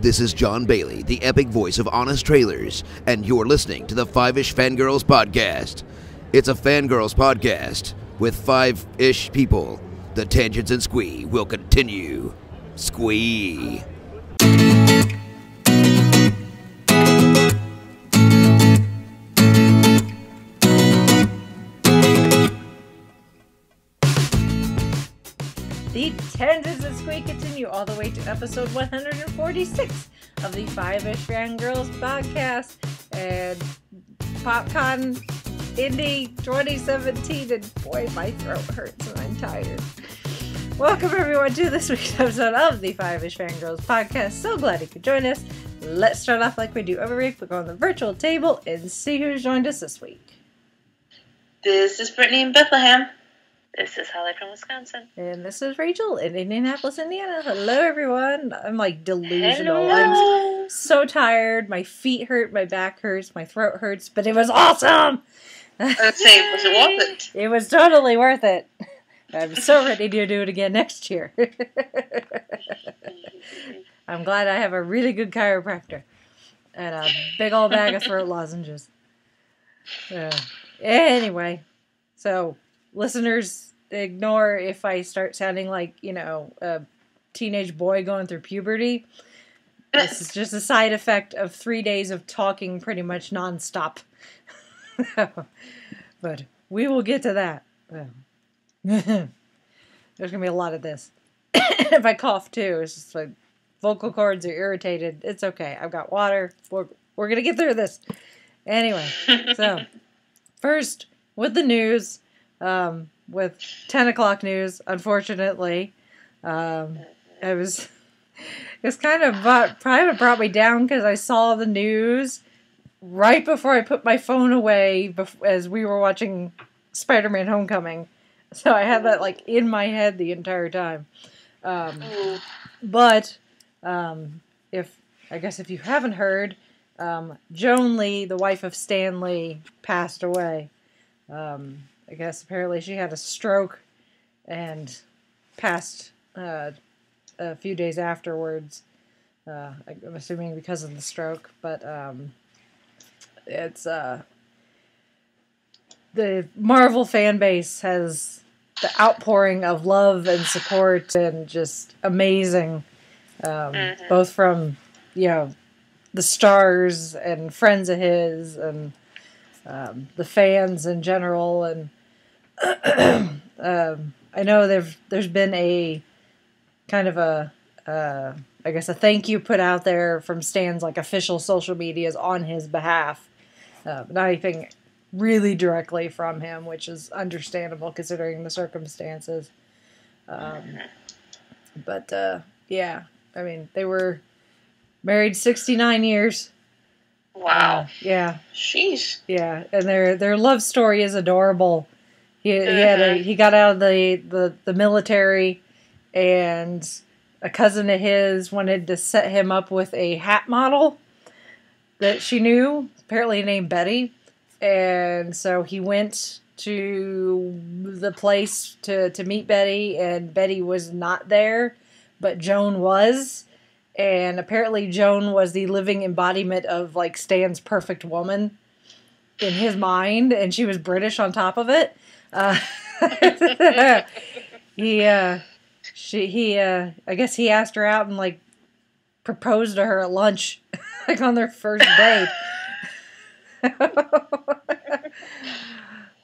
This is John Bailey, the epic voice of Honest Trailers, and you're listening to the Five-ish Fangirls podcast. It's a Fangirls podcast with five-ish people. The tangents and squee will continue. Squee. The tangents and squee continue all the way to episode 146 of the Five-ish Fangirls podcast and PopCon Indy 2017. And boy, my throat hurts and I'm tired. Welcome everyone to this week's episode of the Five-ish Fangirls podcast. So glad you could join us. Let's start off like we do every week. We'll go on the virtual table and see who's joined us this week. This is Brittany in Bethlehem. This is Holly from Wisconsin. And this is Rachel in Indianapolis, Indiana. Hello, everyone. I'm like delusional. Hello. I'm so tired. My feet hurt, my back hurts, my throat hurts, but it was awesome. I'd say, was it worth it? It was totally worth it. I'm so ready to do it again next year. I'm glad I have a really good chiropractor and a big old bag of throat lozenges. Anyway, so listeners, ignore if I start sounding like, a teenage boy going through puberty. This is just a side effect of 3 days of talking pretty much nonstop. But we will get to that. There's going to be a lot of this. If I cough too, it's just like vocal cords are irritated. It's okay. I've got water. We're going to get through this. Anyway, so first with the news. With 10 o'clock news, unfortunately, it's kind of brought me down because I saw the news right before I put my phone away as we were watching Spider-Man Homecoming. So I had that in my head the entire time. But if you haven't heard, Joan Lee, the wife of Stan Lee, passed away. I guess apparently she had a stroke and passed a few days afterwards. I'm assuming because of the stroke, but it's the Marvel fan base has the outpouring of love and support and just amazing, both from the stars and friends of his and the fans in general. And I know there's been a kind of a thank you put out there from Stan's official social medias on his behalf. Not anything really directly from him, which is understandable considering the circumstances. But I mean, they were married 69 years. Wow. Yeah. Sheesh. Yeah, and their love story is adorable. He got out of the military, and a cousin of his wanted to set him up with a hat model that she knew, apparently named Betty, and so he went to the place to meet Betty, and Betty was not there, but Joan was. And apparently Joan was the living embodiment of Stan's perfect woman in his mind, and she was British on top of it. I guess he asked her out and proposed to her at lunch, on their first date.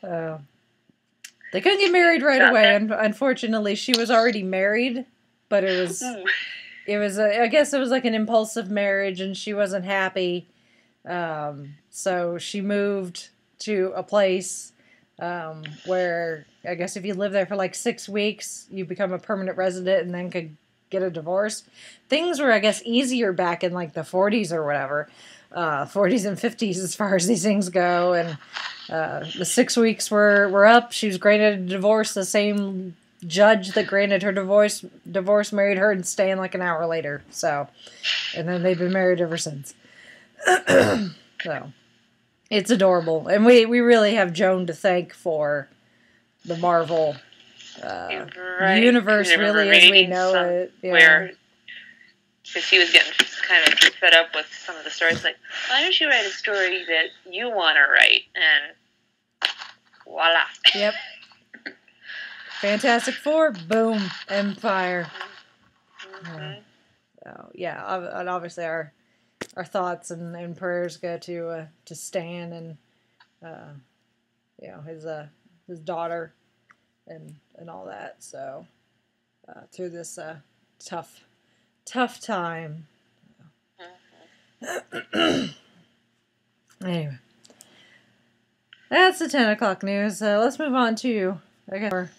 They couldn't get married right away, and unfortunately she was already married, but it was I guess it was an impulsive marriage, and she wasn't happy. So she moved to a place where I guess if you live there for 6 weeks, you become a permanent resident and then could get a divorce. Things were, I guess, easier back in the 40s or whatever. 40s and 50s as far as these things go. And the 6 weeks were up. She was granted a divorce. The same judge that granted her divorce married her and Stan an hour later. So, and then they've been married ever since. So, it's adorable. And we really have Joan to thank for the Marvel universe, really, as we know it. Where Because he was getting kind of fed up with some of the stories. Like, why don't you write a story that you want to write? And voila. Yep. Fantastic Four, boom, Empire. Mm-hmm. So, yeah, and obviously our thoughts and prayers go to Stan and his daughter and all that. So through this tough time. Anyway, that's the 10 o'clock news. Let's move on to, I guess, more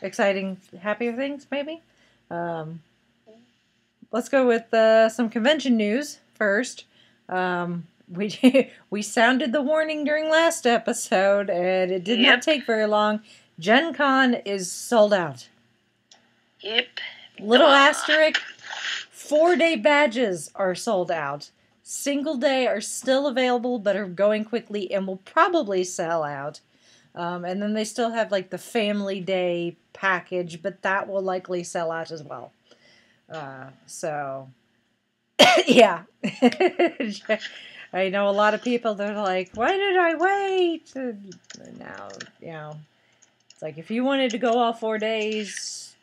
exciting, happier things, maybe. Let's go with some convention news first. We sounded the warning during last episode, and it did not take very long. Gen Con is sold out. Yep. Little asterisk, 4-day badges are sold out. Single day are still available, but are going quickly and will probably sell out. And then they still have like the family day package, but that will likely sell out as well. So, yeah. I know a lot of people, they're like, why did I wait? And now, it's like, if you wanted to go all 4 days,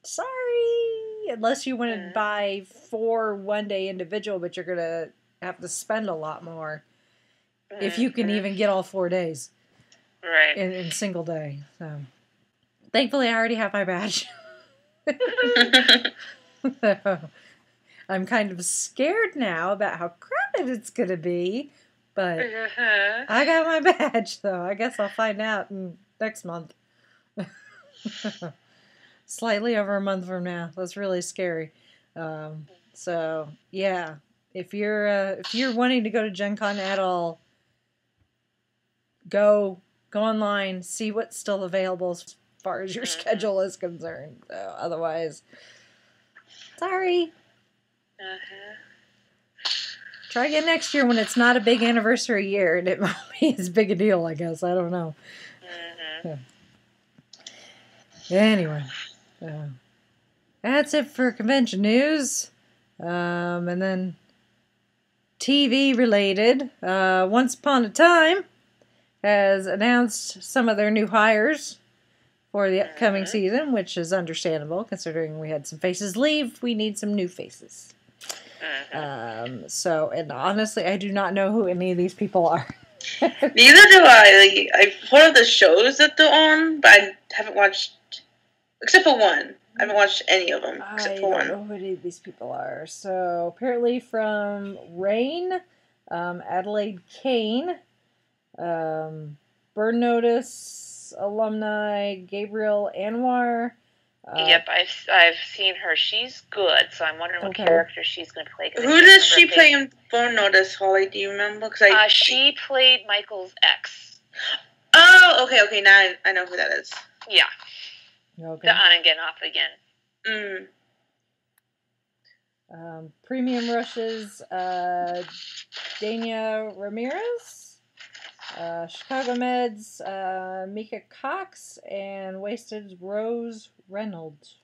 sorry. Unless you wanted to buy 4 one-day individual, but you're going to have to spend a lot more. If you can even get all 4 days. Right. In single day. So, thankfully, I already have my badge. So, I'm kind of scared now about how crowded it's going to be, but I got my badge, so I guess I'll find out next month. Slightly over a month from now. That's really scary. So, yeah, if you're wanting to go to Gen Con at all, go online, see what's still available as far as your schedule is concerned. So, otherwise, sorry. Try again next year when it's not a big anniversary year, and it won't be as big a deal, I guess. I don't know. Yeah. Anyway, that's it for convention news. And then TV related. Once Upon a Time has announced some of their new hires for the upcoming season, which is understandable considering we had some faces leave. We need some new faces. And honestly, I do not know who any of these people are. Neither do I. I've heard of the shows that they're on, but I haven't watched, except for one. I haven't watched any of them, except for one. I don't know who any of these people are. So, apparently from Rain, Adelaide Kane, Burn Notice alumni, Gabriel Anwar. Yep, I've seen her. She's good, so I'm wondering what character she's going to play. Who does she play in Burn Notice, Holly? Do you remember? She played Michael's ex. Oh, okay. Now I know who that is. Yeah. Okay. The on again, off again. Premium Rushes, Dania Ramirez, Chicago Meds, Mika Cox, and Wasted Rose Reynolds.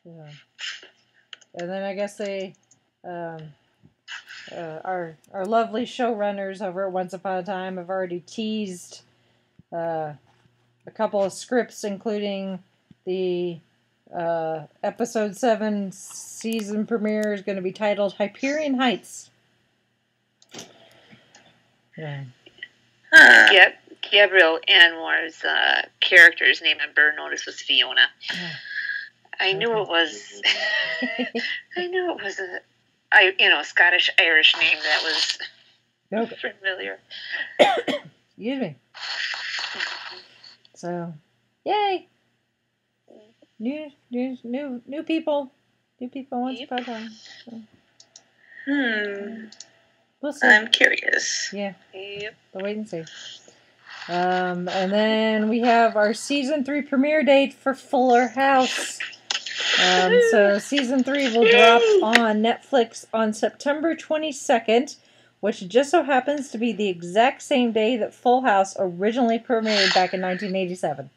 Yeah. And then I guess they, our lovely showrunners over at Once Upon a Time have already teased a couple of scripts, including the episode 7 season premiere is going to be titled Hyperion Heights. Yeah. Yep. Gabriel Anwar's character's name on Burn Notice was Fiona. I knew it was. I knew it was a Scottish Irish name that was familiar. Excuse me. So, yay! New people. New people once upon a time. So. We'll see. I'm curious. Yeah. Yep. We'll wait and see. And then we have our season 3 premiere date for Fuller House. So season 3 will drop on Netflix on September 22nd, which just so happens to be the exact same day that Full House originally premiered back in 1987.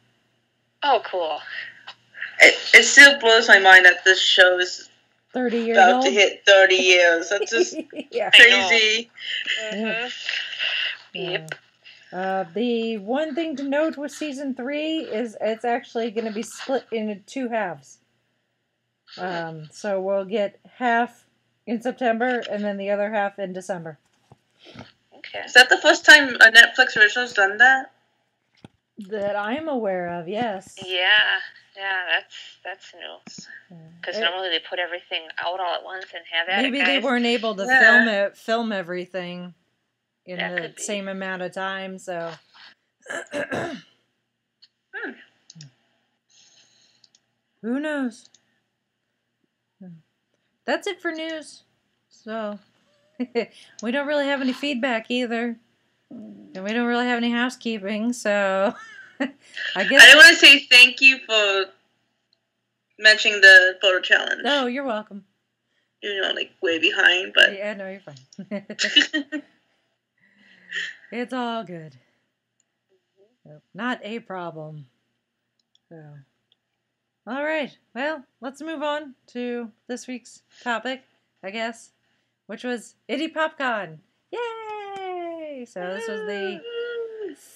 Oh, cool. It still blows my mind that this show is 30 years about old? to hit 30 years. That's just Yeah. crazy. Yeah. Yep. The one thing to note with season 3 is it's actually going to be split into 2 halves. So we'll get half in September and then the other half in December. Okay. Is that the first time a Netflix original's done that? That I'm aware of, yes. Yeah, that's new. Because normally they put everything out all at once and have at Maybe it, they guys. weren't able to film everything in That the could be. same amount of time, so. Who knows? That's it for news. So, we don't really have any feedback either. And we don't really have any housekeeping, so I guess. I want to say thank you for mentioning the photo challenge. No, you're welcome. You know, like way behind, but Yeah, no, you're fine. It's all good. Not a problem. So, all right. Well, let's move on to this week's topic, I guess, which was Indy PopCon. Yay! So this was the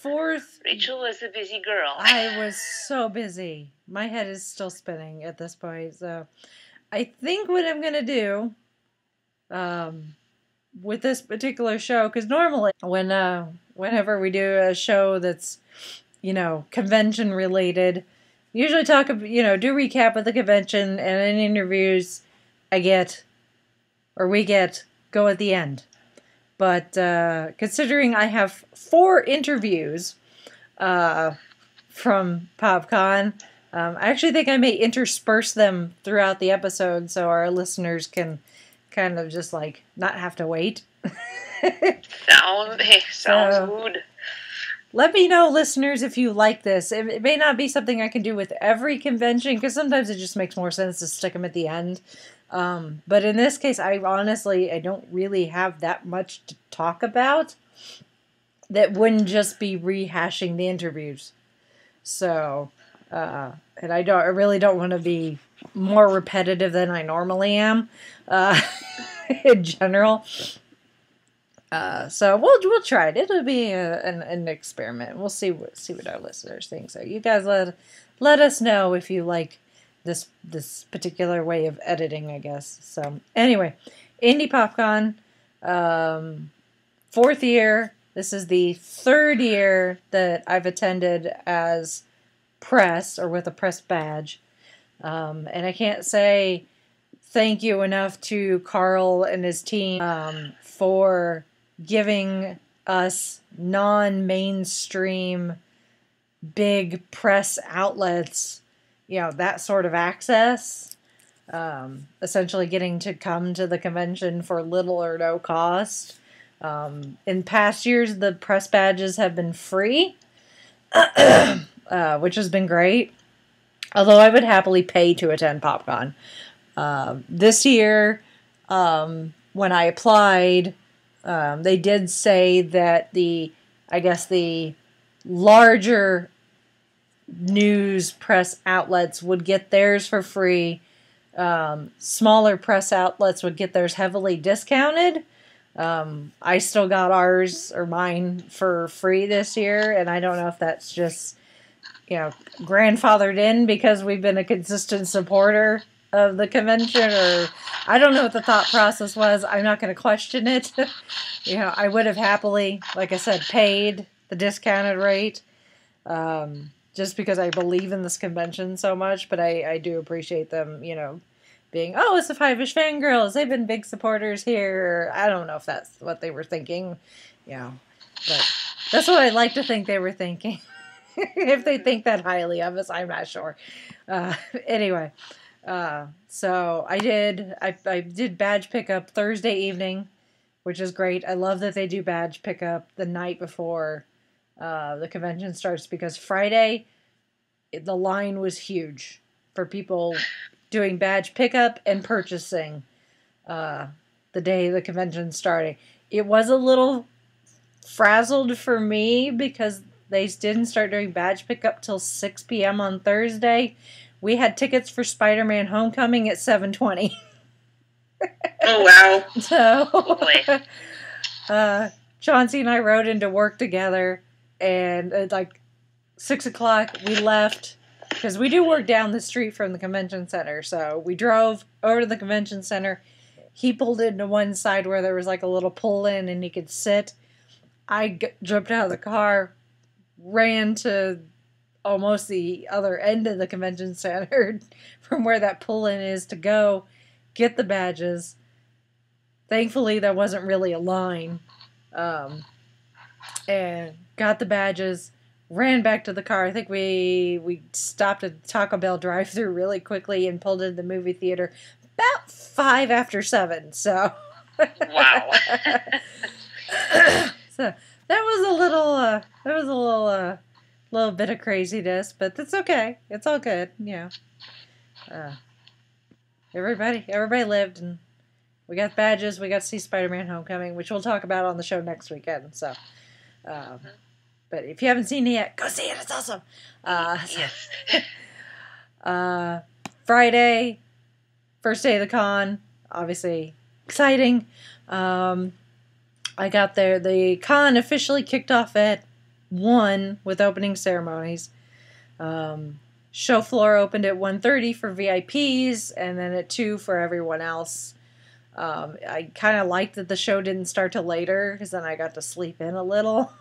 4th. Rachel was a busy girl. I was so busy. My head is still spinning at this point. So I think what I'm going to do with this particular show, because normally whenever we do a show that's, convention related, usually do recap of the convention, and in interviews we get go at the end. But considering I have 4 interviews from PopCon, I actually think I may intersperse them throughout the episode so our listeners can kind of just not have to wait. Sounds good. Let me know, listeners, if you like this. It may not be something I can do with every convention, because sometimes it just makes more sense to stick them at the end. But in this case, I don't really have that much to talk about that wouldn't just be rehashing the interviews. So, and I really don't want to be more repetitive than I normally am, in general. So we'll try it. It'll be an experiment. We'll see what our listeners think. So you guys let us know if you like this particular way of editing, I guess. So anyway, Indy PopCon, 4th year. This is the 3rd year that I've attended as press or with a press badge. And I can't say thank you enough to Carl and his team for giving us non-mainstream big press outlets, that sort of access. Essentially getting to come to the convention for little or no cost. In past years, the press badges have been free, which has been great. Although I would happily pay to attend PopCon. This year, when I applied, they did say that the larger news press outlets would get theirs for free. Smaller press outlets would get theirs heavily discounted. I still got mine for free this year, and I don't know if that's just, grandfathered in because we've been a consistent supporter of the convention, or I don't know what the thought process was. I'm not going to question it. I would have happily, like I said, paid the discounted rate, just because I believe in this convention so much, but I do appreciate them, being, it's the Five-ish Fangirls. They've been big supporters here. I don't know if that's what they were thinking, but that's what I'd like to think they were thinking. If they think that highly of us, I'm not sure. Anyway, so I did badge pickup Thursday evening, which is great. I love that they do badge pickup the night before the convention starts, because Friday, the line was huge for people doing badge pickup and purchasing the day the convention started. It was a little frazzled for me because they didn't start doing badge pickup till 6 p.m. on Thursday. We had tickets for Spider-Man Homecoming at 7:20. Oh, wow. So, Oh, boy. Chauncey and I rode into work together, and at like 6 o'clock we left, because we do work down the street from the convention center. So we drove over to the convention center. He pulled into one side where there was like a little pull-in and he could sit. I jumped out of the car, ran to almost the other end of the convention center from where that pull-in is to go get the badges. Thankfully, there wasn't really a line. And got the badges, ran back to the car. I think we stopped at the Taco Bell drive-thru really quickly and pulled into the movie theater about 5 after 7. So, Wow. so that was a little bit of craziness, but that's okay. It's all good, you know. Everybody lived, and we got badges. We got to see Spider-Man: Homecoming, which we'll talk about on the show next weekend. So, but if you haven't seen it yet, go see it. It's awesome. Yes. Friday, first day of the con, obviously exciting. I got there. The con officially kicked off at 1 with opening ceremonies. Show floor opened at 1:30 for VIPs, and then at 2 for everyone else. I kind of liked that the show didn't start till later, because then I got to sleep in a little.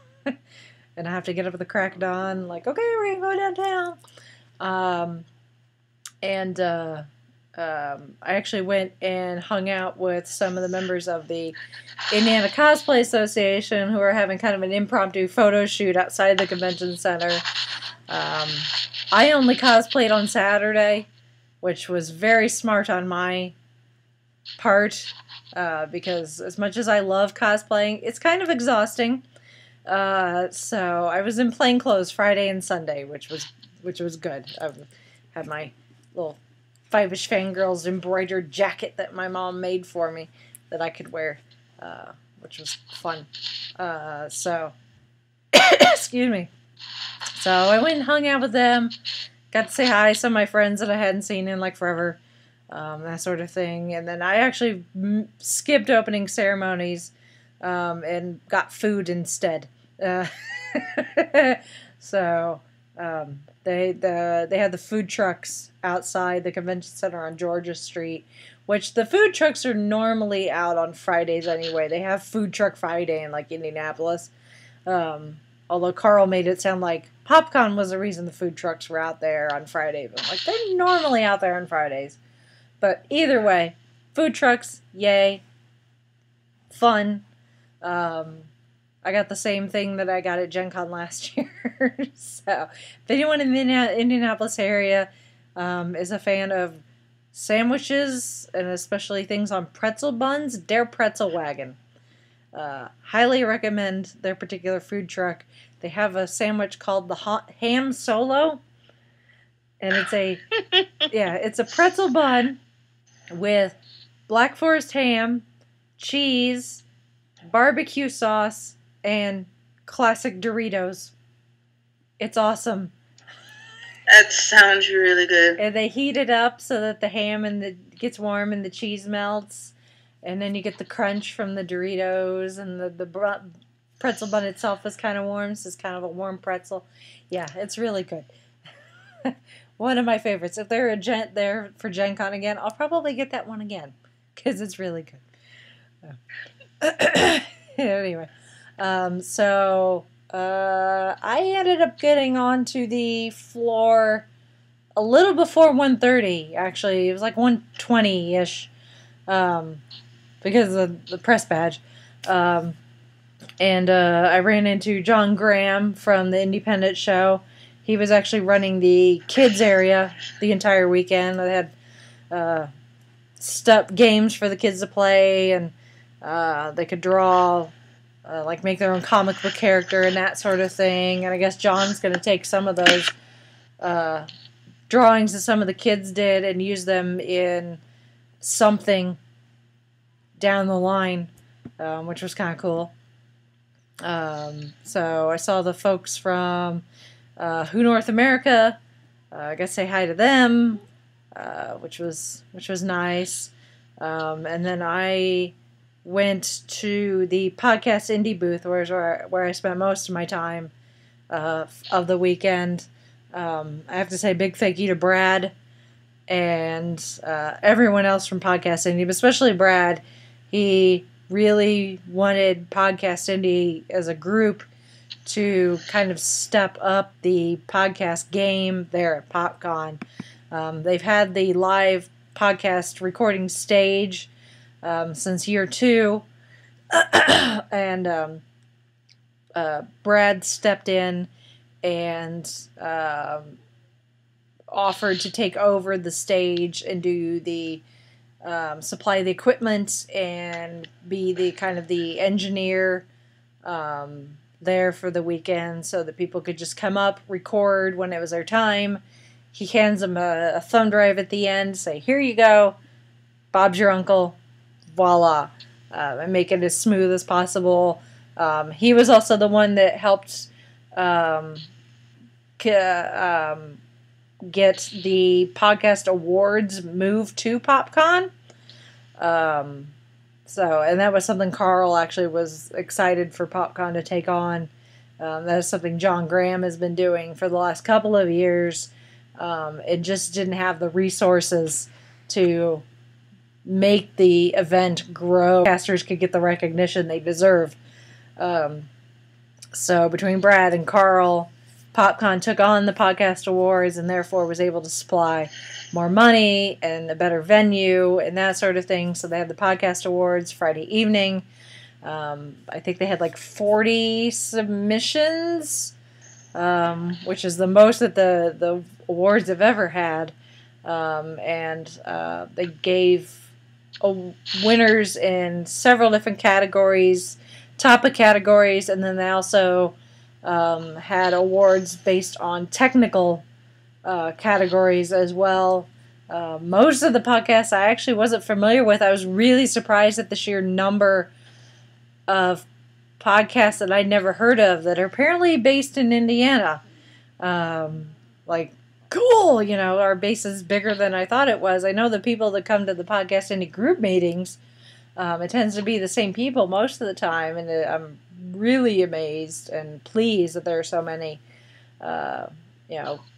And I have to get up at the crack of dawn, like, okay, we're going to go downtown. I actually went and hung out with some of the members of the Indiana Cosplay Association, who are having kind of an impromptu photo shoot outside the convention center. I only cosplayed on Saturday, which was very smart on my part, because as much as I love cosplaying, it's kind of exhausting. So I was in plain clothes Friday and Sunday, which was good. I had my little Five-ish Fangirls embroidered jacket that my mom made for me that I could wear, which was fun. So, excuse me. So I went and hung out with them, got to say hi to some of my friends that I hadn't seen in like forever, that sort of thing. And then I actually skipped opening ceremonies and got food instead. So they had the food trucks outside the convention center on Georgia Street, which the food trucks are normally out on Fridays anyway. They have Food Truck Friday in like Indianapolis. Although Carl made it sound like PopCon was the reason the food trucks were out there on Friday. But I'm like, they're normally out there on Fridays. But either way, food trucks, yay. Fun. I got the same thing that I got at Gen Con last year. So, if anyone in the Indianapolis area is a fan of sandwiches, and especially things on pretzel buns, their Pretzel Wagon. Highly recommend their particular food truck. They have a sandwich called the Ham Solo. And it's a pretzel bun with Black Forest ham, cheese, barbecue sauce, and classic Doritos. It's awesome. That sounds really good. And they heat it up so that the ham gets warm and the cheese melts. And then you get the crunch from the Doritos, and the pretzel bun itself is kind of warm, so it's kind of a warm pretzel. Yeah, it's really good. One of my favorites. If they're there for Gen Con again, I'll probably get that one again, because it's really good. Anyway, so I ended up getting onto the floor a little before 1:30, actually. It was like 1:20-ish. Because of the press badge. And I ran into John Graham from the Independent show. He was actually running the kids area the entire weekend. They had games for the kids to play, and they could draw, like make their own comic book character and that sort of thing. And I guess John's going to take some of those drawings that some of the kids did and use them in something down the line, which was kind of cool. So I saw the folks from Who North America. I got to say hi to them, which was nice. And then I went to the Podcast Indie booth, where I spent most of my time of the weekend. I have to say big thank you to Brad and everyone else from Podcast Indie, but especially Brad. He really wanted Podcast Indie as a group to kind of step up the podcast game there at PopCon. They've had the live podcast recording stage since year 2, and Brad stepped in and offered to take over the stage and do the supply the equipment and be the kind of the engineer there for the weekend, so that people could just come up, record when it was their time. He hands them a thumb drive at the end, say, "Here you go, Bob's your uncle," voila, and make it as smooth as possible. He was also the one that helped get the podcast awards moved to PopCon. And that was something Carl actually was excited for PopCon to take on. That is something John Graham has been doing for the last couple of years. It just didn't have the resources to make the event grow. Podcasters could get the recognition they deserve. So between Brad and Carl, PopCon took on the podcast awards and therefore was able to supply more money and a better venue and that sort of thing. So they had the podcast awards Friday evening. I think they had like 40 submissions, which is the most that the awards have ever had. They gave winners in several different categories, topic categories, and then they also had awards based on technical categories as well. Most of the podcasts I actually wasn't familiar with. I was really surprised at the sheer number of podcasts that I'd never heard of that are apparently based in Indiana. Cool, our base is bigger than I thought it was. I know the people that come to the Podcast Indie group meetings, it tends to be the same people most of the time, and I'm really amazed and pleased that there are so many,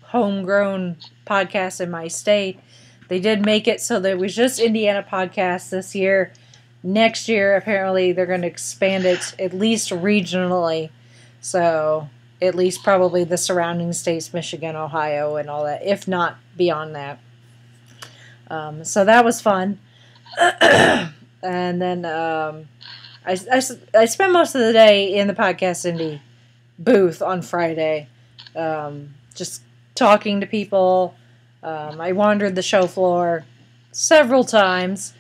homegrown podcasts in my state. They did make it so that it was just Indiana podcasts this year. Next year, apparently, they're going to expand it at least regionally. So, at least probably the surrounding states, Michigan, Ohio, and all that, if not beyond that. So that was fun. And then I spent most of the day in the Podcast Indie booth on Friday, just talking to people. I wandered the show floor several times.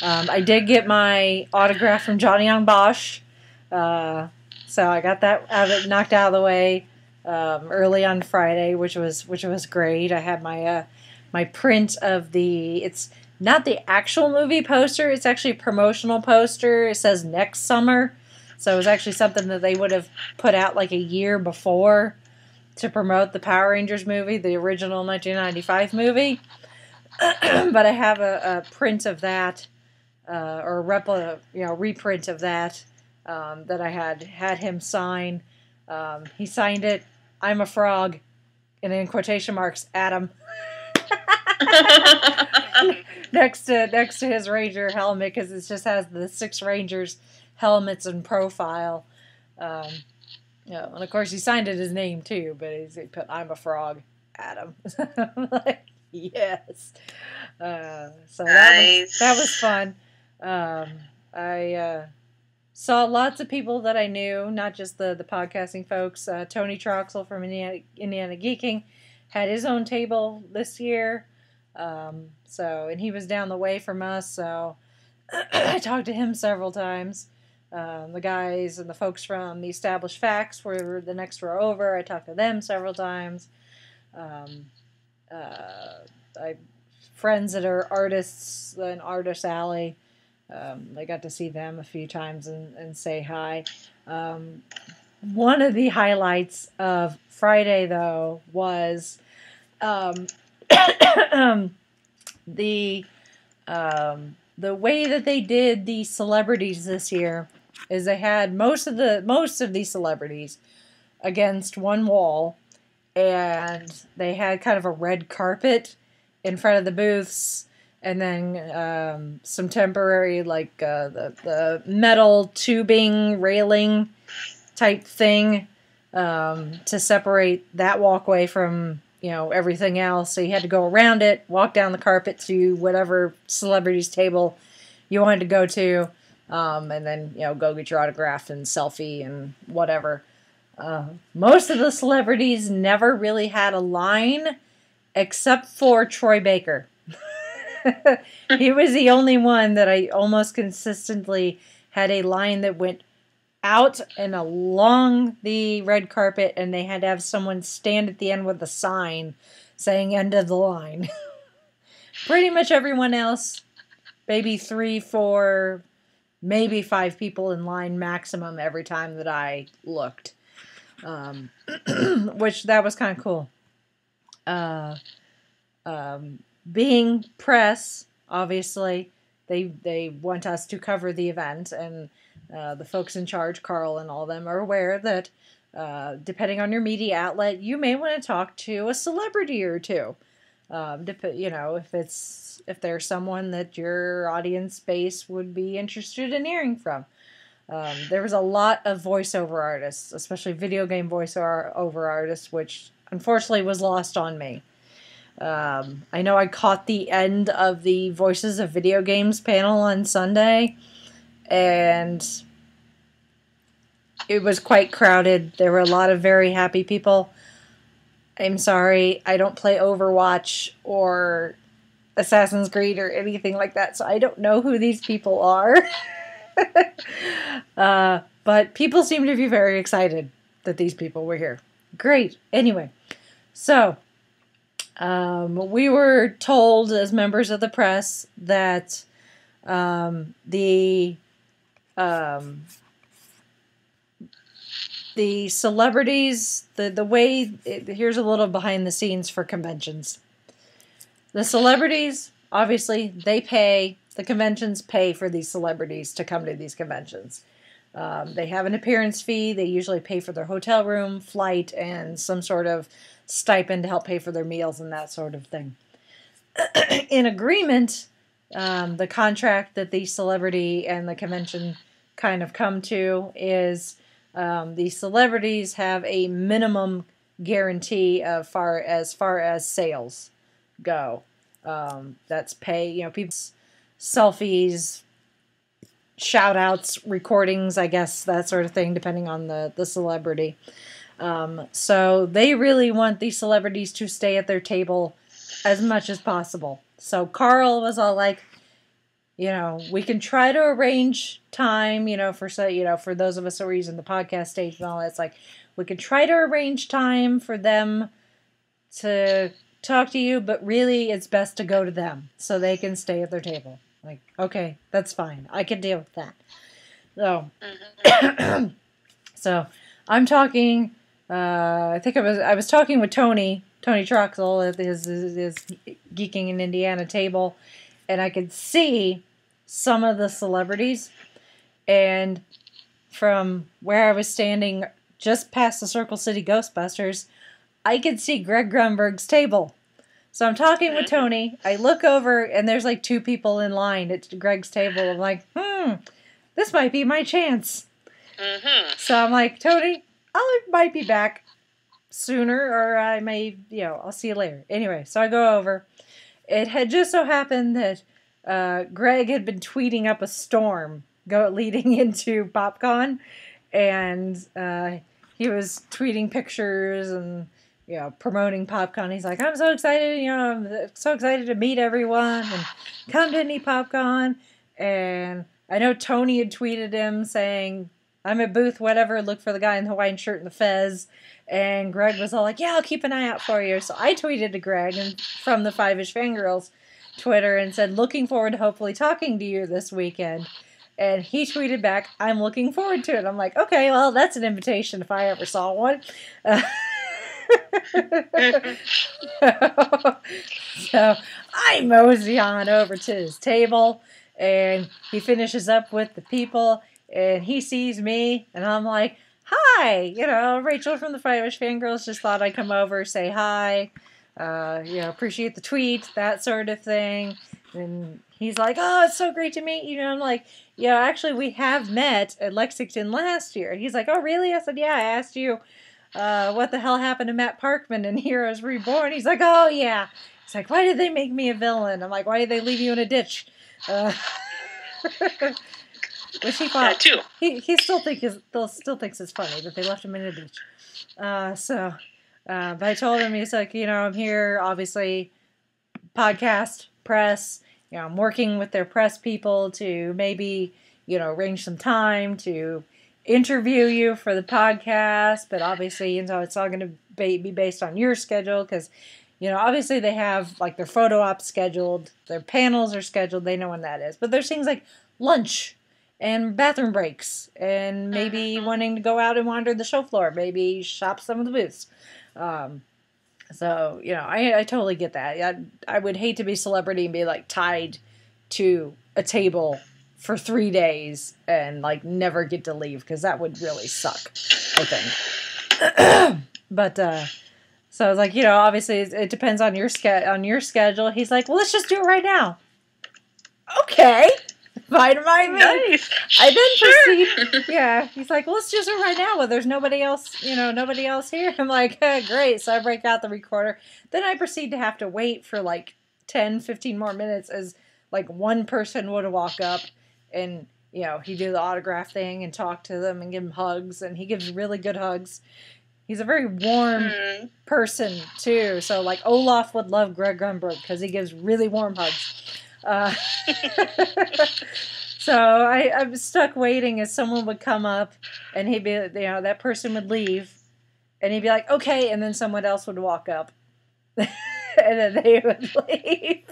I did get my autograph from Johnny Young Bosch, so I got that knocked out of the way early on Friday, which was great. I had my print of it's not the actual movie poster, it's actually a promotional poster. It says next summer, so it was actually something that they would have put out like a year before to promote the Power Rangers movie, the original 1995 movie. But I have a print of that, or a reprint of that, that I had him sign. He signed it, "I'm a frog," and in quotation marks, Adam. next to his Ranger helmet, because it just has the 6 Rangers helmets in profile. And of course he signed it his name too, but he put "I'm a frog, Adam." I'm like, yes. So nice. That was fun. I saw lots of people that I knew, not just the podcasting folks. Tony Troxel from Indiana Geeking had his own table this year. And he was down the way from us, so I talked to him several times. The guys and the folks from the Established Facts were the next row over. I talked to them several times. Friends that are artists in Artist Alley, I got to see them a few times and say hi. One of the highlights of Friday, though, was the the way that they did the celebrities this year is they had most of these celebrities against one wall, and they had kind of a red carpet in front of the booths, and then some temporary, like, the metal tubing railing type thing to separate that walkway from, everything else. So you had to go around it, walk down the carpet to whatever celebrity's table you wanted to go to, and then, go get your autograph and selfie and whatever. Most of the celebrities never really had a line except for Troy Baker. He was the only one that I almost consistently had a line that went out and along the red carpet, and they had to have someone stand at the end with a sign saying end of the line. Pretty much everyone else, maybe 3, 4, maybe 5 people in line maximum every time that I looked. Which that was kind of cool. Being press, obviously, they want us to cover the event, and the folks in charge, Carl and all of them, are aware that depending on your media outlet, you may want to talk to a celebrity or two. If there's someone that your audience base would be interested in hearing from. There was a lot of voiceover artists, especially video game voiceover artists, which unfortunately was lost on me. I know I caught the end of the Voices of Video Games panel on Sunday, and it was quite crowded. There were a lot of very happy people. I'm sorry, I don't play Overwatch or Assassin's Creed or anything like that, so I don't know who these people are. But people seem to be very excited that these people were here. Great. Anyway, so we were told as members of the press that the celebrities, the way, here's a little behind the scenes for conventions. The celebrities, obviously, they pay. The conventions pay for these celebrities to come to these conventions. They have an appearance fee. They usually pay for their hotel room, flight, and some sort of stipend to help pay for their meals and that sort of thing. In agreement, the contract that the celebrity and the convention kind of come to is the celebrities have a minimum guarantee of as far as sales go. That's pay, people's selfies, shout outs, recordings, I guess, that sort of thing, depending on the celebrity. So they really want these celebrities to stay at their table as much as possible. So Carl was all like, we can try to arrange time, for those of us who are using the podcast stage and all that. It's like, we can try to arrange time for them to talk to you, but really it's best to go to them so they can stay at their table. Like, okay, that's fine. I can deal with that. So, so I'm talking, I think I was talking with Tony Troxel at his Geeking in Indiana table, and I could see some of the celebrities, and from where I was standing just past the Circle City Ghostbusters, I could see Greg Grunberg's table. So I'm talking with Tony. I look over, and there's like 2 people in line at Greg's table. I'm like, this might be my chance. Mm-hmm. So I'm like, Tony, I might be back sooner, or I may, I'll see you later. Anyway, so I go over. It had just so happened that Greg had been tweeting up a storm leading into PopCon, and he was tweeting pictures and promoting PopCon. He's like, I'm so excited, I'm so excited to meet everyone and come to Indy PopCon. And I know Tony had tweeted him saying, I'm at booth whatever, look for the guy in the Hawaiian shirt and the fez. And Greg was all like, yeah, I'll keep an eye out for you. So I tweeted to Greg and from the 5-ish Fangirls Twitter and said, looking forward to hopefully talking to you this weekend. And he tweeted back, I'm looking forward to it. I'm like, okay, well, that's an invitation if I ever saw one. So I mosey on over to his table, And he finishes up with the people, and he sees me, and I'm like, hi, Rachel from the Five-ish Fangirls just thought I'd come over, say hi, appreciate the tweet, that sort of thing. And he's like, oh, it's so great to meet you. And I'm like, yeah, actually, we have met at Lexington last year. He's like, oh, really? I said, yeah, I asked you what the hell happened to Matt Parkman in Heroes Reborn. He's like, oh, yeah. He's like, why did they make me a villain? I'm like, why did they leave you in a ditch? Which he thought, too. He still thinks it's funny that they left him in a ditch. But I told him, he's like, I'm here, obviously, podcast, press. I'm working with their press people to maybe, arrange some time to interview you for the podcast. But obviously, it's all going to be based on your schedule because, obviously they have like their photo ops scheduled, their panels are scheduled. They know when that is. But there's things like lunch and bathroom breaks and maybe wanting to go out and wander the show floor, maybe shop some of the booths. So, I totally get that. I would hate to be a celebrity and be, like, tied to a table for 3 days and, like, never get to leave, because that would really suck, I think. But, so I was like, obviously it depends on your schedule. He's like, well, let's just do it right now. Okay. Fine by me. Nice. I then proceed. Yeah, he's like, well, let's just do it right now. Well, there's nobody else here. I'm like, great. So I break out the recorder. Then I proceed to have to wait for like 10, 15 more minutes as like one person would walk up and, he'd do the autograph thing and talk to them and give them hugs. And he gives really good hugs. He's a very warm person too. So like Olaf would love Greg Grunberg because he gives really warm hugs. So I'm stuck waiting as someone would come up and he'd be, that person would leave and he'd be like, okay. And then someone else would walk up and then they would leave.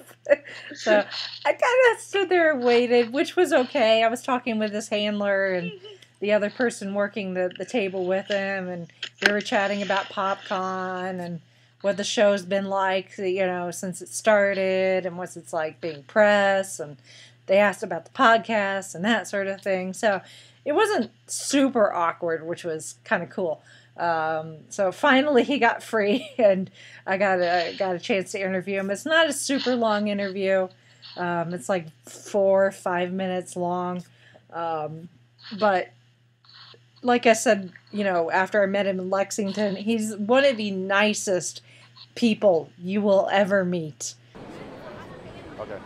So I kind of stood there and waited, which was okay. I was talking with this handler and the other person working the table with him. And we were chatting about PopCon and what the show's been like, since it started and what it's like being press. And they asked about the podcast and that sort of thing. So it wasn't super awkward, which was kind of cool. So finally he got free and I got a chance to interview him. It's not a super long interview. It's like 4 or 5 minutes long. But like I said, after I met him in Lexington, he's one of the nicest people you will ever meet. Okay.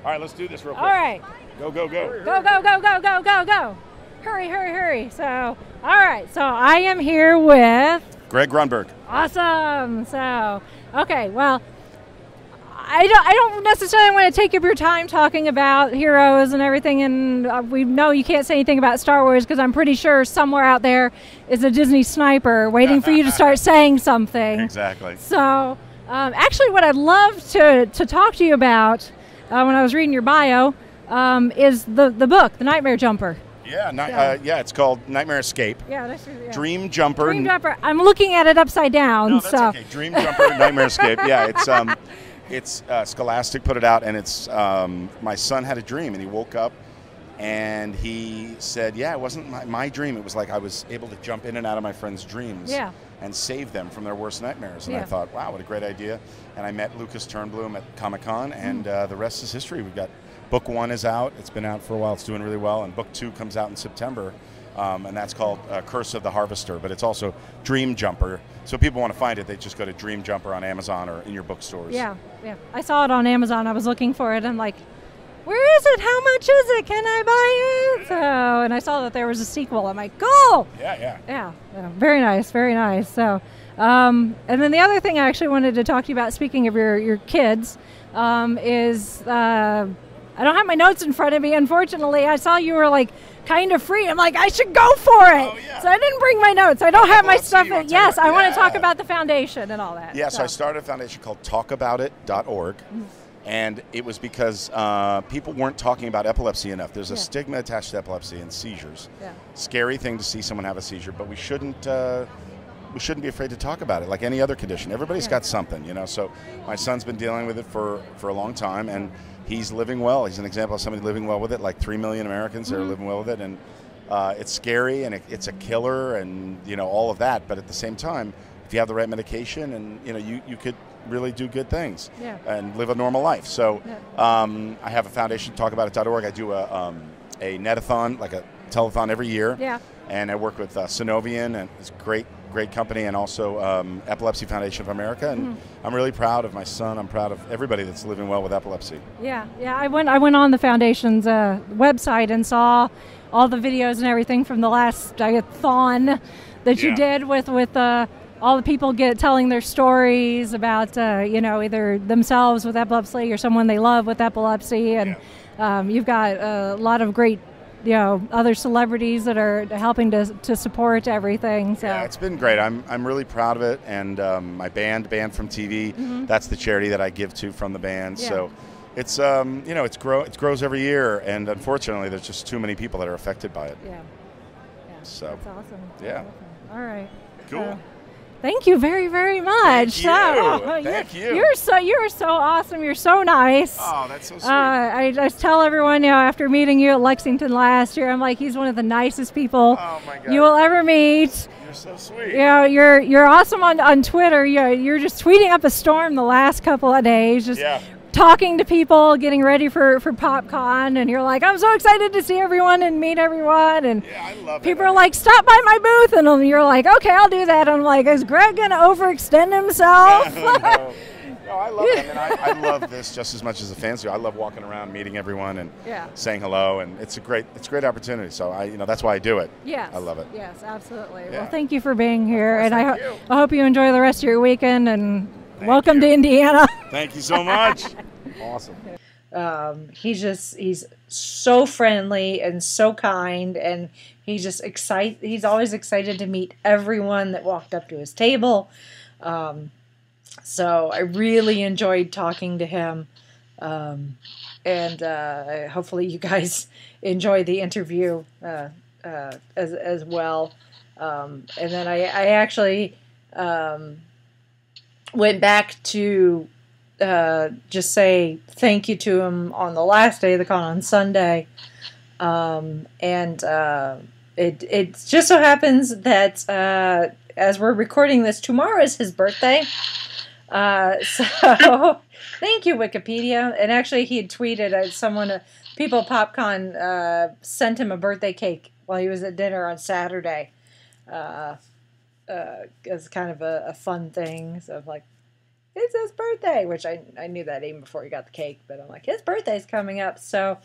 All right, let's do this real quick. All right. Go, go, go. Go, go, go, go, go, go, go. Hurry, hurry, hurry. So, all right. So I am here with Greg Grunberg. Awesome. So, okay. Well, I don't necessarily want to take up your time talking about Heroes and everything, and we know you can't say anything about Star Wars because I'm pretty sure somewhere out there is a Disney sniper waiting for you to start saying something. Exactly. So, actually, what I'd love to talk to you about when I was reading your bio is the book, The Nightmare Jumper. Yeah, it's called Nightmare Escape. Yeah, that's Dream Jumper. Dream Jumper. I'm looking at it upside down. No, that's okay. Dream Jumper, Nightmare Escape. Yeah, it's Scholastic put it out, and it's my son had a dream, and he woke up, and he said, "Yeah, it wasn't my dream. It was like I was able to jump in and out of my friends' dreams, and save them from their worst nightmares." And I thought, "Wow, what a great idea!" And I met Lucas Turnbloom at Comic-Con, and the rest is history. We've got book 1 is out. It's been out for a while. It's doing really well, and book 2 comes out in September. And that's called Curse of the Harvester, but it's also Dream Jumper. So if people want to find it, they just go to Dream Jumper on Amazon or in your bookstores. Yeah. I saw it on Amazon. I was looking for it. I'm like, where is it? How much is it? Can I buy it? So, and I saw that there was a sequel. I'm like, cool. Yeah. Very nice. Very nice. So, and then the other thing I actually wanted to talk to you about, speaking of your kids, is I don't have my notes in front of me. Unfortunately, I saw you were like kind of free. I'm like, I should go for it. Oh, yeah. So I didn't bring my notes. I don't have my stuff. Yes, I want to talk about the foundation and all that. Yeah, so I started a foundation called talkaboutit.org. And it was because people weren't talking about epilepsy enough. There's a stigma attached to epilepsy and seizures. Scary thing to see someone have a seizure, but we shouldn't we shouldn't be afraid to talk about it, like any other condition. Everybody's got something, you know. So my son's been dealing with it for a long time, and he's living well. He's an example of somebody living well with it. Like 3 million Americans are living well with it, and it's scary, and it's a killer, and you know, all of that. But at the same time, if you have the right medication, and you know, you could really do good things and live a normal life. So I have a foundation, talkabout.org. I do a netathon, like a telethon every year. Yeah. And I work with Synovian, and it's a great company, and also Epilepsy Foundation of America. And I'm really proud of my son. I'm proud of everybody that's living well with epilepsy. Yeah. I went on the foundation's website and saw all the videos and everything from the last thon that you did with all the people telling their stories about you know, either themselves with epilepsy or someone they love with epilepsy, and you've got a lot of great, you know, other celebrities that are helping to support everything. So yeah, it's been great. I'm really proud of it, and my band from TV, that's the charity that I give to from the band. Yeah. So it's you know, it grows every year, and unfortunately there's just too many people that are affected by it. Yeah. So that's awesome. Yeah. All right. Cool. Thank you very, very much. Thank you. You're so awesome. You're so nice. Oh, that's so sweet. I just tell everyone, you know, after meeting you at Lexington last year, I'm like, he's one of the nicest people you will ever meet. You're so sweet. You know, you're awesome on Twitter. You're just tweeting up a storm the last couple of days. Just talking to people, getting ready for PopCon, and you're like, I'm so excited to see everyone and meet everyone. And I love people are like, stop by my booth, and you're like, okay, I'll do that. I'm like, is Greg gonna overextend himself? No, I love it. I mean, I love this just as much as the fans do. I love walking around, meeting everyone, and saying hello, and it's a great opportunity. So you know, that's why I do it. Yes, I love it. Yes, absolutely. Yeah. Well, thank you for being here, and I hope you enjoy the rest of your weekend, and welcome to Indiana. Thank you so much. Awesome. He's so friendly and so kind, and he's always excited to meet everyone that walked up to his table. So I really enjoyed talking to him, and hopefully you guys enjoy the interview as well. And then I actually went back to just say thank you to him on the last day of the con on Sunday, and it just so happens that as we're recording this, tomorrow is his birthday. So thank you, Wikipedia. And actually, he had tweeted someone, people at PopCon sent him a birthday cake while he was at dinner on Saturday. As kind of a fun thing. So I'm like, it's his birthday, which I knew that even before he got the cake, but I'm like, his birthday's coming up. So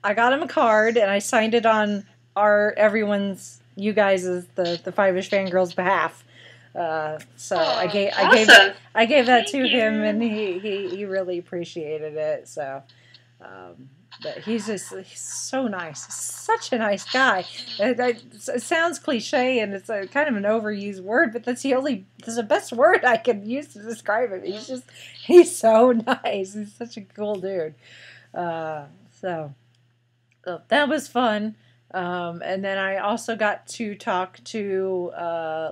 I got him a card, and I signed it on you guys' the Five-ish Fangirls behalf. So I gave that to him, and he really appreciated it. So, but he's so nice, such a nice guy. It sounds cliche, and it's a kind of an overused word, but that's the best word I could use to describe him. He's so nice. He's such a cool dude. So that was fun. And then I also got to talk to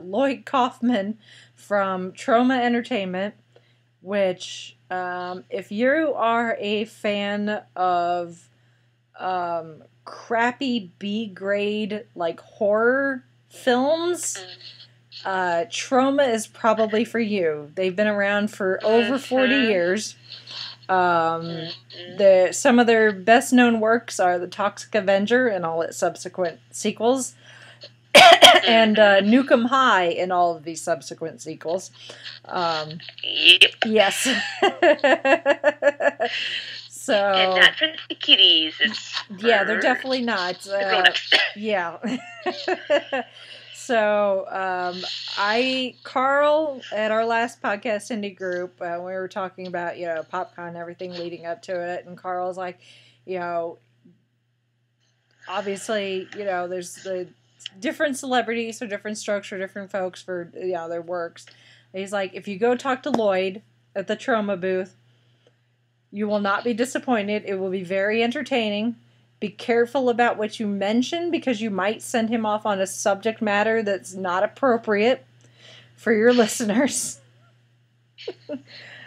Lloyd Kaufman from Troma Entertainment, which, if you are a fan of crappy B-grade like horror films, Troma is probably for you. They've been around for over 40 years. Some of their best known works are The Toxic Avenger and all its subsequent sequels, and Nukem High and all of these subsequent sequels. Yes. So, and not for the kiddies. They're definitely not. Yeah. So, Carl, at our last podcast indie group, we were talking about, PopCon and everything leading up to it, and Carl's like, obviously, there's the different celebrities, so different strokes for different folks for, their works. And he's like, if you go talk to Lloyd at the Troma booth, you will not be disappointed. It will be very entertaining. Be careful about what you mention, because you might send him off on a subject matter that's not appropriate. for your listeners.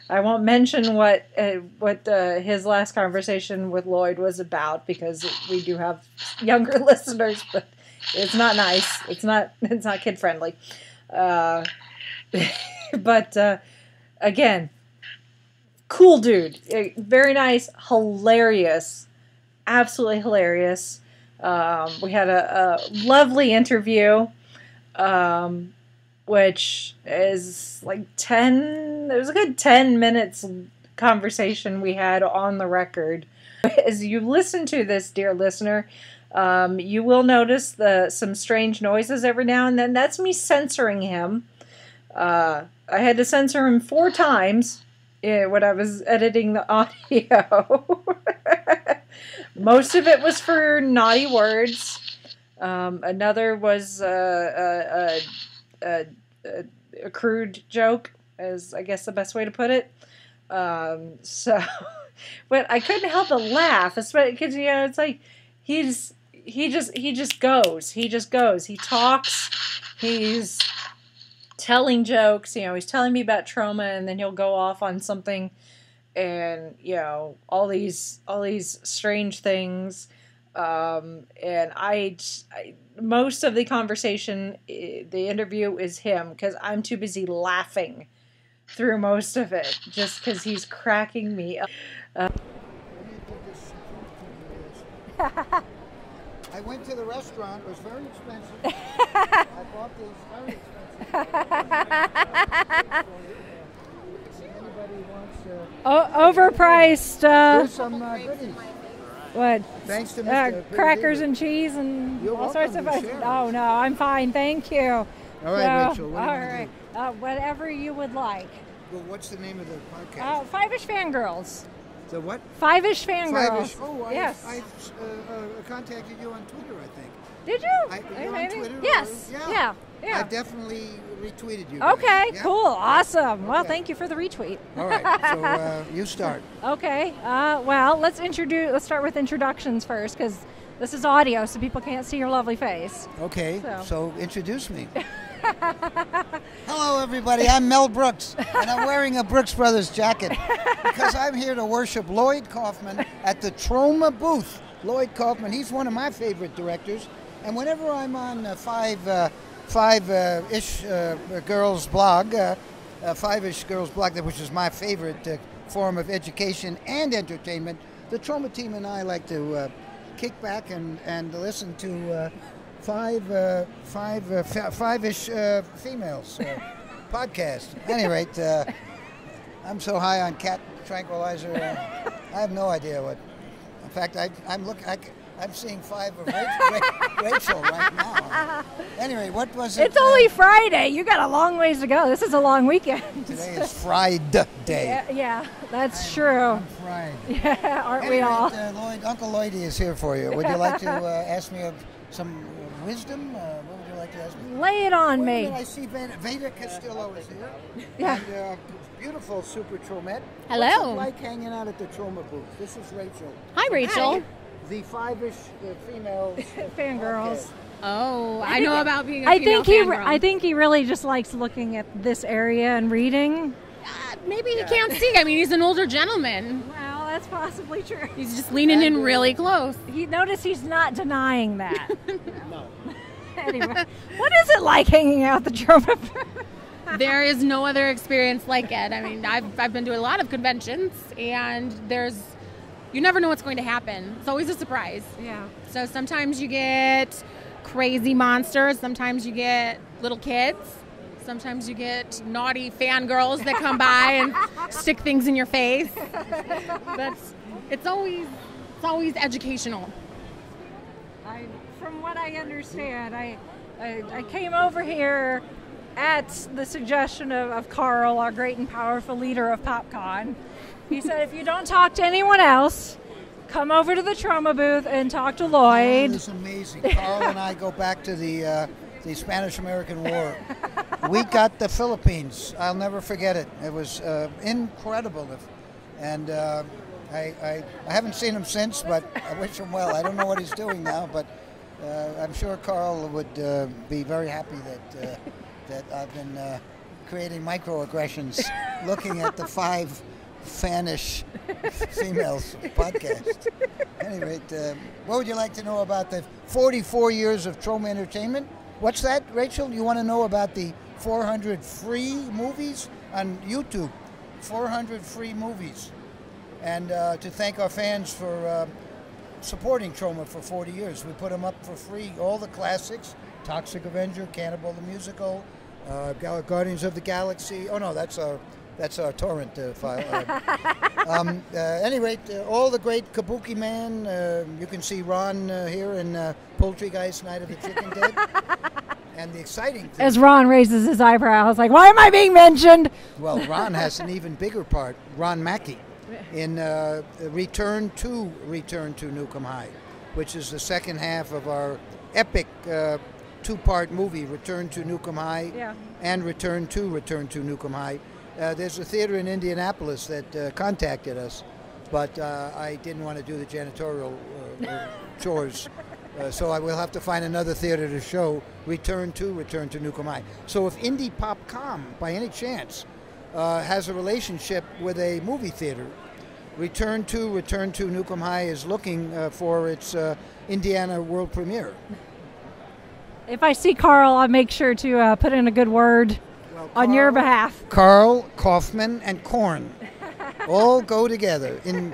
I won't mention what his last conversation with Lloyd was about because we do have younger listeners, but it's not nice. It's not kid friendly. But again, cool dude, very nice, hilarious, absolutely hilarious. We had a lovely interview. Which is like it was a good 10 minutes conversation we had on the record. As you listen to this, dear listener, you will notice some strange noises every now and then. That's me censoring him. I had to censor him 4 times when I was editing the audio. Most of it was for naughty words. Another was a crude joke, is I guess the best way to put it. So, but I couldn't help but laugh, especially because it's like he just goes. He talks. He's telling jokes. He's telling me about Troma, and then he'll go off on something, and all these strange things. And I most of the conversation, the interview is him because I'm too busy laughing through most of it just because he's cracking me up. I went to the restaurant. It was very expensive. I bought these very expensive. Anybody wants Overpriced. here's some goodies. What? Thanks to Mr. Crackers and cheese and You're all sorts of. welcome to share. Oh no, I'm fine, thank you. All right, Rachel. What All do you right, want to whatever you would like. do? Well, what's the name of the podcast? Five-ish Fangirls. The what? Five-ish Fangirls. Five-ish. Oh, yes. I contacted you on Twitter, I think. Did you? You're on Twitter? Yes. Yeah. Yeah. I definitely retweeted you. Okay, guys. Yeah? cool, awesome. Well, Okay. thank you for the retweet. All right. So you start. Okay. Well, let's start with introductions first because this is audio, so people can't see your lovely face. Okay. So. So introduce me. Hello, everybody. I'm Mel Brooks, and I'm wearing a Brooks Brothers jacket because I'm here to worship Lloyd Kaufman at the Troma booth. Lloyd Kaufman, he's one of my favorite directors, and whenever I'm on Five-ish Girls blog, Five-ish Girls blog, which is my favorite form of education and entertainment, the Troma team and I like to kick back and listen to five-ish females podcast. At any rate, I'm so high on cat tranquilizer, I have no idea what. In fact, I'm seeing 5 of Rachel right now. Anyway, what was it? It's only Friday. You got a long ways to go. This is a long weekend. Today is Friday. Yeah, that's true. I'm fried. Yeah, aren't Anyway, we all? Lloyd, Uncle Lloydie is here for you. Would you like to ask me some wisdom? What would you like to ask me? Lay it on Wait a me. minute, I see Veda Castillo is here. Yeah. And beautiful Super Tromette. Hello. What's it like hanging out at the Troma booth? This is Rachel. Hi, Rachel. The Five-ish females. Fangirls. Oh, I know about being a I female think he really just likes looking at this area and reading. Maybe he can't see. I mean, he's an older gentleman. Well, that's possibly true. He's just leaning in really close. Notice he's not denying that. No. Anyway, what is it like hanging out at the Troma? There is no other experience like it. I mean, I've been to a lot of conventions, and you never know what's going to happen. It's always a surprise. Yeah. So sometimes you get crazy monsters. Sometimes you get little kids. Sometimes you get naughty fangirls that come by and stick things in your face. It's always educational. From what I understand, I came over here at the suggestion of Carl, our great and powerful leader of PopCon. He said, if you don't talk to anyone else, come over to the Troma booth and talk to Lloyd. It's amazing. Carl and I go back to the Spanish-American War. We got the Philippines. I'll never forget it. It was incredible. And I haven't seen him since, but I wish him well. I don't know what he's doing now, but I'm sure Carl would be very happy that I've been creating microaggressions, looking at the 5 fanish females podcast. At any rate, what would you like to know about the 44 years of Troma Entertainment? What's that, Rachel? You want to know about the 400 free movies on YouTube? 400 free movies. And to thank our fans for supporting Troma for 40 years. We put them up for free, all the classics, Toxic Avenger, Cannibal the Musical, Guardians of the Galaxy. Oh no, that's our torrent file. At any rate, all the great Kabuki Man. You can see Ron here in Poultrygeist Night of the Chicken Dead. And the exciting thing... As Ron raises his eyebrows, like, why am I being mentioned? Well, Ron has an even bigger part, Ron Mackey, in Return to Nukem High, which is the second half of our epic 2-part movie, Return to Nukem High and Return to Nukem High. There's a theater in Indianapolis that contacted us, but I didn't want to do the janitorial chores, so I will have to find another theater to show Return to Nukem High. So if Indy PopCon, by any chance, has a relationship with a movie theater, Return to Nukem High is looking for its Indiana world premiere. If I see Carl, I'll make sure to put in a good word on your behalf. Carl, Kaufman, and Krohn all go together in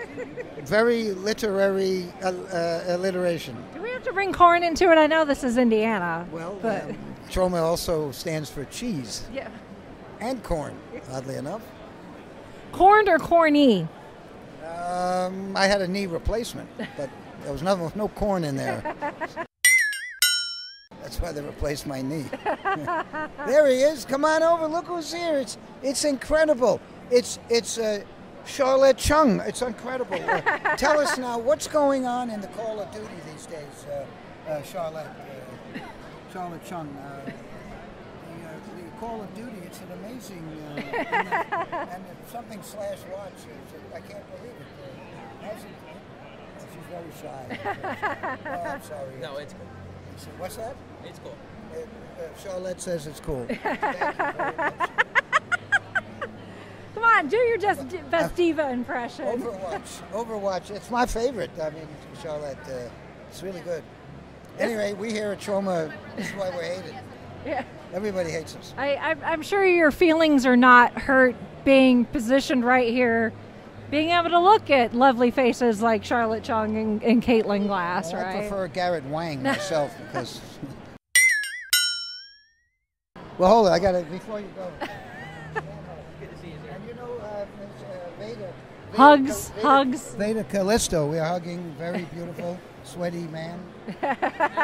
very literary alliteration. Do we have to bring corn into it? I know this is Indiana. Well, but Troma also stands for cheese. Yeah. And corn, oddly enough. Corned or corny? I had a knee replacement, but there was no corn in there. That's why they replaced my knee. There he is. Come on over. Look who's here. It's incredible. It's Charlotte Chung. It's incredible. Tell us now what's going on in the Call of Duty these days, Charlotte Chung. The Call of Duty. It's an amazing and something /watch. I can't believe it. She's very shy. Oh, I'm sorry. No, it's cool. What's that? It's cool. Charlotte says it's cool. Thank you very much. Come on, do your best diva impression. Overwatch. It's my favorite. I mean, Charlotte, it's really good. Anyway, we here at Troma, this is why we're hated. Yeah. Everybody hates us. I'm sure your feelings are not hurt being positioned right here, being able to look at lovely faces like Charlotte Chung and Caitlin Glass, well, right? I prefer Garrett Wang myself because... Well, hold it. I got to, before you go. Good to see you, sir. And you know, Veda. Hugs. Veda Callisto. We are hugging. Very beautiful, sweaty man. I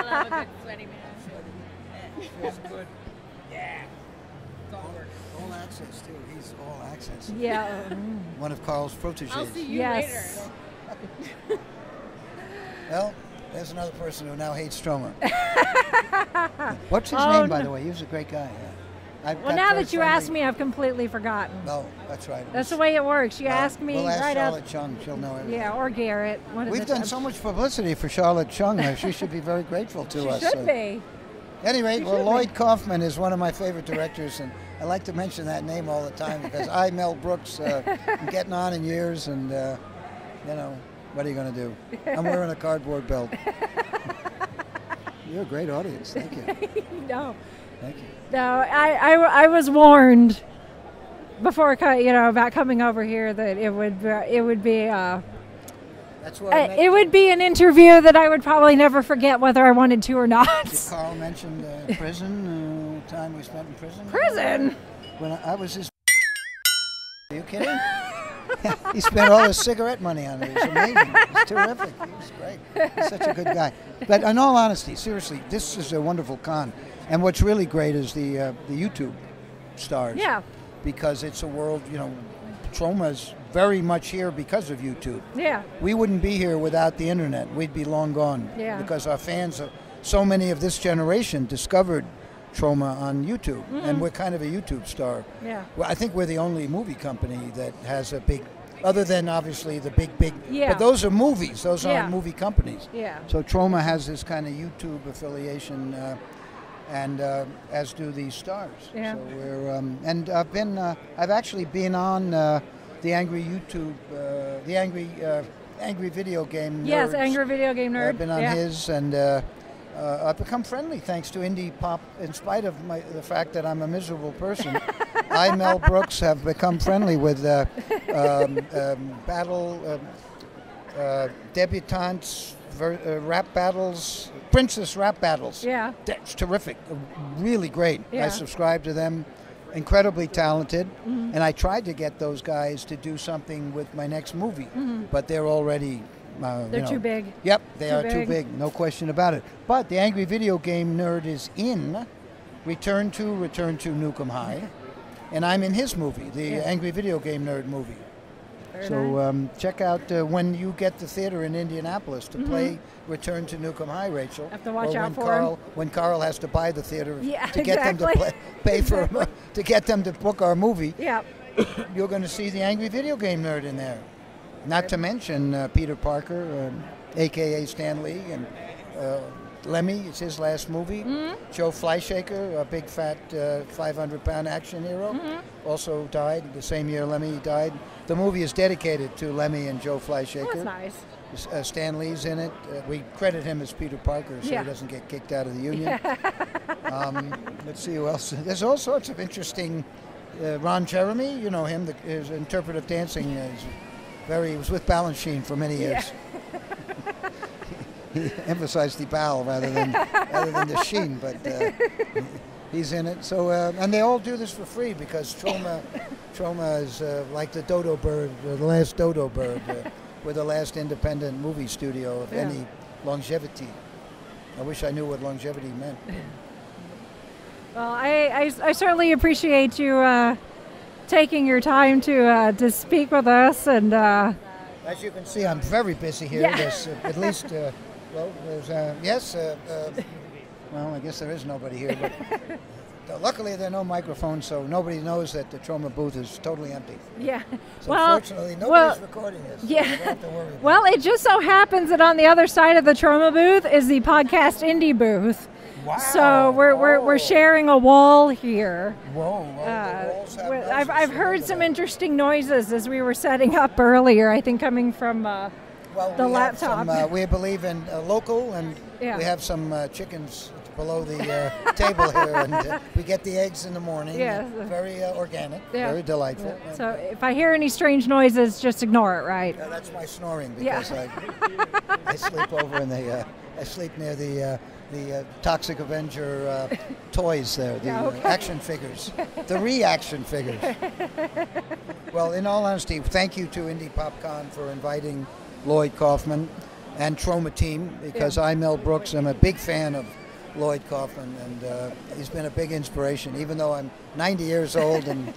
love a good sweaty man. Feels good. Yeah. All access, too. He's all access. Yeah. One of Carl's proteges. I'll see you later. Well, there's another person who now hates Troma. What's his name, by the way? He was a great guy. Yeah. Well, now that you asked me, I've completely forgotten. No, that's right. That's the way it works. You ask me we'll ask right Charlotte up. Chung. She'll know everything. Yeah, or Garrett. We've done so much publicity for Charlotte Chung. She should be very grateful to us. She should be. Anyway, Lloyd Kaufman is one of my favorite directors, and I like to mention that name all the time because Mel Brooks, I'm getting on in years, and, you know, what are you going to do? I'm wearing a cardboard belt. You're a great audience. Thank you. No. Thank you. No, I was warned before, about coming over here that it would be That's where it would be an interview that I would probably never forget whether I wanted to or not. Did Carl mention prison, time we spent in prison? Prison? When I was his... Are you kidding? He spent all his cigarette money on it. It was amazing. It was terrific. He was great. He's such a good guy. But in all honesty, seriously, this is a wonderful con. And what's really great is the YouTube stars. Yeah. Because it's a world, Troma's very much here because of YouTube. Yeah. We wouldn't be here without the internet. We'd be long gone. Yeah. Because our fans, so many of this generation discovered Troma on YouTube, and we're kind of a YouTube star. Yeah. Well, I think we're the only movie company that has a big, other than obviously the big. Yeah. But those are movies. Those aren't movie companies. Yeah. So Troma has this kind of YouTube affiliation, and as do these stars. Yeah. So we're and I've actually been on the Angry YouTube, the Angry Video Game Nerds. Yes, Angry Video Game Nerd. I've been on his, and I've become friendly thanks to Indy Pop. In spite of the fact that I'm a miserable person, I, Mel Brooks, have become friendly with debutantes, rap battles, princess rap battles. Yeah. That's terrific, really great. Yeah. I subscribe to them. Incredibly talented, and I tried to get those guys to do something with my next movie, but they're already They're too big. Yep, they are too big, no question about it. But the Angry Video Game Nerd is in Return to Nukem High, and I'm in his movie, the Angry Video Game Nerd movie. Very So nice. check out when you get the theater in Indianapolis to play Return to Nukem High, Rachel. Have to watch or out when for Carl, him. When Carl has to buy the theater to get exactly. them to pay for to get them to book our movie. Yeah. You're going to see the Angry Video Game Nerd in there. Not to mention Peter Parker, a.k.a. Stan Lee, and Lemmy. It's his last movie. Joe Flyshaker, a big fat 500-pound action hero, also died the same year Lemmy died. The movie is dedicated to Lemmy and Joe Flyshaker. That's nice. Stan Lee's in it. We credit him as Peter Parker so he doesn't get kicked out of the union. Let's see who else. There's all sorts of interesting. Ron Jeremy, you know him, his interpretive dancing. He was with Balanchine for many years. He emphasized the bow rather than the sheen, but he's in it. So and they all do this for free because Troma is like the dodo bird, the last dodo bird. We're the last independent movie studio of any longevity. I wish I knew what longevity meant. Well, I certainly appreciate you taking your time to speak with us, and as you can see, I'm very busy here. Yeah. There's at least there's well, I guess there is nobody here, but luckily there are no microphones, so nobody knows that the Troma booth is totally empty. yeah. So well, fortunately, nobody's recording this. So you don't have to worry about Well, it just so happens that on the other side of the Troma booth is the Podcast Indie booth. Wow. So we're sharing a wall here. Whoa. The walls have noises, I've so heard look at some that. interesting noises as we were setting up earlier. I think coming from the we laptop. Have some, we believe in local, and we have some chickens below the table here, and we get the eggs in the morning. Yeah. Very organic, very delightful. Yeah. So if I hear any strange noises, just ignore it, right? That's my snoring because I sleep over in the I sleep near the Toxic Avenger toys there, the action figures, the reaction figures. Well, in all honesty, thank you to Indy PopCon for inviting Lloyd Kaufman and Troma Team, because I, Mel Brooks, am a big fan of Lloyd Kaufman, and he's been a big inspiration, even though I'm 90 years old, and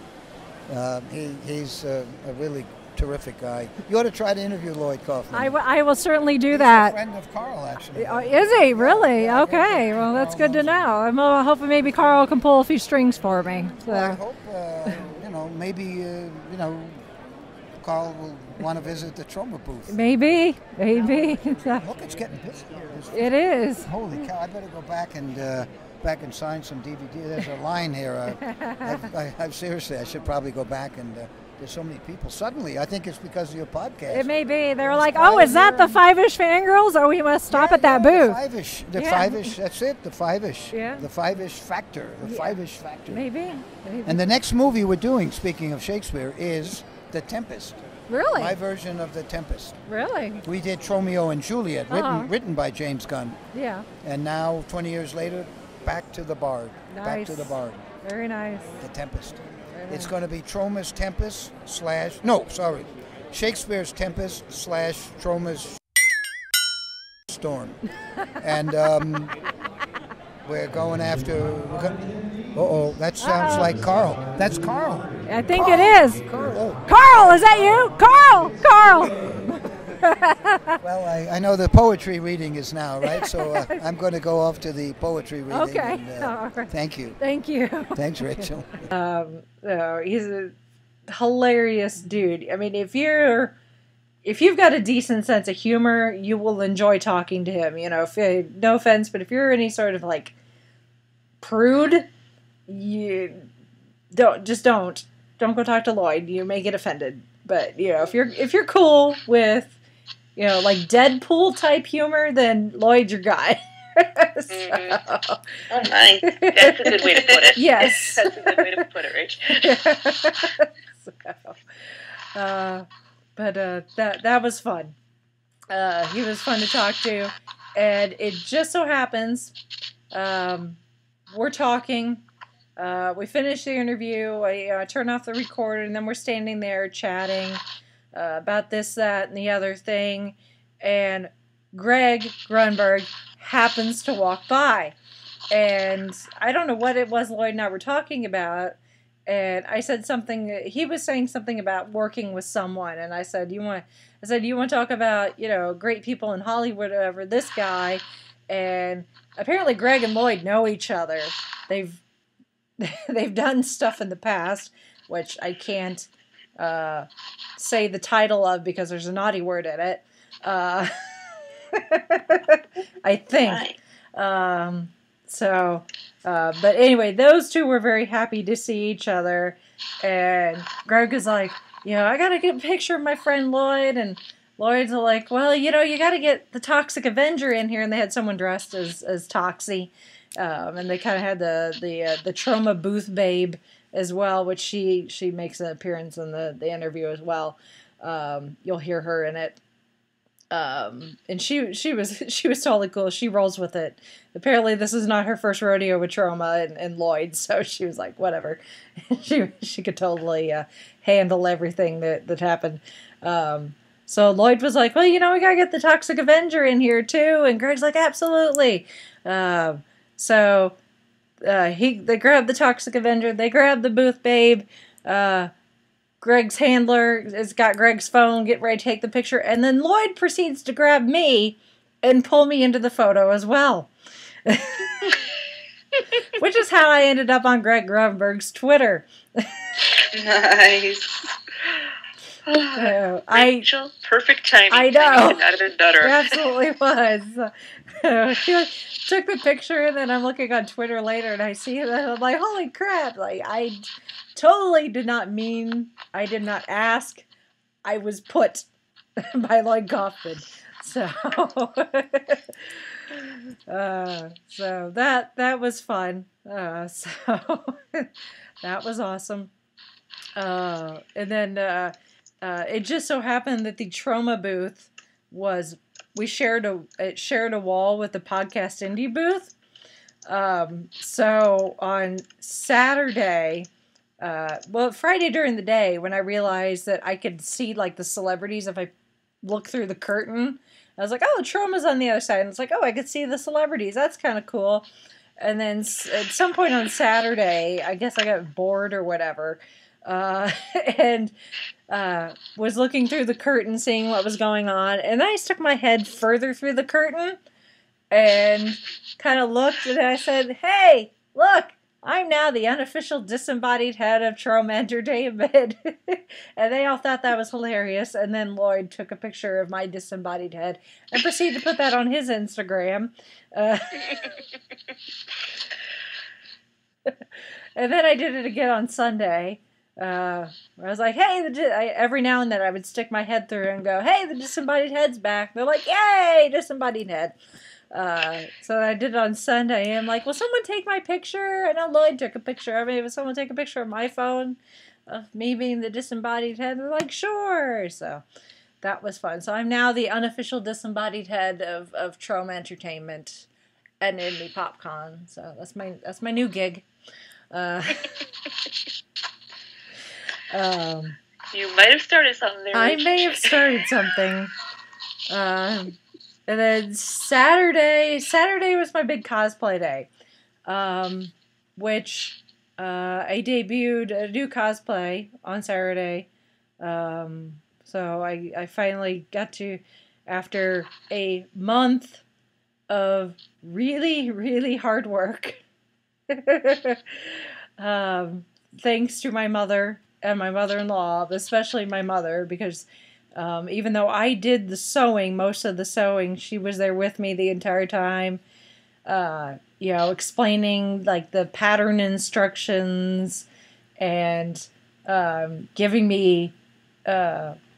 he's a really terrific guy. You ought to try to interview Lloyd Kaufman. I will certainly do He's that. a friend of Carl, actually. Is he really? Okay. Well, that's good to know. I'm hoping maybe Carl can pull a few strings for me. So. Well, I hope maybe Carl will want to visit the Troma booth. Maybe. Look, it's getting busy here. It is. Holy cow! I better go back and sign some DVD. There's a line here. I seriously, I should probably go back and. There's so many people. Suddenly, I think it's because of your podcast. It may be. They were like, "Oh, is that the Five-ish Fangirls? Oh, we must stop at that booth." The Five-ish. That's it. The Five-ish. Yeah. The Five-ish factor. The Five-ish factor. Maybe. And the next movie we're doing, speaking of Shakespeare, is The Tempest. Really? My version of The Tempest. Really? We did Romeo and Juliet, written by James Gunn. Yeah. And now, 20 years later, back to the Bard. Nice. Back to the Bard. Very nice. The Tempest. It's going to be Troma's Tempest Shakespeare's Tempest / Troma's Storm. And we're going after... that sounds like Carl. That's Carl. I think it is. Carl. Carl, is that you? Carl! Well, I know the poetry reading is now, right? So I'm going to go off to the poetry reading. Okay. And, All right. Thank you. Thank you. Thanks, Rachel. He's a hilarious dude. I mean, if you've got a decent sense of humor, you will enjoy talking to him. You know, no offense, but if you're any sort of like prude, you don't go talk to Lloyd. You may get offended. But if you're cool with like Deadpool type humor, then Lloyd's your guy. Oh my, that's a good way to put it. Yes, that's a good way to put it, Rach. But that was fun. He was fun to talk to, and it just so happens we're talking. We finished the interview. I turn off the recorder, and then we're standing there chatting about this, that, and the other thing. And Greg Grunberg happens to walk by. And I don't know what it was Lloyd and I were talking about. And I said something, he was saying something about working with someone. And I said, you want to talk about, great people in Hollywood or whatever, this guy. And apparently Greg and Lloyd know each other. They've done stuff in the past, which I can't say the title of because there's a naughty word in it. I think. But anyway, those two were very happy to see each other. And Greg is like, I got to get a picture of my friend Lloyd. And Lloyd's like, well, you got to get the Toxic Avenger in here. And they had someone dressed as Toxie. And they kind of had the Troma booth babe as well, which she makes an appearance in the interview as well. You'll hear her in it. And she was totally cool. She rolls with it. Apparently this is not her first rodeo with Troma and Lloyd, so she was like, whatever. she could totally handle everything that happened. So Lloyd was like, well, we gotta get the Toxic Avenger in here too. And Greg's like, absolutely. So they grab the Toxic Avenger, they grab the booth babe, Greg's handler has got Greg's phone, get ready to take the picture, and then Lloyd proceeds to grab me and pull me into the photo as well. Which is how I ended up on Greg Grunberg's Twitter. Nice. Rachel, perfect timing. I know. It absolutely was. He took the picture, and then I'm looking on Twitter later, and I see it, and I'm like, holy crap. Like, I totally did not ask. I was put by Lloyd Kaufman. So, so that was fun. So that was awesome. And then it just so happened that the Troma booth shared a wall with the Podcast Indie booth. So on Saturday, Friday during the day, when I realized that I could see like the celebrities if I look through the curtain, I was like, oh, Troma's on the other side. And it's like, oh, I could see the celebrities. That's kind of cool. And then at some point on Saturday, I guess I got bored or whatever, and was looking through the curtain, seeing what was going on. And then I stuck my head further through the curtain and kind of looked, and I said, hey, look, I'm now the unofficial disembodied head of Troma Entertainment. And they all thought that was hilarious. And then Lloyd took a picture of my disembodied head and proceeded to put that on his Instagram. And then I did it again on Sunday. I was like, hey, every now and then I would stick my head through and go, hey, the disembodied head's back. They're like, yay, disembodied head. So I did it on Sunday, and I'm like, will someone take my picture? I know Lloyd took a picture of me. Will someone take a picture of my phone of me being the disembodied head? They're like, sure. So that was fun. So I'm now the unofficial disembodied head of Troma Entertainment and Indy PopCon. So that's my new gig. You might have started something there. I may have started something. And then Saturday was my big cosplay day, which I debuted a new cosplay on Saturday. So I finally got to, after a month of really, really hard work, thanks to my mother and my mother-in-law, especially my mother, because even though I did the sewing, most of the sewing, she was there with me the entire time. explaining like the pattern instructions and giving me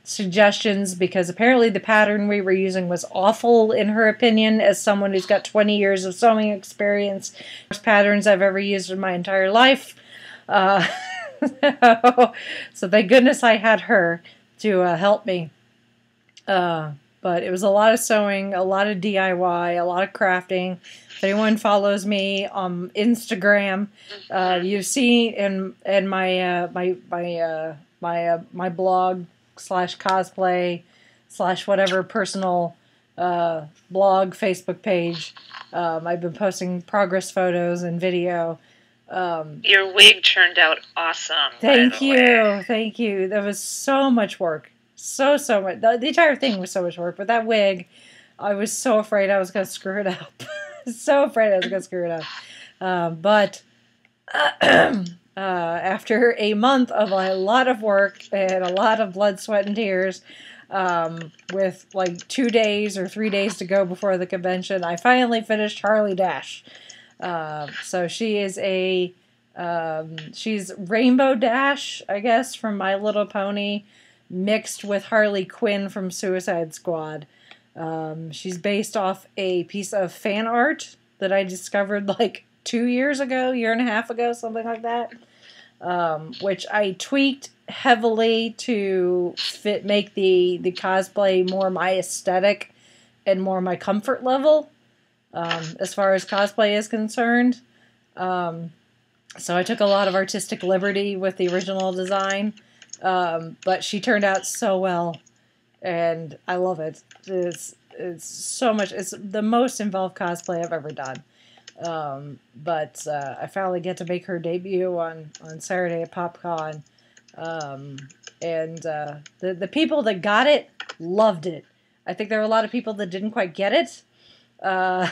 suggestions, because apparently the pattern we were using was awful in her opinion, as someone who's got 20 years of sewing experience. Worst patterns I've ever used in my entire life. So thank goodness I had her to help me. But it was a lot of sewing, a lot of DIY, a lot of crafting. If anyone follows me on Instagram, you've seen in my my blog / cosplay / whatever personal blog Facebook page. I've been posting progress photos and video. Your wig turned out awesome. Thank you. That was so much work. So much. The entire thing was so much work, but that wig, I was so afraid I was going to screw it up. So afraid I was going to screw it up. But after a month of a lot of work and a lot of blood, sweat, and tears, with like 2 days or 3 days to go before the convention, I finally finished Harley Dash. So she is she's Rainbow Dash, I guess, from My Little Pony, mixed with Harley Quinn from Suicide Squad. She's based off a piece of fan art that I discovered like 2 years ago, year and a half ago, something like that. Which I tweaked heavily to make the cosplay more my aesthetic and more my comfort level, as far as cosplay is concerned. So I took a lot of artistic liberty with the original design, but she turned out so well, and I love it. It's so much. It's the most involved cosplay I've ever done. But I finally get to make her debut on Saturday at PopCon, and the people that got it loved it. I think there were a lot of people that didn't quite get it. We're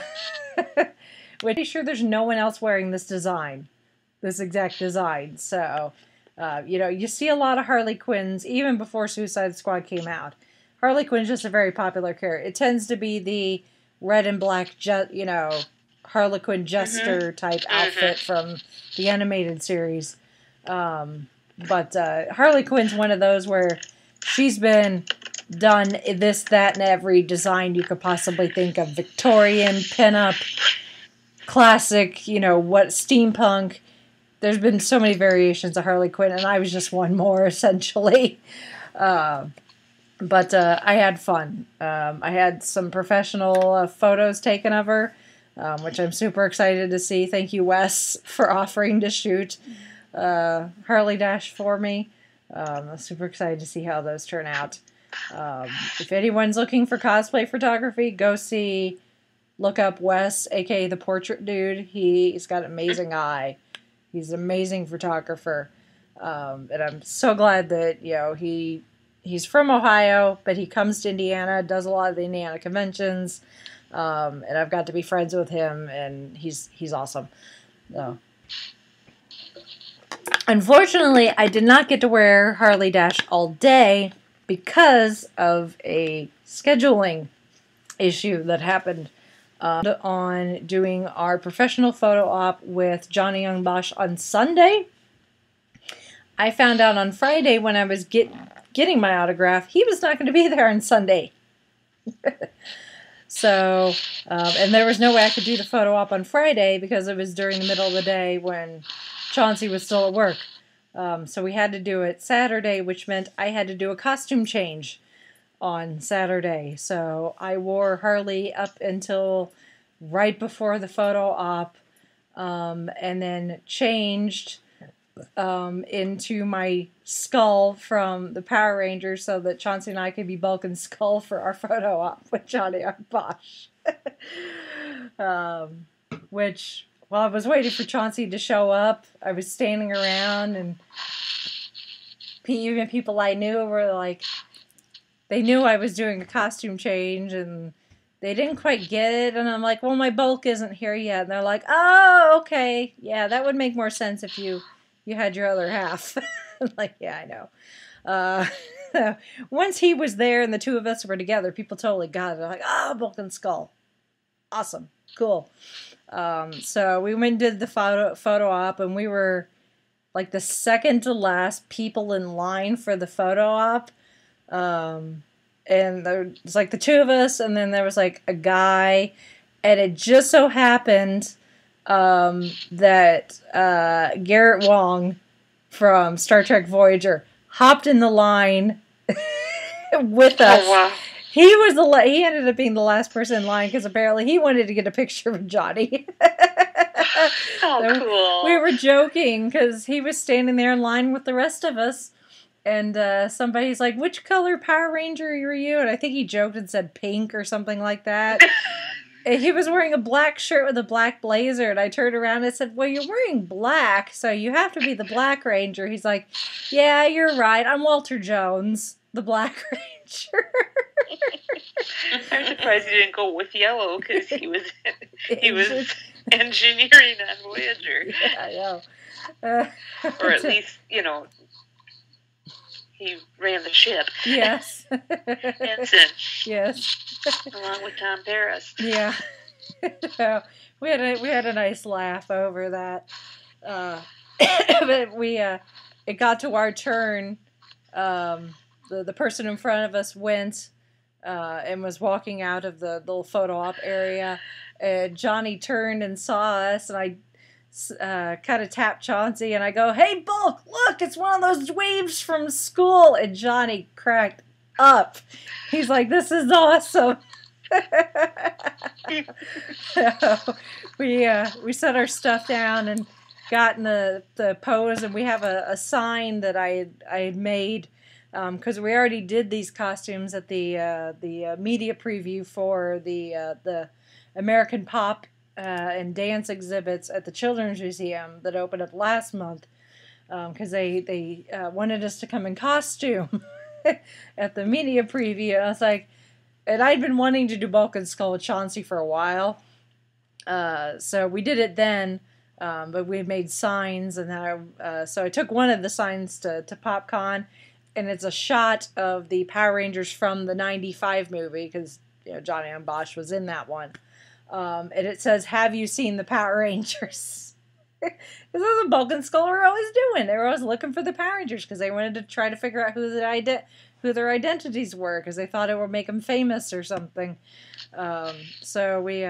pretty sure there's no one else wearing this exact design. So, you see a lot of Harley Quinns even before Suicide Squad came out. Harley Quinn's just a very popular character. It tends to be the red and black, Harley Quinn jester type outfit from the animated series. But Harley Quinn's one of those where she's been done this, that, and every design you could possibly think of. Victorian, pinup, classic, what, steampunk. There's been so many variations of Harley Quinn, and I was just one more, essentially. But I had fun. I had some professional photos taken of her, which I'm super excited to see. Thank you, Wes, for offering to shoot Harley Dash for me. I'm super excited to see how those turn out. If anyone's looking for cosplay photography, look up Wes, aka the Portrait Dude. He's got an amazing eye. He's an amazing photographer. And I'm so glad that, he's from Ohio, but he comes to Indiana, does a lot of the Indiana conventions. And I've got to be friends with him, and he's awesome. So. Unfortunately, I did not get to wear Harley Dash all day because of a scheduling issue that happened on doing our professional photo op with Johnny Young Bosch on Sunday. I found out on Friday when I was getting my autograph, he was not going to be there on Sunday. So, and there was no way I could do the photo op on Friday because it was during the middle of the day when Chauncey was still at work. So we had to do it Saturday, which meant I had to do a costume change on Saturday. So I wore Harley up until right before the photo op, and then changed into my Skull from the Power Rangers so that Chauncey and I could be Bulk and Skull for our photo op with Johnny Young Bosch. Which, while I was waiting for Chauncey to show up, I was standing around, and even people I knew were like, they knew I was doing a costume change, and they didn't quite get it, and I'm like, well, my Bulk isn't here yet. And they're like, oh, okay, yeah, that would make more sense if you had your other half. I'm like, yeah, I know. Once he was there and the two of us were together, people totally got it. They're like, oh, Bulk and Skull. Awesome. Cool. So we went and did the photo op, and we were like the second to last people in line for the photo op. And there was like the two of us, and then there was like a guy, and it just so happened that Garrett Wong from Star Trek Voyager hopped in the line with us. Oh, wow. He ended up being the last person in line because apparently he wanted to get a picture of Johnny. Oh, So cool. we were joking because he was standing there in line with the rest of us, and somebody's like, "Which color Power Ranger are you?" And I think he joked and said pink or something like that. And he was wearing a black shirt with a black blazer, and I turned around and said, "Well, you're wearing black, so you have to be the Black Ranger." He's like, "Yeah, you're right. I'm Walter Jones, the Black Ranger." I'm surprised he didn't go with yellow because he was engineering on Voyager, Yeah, I know. or at least he ran the ship. Yes. Ensign, Yes. along with Tom Paris. Yeah. So we had a nice laugh over that. But it got to our turn. The person in front of us went and was walking out of the little photo op area. Johnny turned and saw us, and I kind of tapped Chauncey, and I go, "Hey, Bulk, look, it's one of those dweebs from school." And Johnny cracked up. He's like, "This is awesome." So we set our stuff down and got in the pose, and we have a sign that I had made because we already did these costumes at the media preview for the American Pop and Dance exhibits at the Children's Museum that opened up last month because they wanted us to come in costume at the media preview. And I was like, and I'd been wanting to do Bulk and Skull with Chauncey for a while, so we did it then. But we made signs, and then so I took one of the signs to PopCon, and it's a shot of the Power Rangers from the '95 movie because Johnny and Bosch was in that one. And it says, "Have you seen the Power Rangers?" This is what Bulk and Skull were always doing. They were always looking for the Power Rangers because they wanted to try to figure out who their identities were because they thought it would make them famous or something. So we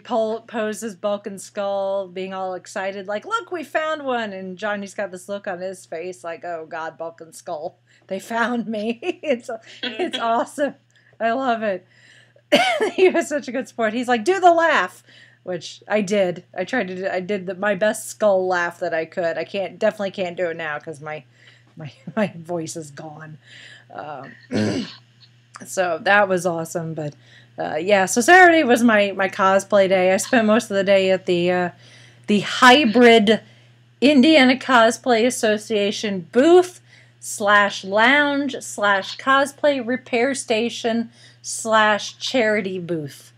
posed as Bulk and Skull, being all excited, like, "Look, we found one!" And Johnny's got this look on his face, like, "Oh God, Bulk and Skull, they found me!" It's awesome. I love it. He was such a good sport. He's like, "Do the laugh," which I did. I did my best Skull laugh that I could. I definitely can't do it now because my voice is gone. So that was awesome. But so Saturday was my cosplay day. I spent most of the day at the hybrid Indiana Cosplay Association booth / lounge / cosplay repair station / charity booth.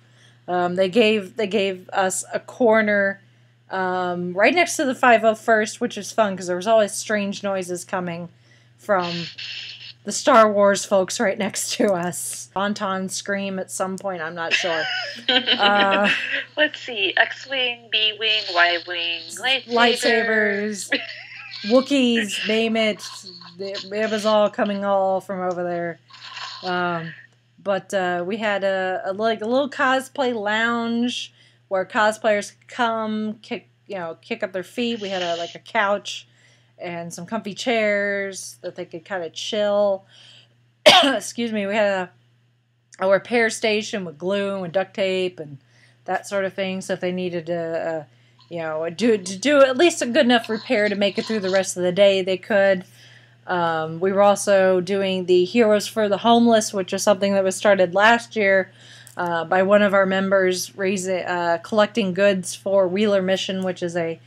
They gave us a corner right next to the 501st, which is fun because there was always strange noises coming from the Star Wars folks right next to us. Tauntaun scream at some point, I'm not sure. Let's see, X-Wing, B-Wing, Y-Wing, lightsabers, Wookiees, name it. It was all coming all from over there. But we had a little cosplay lounge where cosplayers could come, kick up their feet. We had a couch and some comfy chairs that they could kind of chill. Excuse me. We had a repair station with glue and duct tape and that sort of thing. So if they needed to, do at least a good enough repair to make it through the rest of the day, they could. We were also doing the Heroes for the Homeless, which is something that was started last year by one of our members, collecting goods for Wheeler Mission, which is a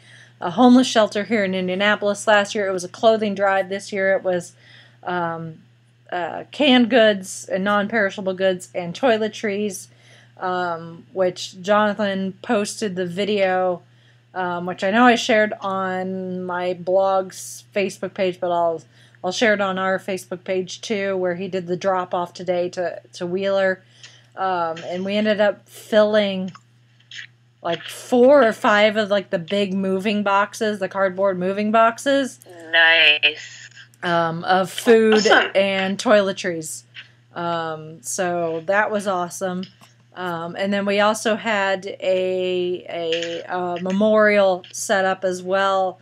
homeless shelter here in Indianapolis. Last year it was a clothing drive. This year it was canned goods and non-perishable goods and toiletries, which Jonathan posted the video, which I know I shared on my blog's Facebook page, but I'll share it on our Facebook page too, where he did the drop-off today to Wheeler. And we ended up filling, like 4 or 5 of like the big moving boxes, the cardboard moving boxes. Nice. Of food Awesome. and toiletries. So that was awesome. And then we also had a memorial set up as well,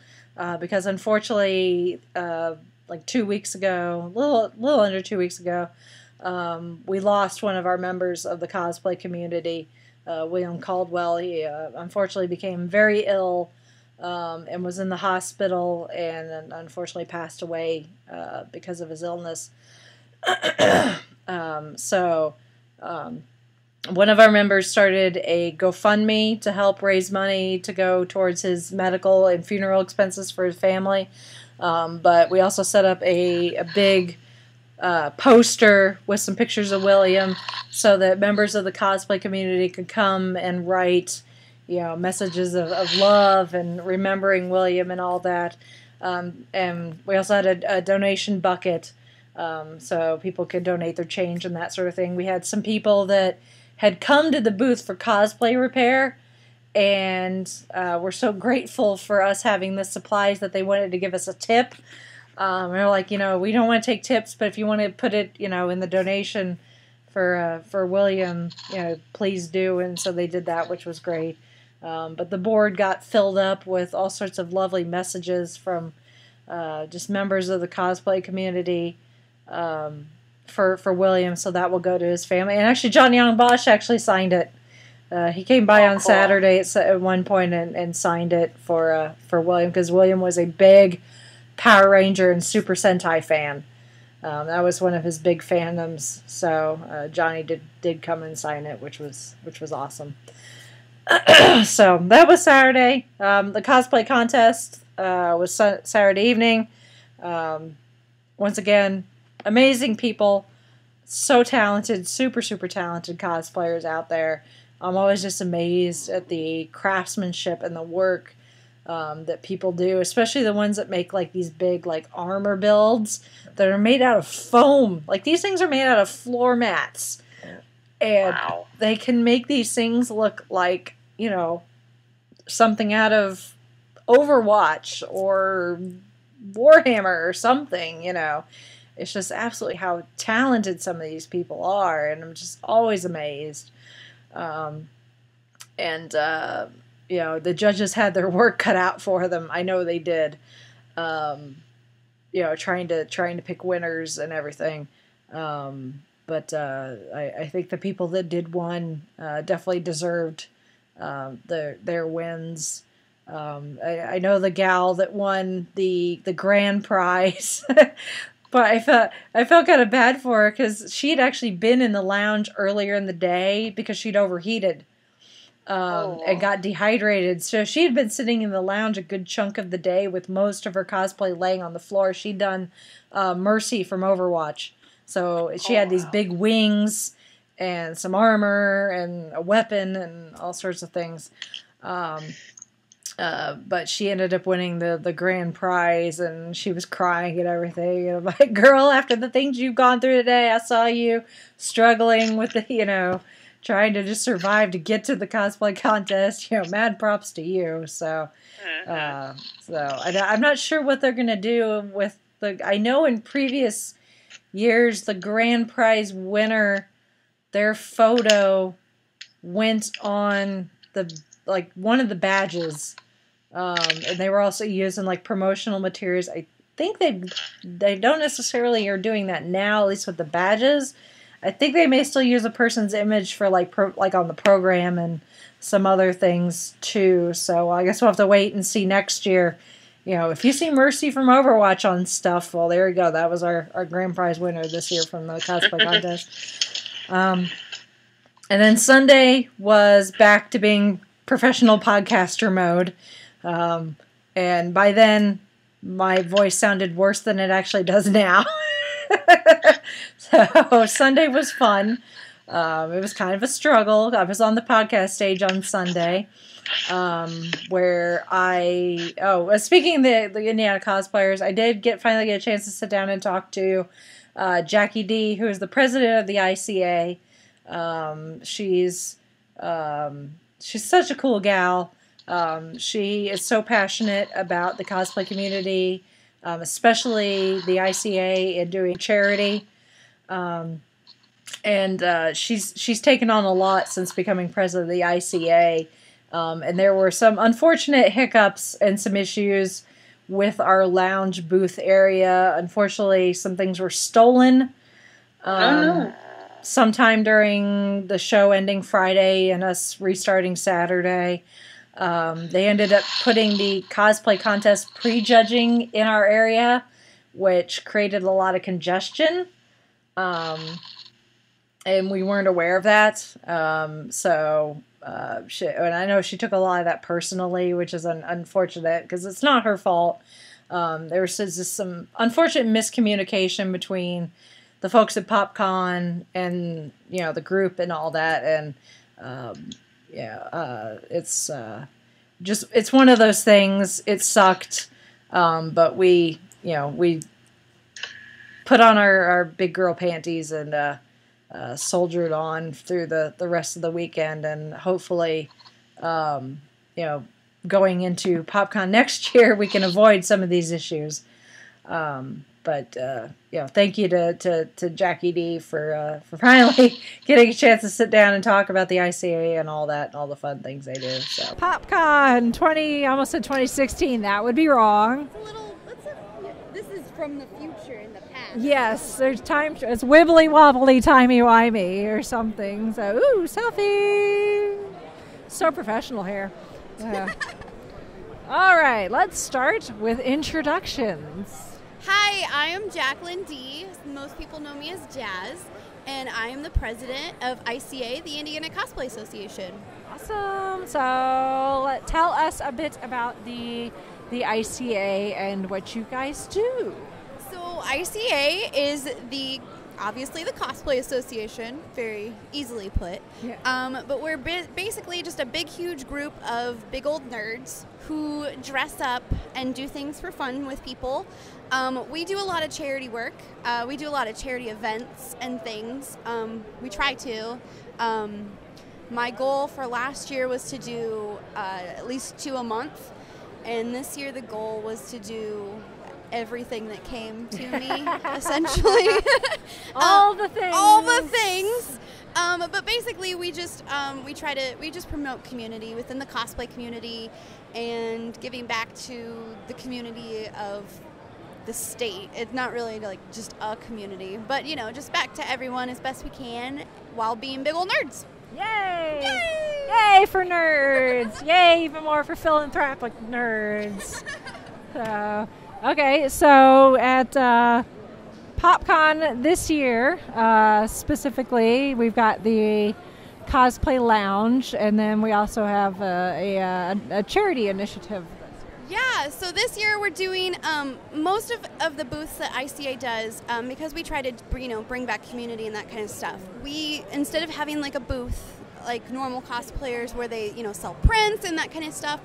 because unfortunately, like 2 weeks ago, a little under 2 weeks ago, we lost one of our members of the cosplay community, William Caldwell. He unfortunately became very ill, and was in the hospital, and unfortunately passed away because of his illness. One of our members started a GoFundMe to help raise money to go towards his medical and funeral expenses for his family. But we also set up a big poster with some pictures of William so that members of the cosplay community could come and write, messages of love and remembering William and all that. And we also had a donation bucket, so people could donate their change and that sort of thing. We had some people that had come to the booth for cosplay repair, and were so grateful for us having the supplies that they wanted to give us a tip. We were like, we don't want to take tips, but if you want to put it, in the donation for William, please do. And so they did that, which was great. But the board got filled up with all sorts of lovely messages from just members of the cosplay community for William, so that will go to his family. And actually, John Young Bosch actually signed it. He came by on Saturday at one point and signed it for William, because William was a big Power Ranger and Super Sentai fan. That was one of his big fandoms. So Johnny did come and sign it, which was awesome. So that was Saturday. The cosplay contest was Saturday evening. Once again, amazing people, so talented, super talented cosplayers out there. I'm always just amazed at the craftsmanship and the work that people do, especially the ones that make like these big like armor builds that are made out of foam. Like these things are made out of floor mats, and they can make these things look like, something out of Overwatch or Warhammer or something, It's just absolutely how talented some of these people are, and I'm just always amazed. The judges had their work cut out for them. I know they did. Trying to pick winners and everything. But I think the people that did win definitely deserved their wins. I know the gal that won the grand prize. But I felt kind of bad for her, because she had actually been in the lounge earlier in the day because she'd overheated and got dehydrated. So she had been sitting in the lounge a good chunk of the day with most of her cosplay laying on the floor. She'd done Mercy from Overwatch. So she had these big wings and some armor and a weapon and all sorts of things. But she ended up winning the grand prize, and she was crying and everything. And I'm like, girl, after the things you've gone through today, I saw you struggling with the, trying to just survive to get to the cosplay contest. Mad props to you. So I'm not sure what they're gonna do with I know in previous years the grand prize winner, their photo went on one of the badges. And they were also using like promotional materials. I think they don't necessarily are doing that now, at least with the badges. I think they may still use a person's image for like on the program and some other things too. So I guess we'll have to wait and see next year. If you see Mercy from Overwatch on stuff, well, there you go. That was our grand prize winner this year from the cosplay contest. And then Sunday was back to being professional podcaster mode. And by then, my voice sounded worse than it actually does now. So Sunday was fun. It was kind of a struggle. I was on the podcast stage on Sunday, where speaking of the Indiana cosplayers, I did finally get a chance to sit down and talk to Jackie D, who is the president of the ICA. she's such a cool gal. She is so passionate about the cosplay community, especially the ICA and doing charity. And she's taken on a lot since becoming president of the ICA. And there were some unfortunate hiccups and some issues with our lounge booth area. Unfortunately, some things were stolen sometime during the show ending Friday and us restarting Saturday. They ended up putting the cosplay contest prejudging in our area, which created a lot of congestion. And we weren't aware of that. And I know she took a lot of that personally, which is unfortunate because it's not her fault. There was just some unfortunate miscommunication between the folks at PopCon and, the group and all that. And, it's one of those things. It sucked. But we put on our big girl panties and, soldiered on through the rest of the weekend, and hopefully, going into PopCon next year, we can avoid some of these issues. But thank you to Jackie D for finally getting a chance to sit down and talk about the ICA and all that and all the fun things they do. So PopCon almost said 2016. That would be wrong. This is from the future in the past. Yes, there's time. It's wibbly wobbly timey wimey or something. So selfie. So professional here. Yeah. All right, let's start with introductions. Hi, I am Jacqueline D. Most people know me as Jazz, and I am the president of ICA, the Indiana Cosplay Association. Awesome. So tell us a bit about the ICA and what you guys do. So ICA is obviously the Cosplay Association, very easily put. Yeah. But we're basically just a big, huge group of big old nerds who dress up and do things for fun with people. We do a lot of charity work. We do a lot of charity events and things. We try to. My goal for last year was to do at least 2 a month. And this year the goal was to do everything that came to me, essentially. All the things. All the things. But basically we just promote community within the cosplay community and giving back to the community of the state. It's not really like just a community, but just back to everyone as best we can while being big old nerds. Yay! Yay! Yay for nerds! Yay, even more for philanthropic nerds. So at PopCon this year, specifically, we've got the Cosplay Lounge, and then we also have a charity initiative. Yeah, so this year we're doing most of the booths that ICA does, because we try to bring back community and that kind of stuff. We, instead of having like a booth like normal cosplayers where they sell prints and that kind of stuff,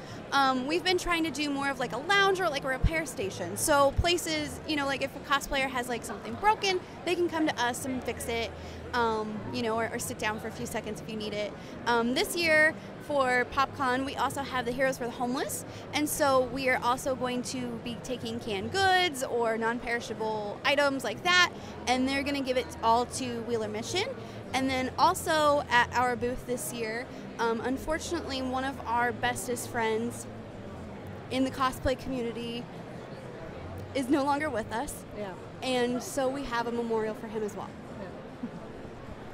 we've been trying to do more of like a lounge or like a repair station. So places, like if a cosplayer has like something broken, they can come to us and fix it, or sit down for a few seconds if you need it. This year for PopCon, we also have the Heroes for the Homeless, and so we are also going to be taking canned goods or non-perishable items like that, and they're going to give it all to Wheeler Mission. And then also at our booth this year, unfortunately, one of our bestest friends in the cosplay community is no longer with us. Yeah. And so we have a memorial for him as well. Yeah.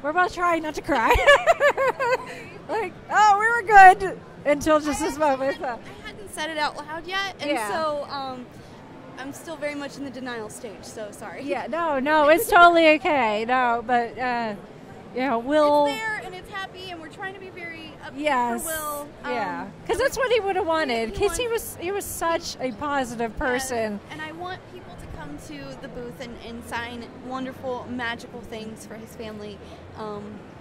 We're both trying not to cry. We were good until just this moment. I hadn't said it out loud yet, and so I'm still very much in the denial stage, so sorry. Yeah, no, it's totally okay. No, but Will... It's there, and it's happy, and we're trying to be very upbeat for Will. Yeah, because that's what he would have wanted, because he was such a positive person. And I want people to come to the booth and sign wonderful, magical things for his family.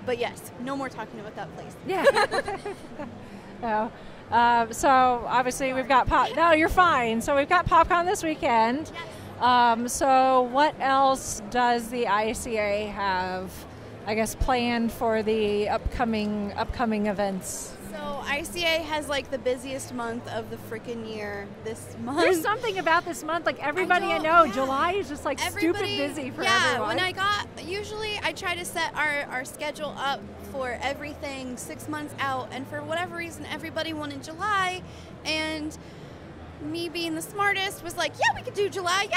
But yes, no more talking about that place. Yeah. So obviously we've got No, you're fine. So we've got PopCon this weekend. Yes. So what else does the ICA have, I guess, planned for the upcoming events? So ICA has like the busiest month of the freaking year this month. There's something about this month, like everybody I know, July is just like stupid busy for everyone. Usually I try to set our schedule up for everything 6 months out, and for whatever reason everybody wanted July, and me being the smartest was like, yeah, we could do July,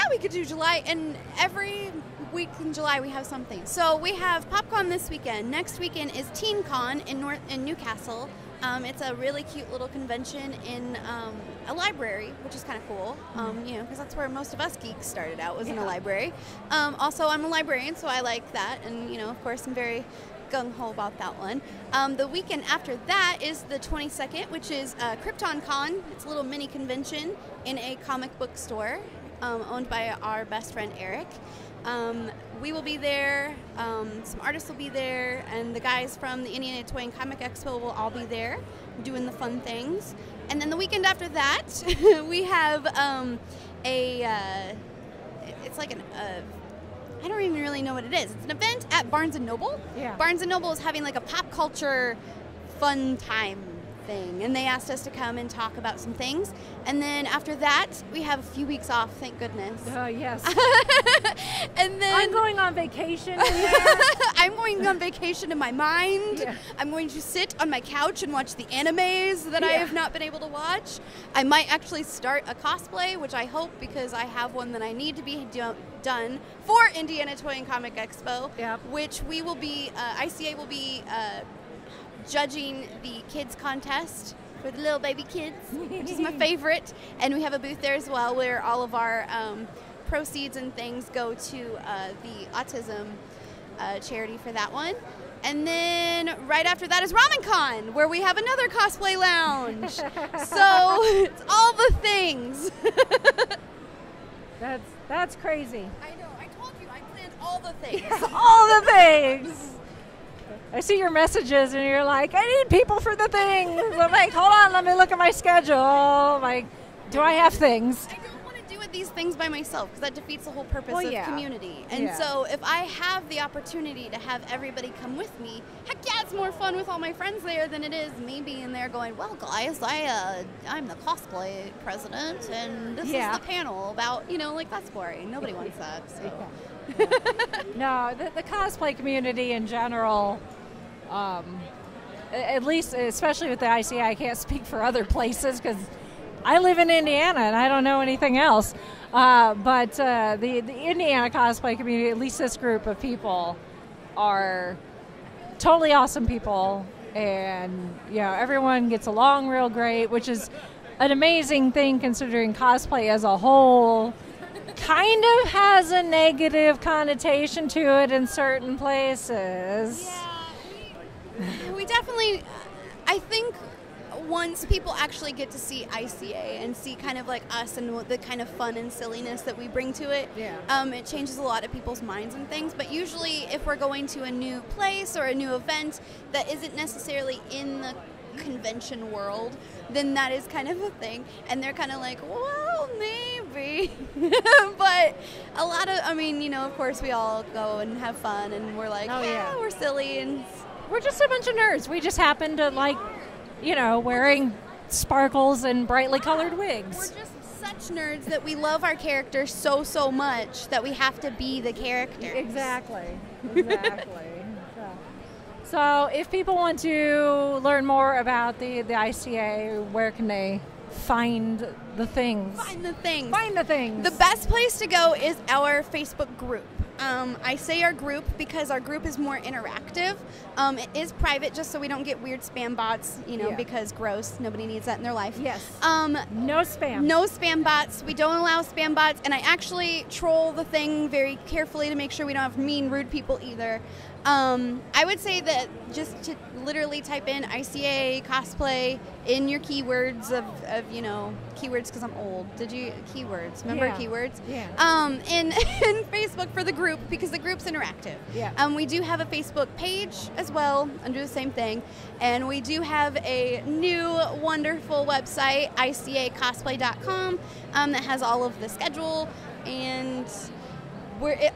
and every week in July we have something. So we have PopCon this weekend. Next weekend is TeenCon in Newcastle. It's a really cute little convention in a library, which is kind of cool, because that's where most of us geeks started out, was in a library. Also, I'm a librarian, so I like that, and, of course, I'm very gung-ho about that one. The weekend after that is the 22nd, which is KryptonCon. It's a little mini convention in a comic book store owned by our best friend, Eric. We will be there, some artists will be there, and the guys from the Indiana Toy and Comic Expo will all be there doing the fun things. And then the weekend after that, we have it's like I don't even really know what it is. It's an event at Barnes & Noble. Yeah. Barnes & Noble is having like a pop culture fun time thing, and they asked us to come and talk about some things. And then after that, we have a few weeks off, thank goodness. Oh, yes. And then I'm going on vacation. I'm going on vacation in my mind. Yeah. I'm going to sit on my couch and watch the animes that I have not been able to watch. I might actually start a cosplay, which I hope, because I have one that I need to be done for Indiana Toy and Comic Expo, which we will be, ICA will be judging the kids contest for the little baby kids, which is my favorite. And we have a booth there as well, where all of our proceeds and things go to the autism charity for that one. And then right after that is RamenCon, where we have another cosplay lounge. So it's all the things. That's crazy. I know. I told you I planned all the things. All the things. I see your messages and you're like, I need people for the things. I'm like, hold on, let me look at my schedule. I'm like, do I have things? I don't want to do these things by myself, because that defeats the whole purpose of community. And so if I have the opportunity to have everybody come with me, heck yeah, it's more fun with all my friends there than it is me being there going, well, guys, I'm the cosplay president, and this is the panel about, like, that's boring. Nobody wants that. So. No, the cosplay community in general, at least, especially with the ICA, I can't speak for other places because I live in Indiana and I don't know anything else. But the Indiana cosplay community, at least this group of people, are totally awesome people, and everyone gets along real great, which is an amazing thing considering cosplay as a whole kind of has a negative connotation to it in certain places. Yeah, we definitely, I think once people actually get to see ICA and see kind of like us and the kind of fun and silliness that we bring to it, it changes a lot of people's minds and things. But usually if we're going to a new place or a new event that isn't necessarily in the convention world, then that is kind of a thing, and they're kind of like, well, maybe. But a lot of, of course we all go and have fun, and we're like, we're silly, and we're just a bunch of nerds. We just happen to like, wearing sparkles and brightly colored wigs. We're just such nerds that we love our characters so much that we have to be the characters. Exactly. So if people want to learn more about the ICA, where can they find the things? Find the things. Find the things. The best place to go is our Facebook group. I say our group because our group is more interactive. It is private just so we don't get weird spam bots, because gross. Nobody needs that in their life. Yes. No spam. No spam bots. We don't allow spam bots, and I actually troll the thing very carefully to make sure we don't have mean, rude people either. I would say that just to literally type in ICA cosplay in your keywords of keywords, because I'm old. Did you keywords? Remember keywords? Yeah. In Facebook for the group, because the group's interactive. Yeah. We do have a Facebook page as well under the same thing, and we do have a new wonderful website, ICAcosplay.com, that has all of the schedule and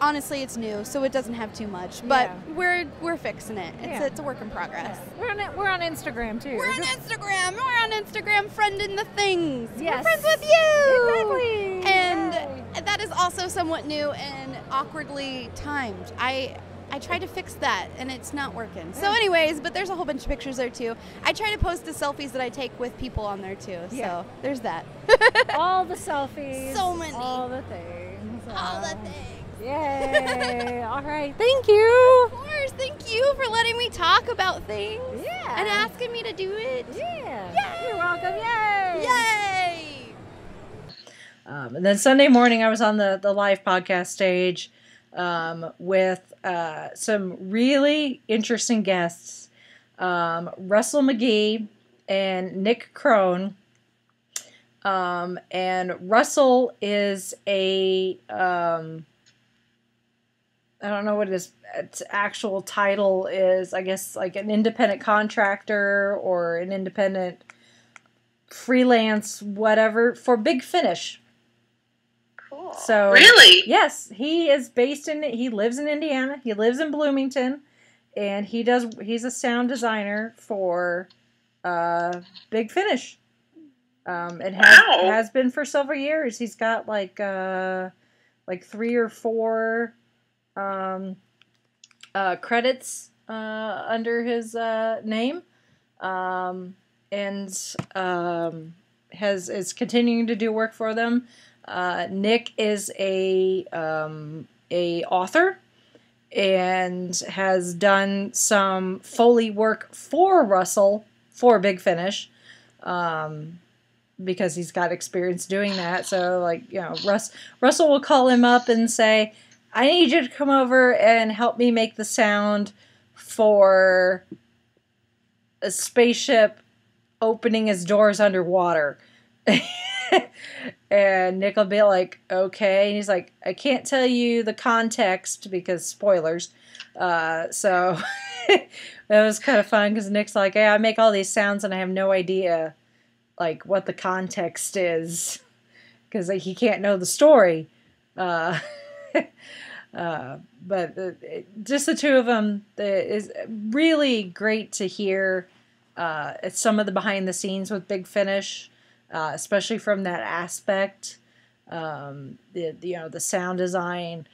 honestly, it's new, so it doesn't have too much. But Yeah. we're fixing it. It's a work in progress. We're on Instagram too. We're on Instagram. We're on Instagram, friending the things. Yes. We're friends with you. Exactly. And Yay. that is also somewhat new and awkwardly timed. I tried to fix that, and it's not working. So anyways, but there's a whole bunch of pictures there, too. I try to post the selfies that I take with people on there, too. Yeah. So there's that. All the selfies. So many. All the things. All the things. Yay. All right. Thank you. Of course. Thank you for letting me talk about things. Yeah. And asking me to do it. Yeah. Yay. You're welcome. Yay. Yay. And then Sunday morning, I was on the live podcast stage with some really interesting guests. Russell McGee and Nick Krohn. And Russell is a, I don't know what its actual title is, I guess like an independent contractor or an independent freelance, whatever, for Big Finish. Cool. So Really? yes, he lives in Indiana. He lives in Bloomington, and he's a sound designer for Big Finish. And has been for several years. He's got like 3 or 4 credits under his name, and is continuing to do work for them. Nick is a author and has done some Foley work for Russell for Big Finish, because he's got experience doing that. So Russell will call him up and say, I need you to come over and help me make the sound for a spaceship opening its doors underwater. And Nick will be like, okay. And he's like, I can't tell you the context because spoilers. So it was kind of fun because Nick's like, hey, I make all these sounds and I have no idea like what the context is because he can't know the story. But just the two of them is really great to hear some of the behind the scenes with Big Finish, especially from that aspect. The sound design,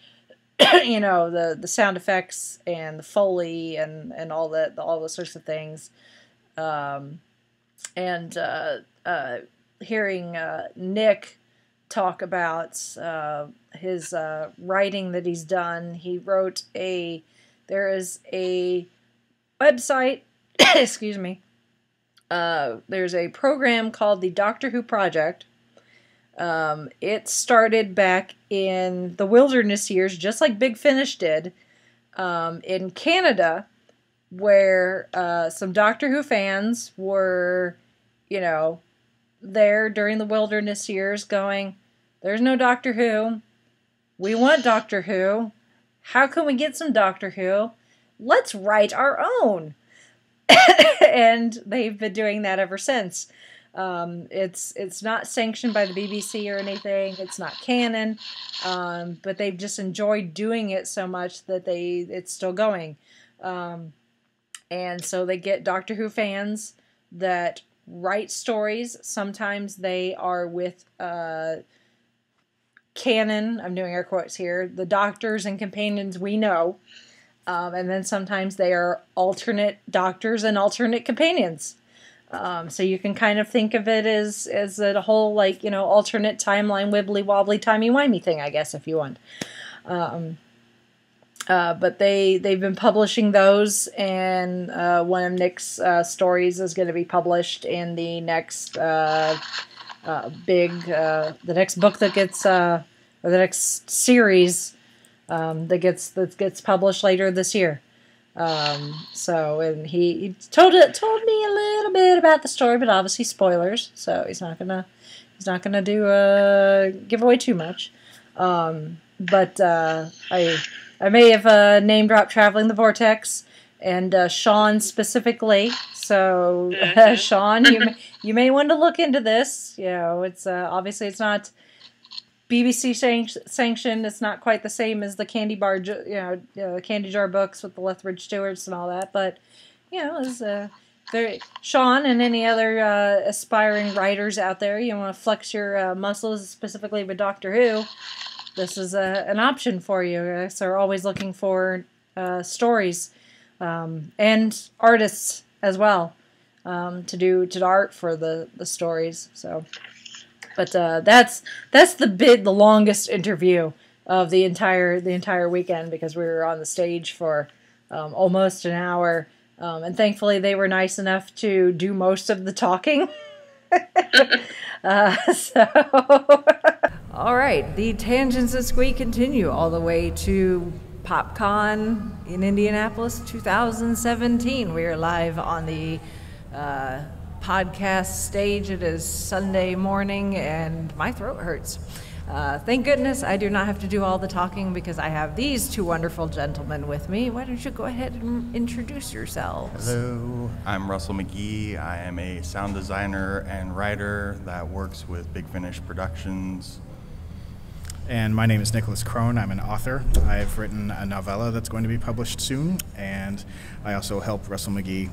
the sound effects and the Foley and all those sorts of things. Hearing Nick talk about his writing that he's done. He wrote there is a website, excuse me, there's a program called the Doctor Who Project. It started back in the Wilderness years, just like Big Finish did, in Canada, where some Doctor Who fans were, there during the Wilderness years going, there's no Doctor Who. We want Doctor Who. How can we get some Doctor Who? Let's write our own. And they've been doing that ever since. It's not sanctioned by the BBC or anything. It's not canon. But they've just enjoyed doing it so much that it's still going. And so they get Doctor Who fans that write stories. Sometimes they are with canon, I'm doing air quotes here, the doctors and companions we know. And then sometimes they are alternate doctors and alternate companions. So you can kind of think of it as a whole, alternate timeline, wibbly wobbly, timey wimey thing, I guess, if you want. But they've been publishing those, and one of Nick's stories is going to be published in the next the next book that gets or the next series that gets published later this year. And he told me a little bit about the story, but obviously spoilers, so he's not gonna give away too much. But I may have name dropped Traveling the Vortex and Sean specifically. So Sean, you may want to look into this. It's obviously it's not BBC sanctioned. It's not quite the same as the candy bar, candy jar books with the Lethbridge Stewarts and all that. But it's Sean and any other aspiring writers out there, you want to flex your muscles, specifically with Doctor Who. This is an option for you. So we're always looking for stories and artists as well to do art for the stories. So. But that's the longest interview of the entire weekend, because we were on the stage for almost an hour, and thankfully they were nice enough to do most of the talking. All right, the Tangents and Squeak continue all the way to PopCon in Indianapolis 2017. We are live on the podcast stage. It is Sunday morning and my throat hurts. Thank goodness I do not have to do all the talking, because I have these two wonderful gentlemen with me. Why don't you go ahead and introduce yourselves? Hello, I'm Russell McGee. I am a sound designer and writer that works with Big Finish Productions. And my name is Nicholas Krohn. I'm an author. I've written a novella that's going to be published soon, and I also help Russell McGee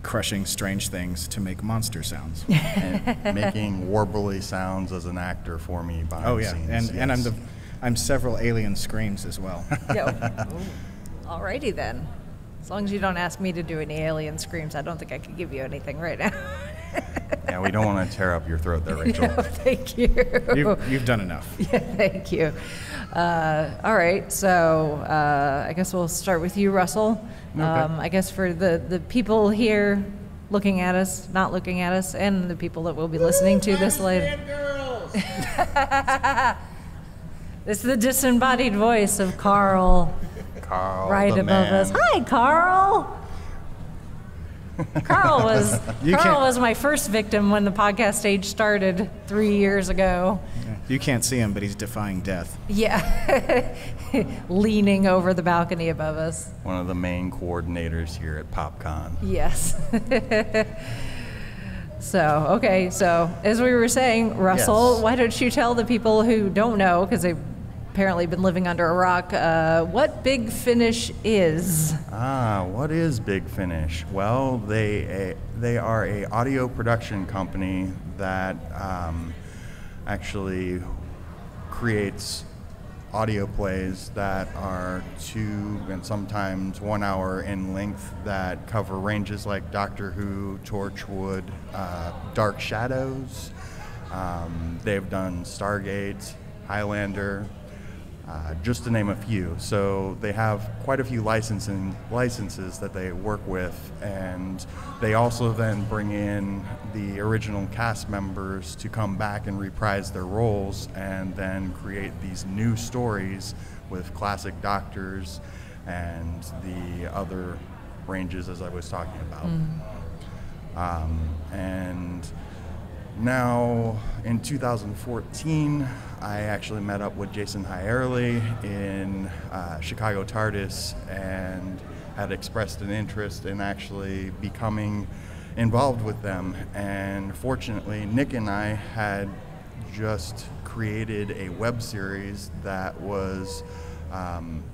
crushing strange things to make monster sounds. And making warbly sounds as an actor for me behind the scenes. And I'm several alien screams as well. Alrighty then. As long as you don't ask me to do any alien screams, I don't think I could give you anything right now. Yeah, we don't want to tear up your throat there, Rachel. No, thank you. You've done enough. Yeah, thank you. All right, so I guess we'll start with you, Russell. Okay. I guess for the people here looking at us, not looking at us, and the people that will be listening to this later. This is the disembodied voice of Carl. Carl, right the above man. us. Hi, Carl. Carl was my first victim when the podcast stage started 3 years ago. You can't see him, but he's defying death. Yeah, leaning over the balcony above us. One of the main coordinators here at PopCon. Yes. So as we were saying, Russell, Yes. Why don't you tell the people who don't know, because they've apparently been living under a rock, what Big Finish is? What is Big Finish? Well, they are a audio production company that actually creates audio plays that are 2 and sometimes 1 hour in length that cover ranges like Doctor Who, Torchwood, Dark Shadows. They've done Stargate, Highlander, just to name a few. So they have quite a few licenses that they work with, and they also then bring in the original cast members to come back and reprise their roles, and then create these new stories with classic doctors and the other ranges as I was talking about. And now in 2014, I actually met up with Jason Hierle in Chicago TARDIS and had expressed an interest in actually becoming involved with them. And fortunately, Nick and I had just created a web series that was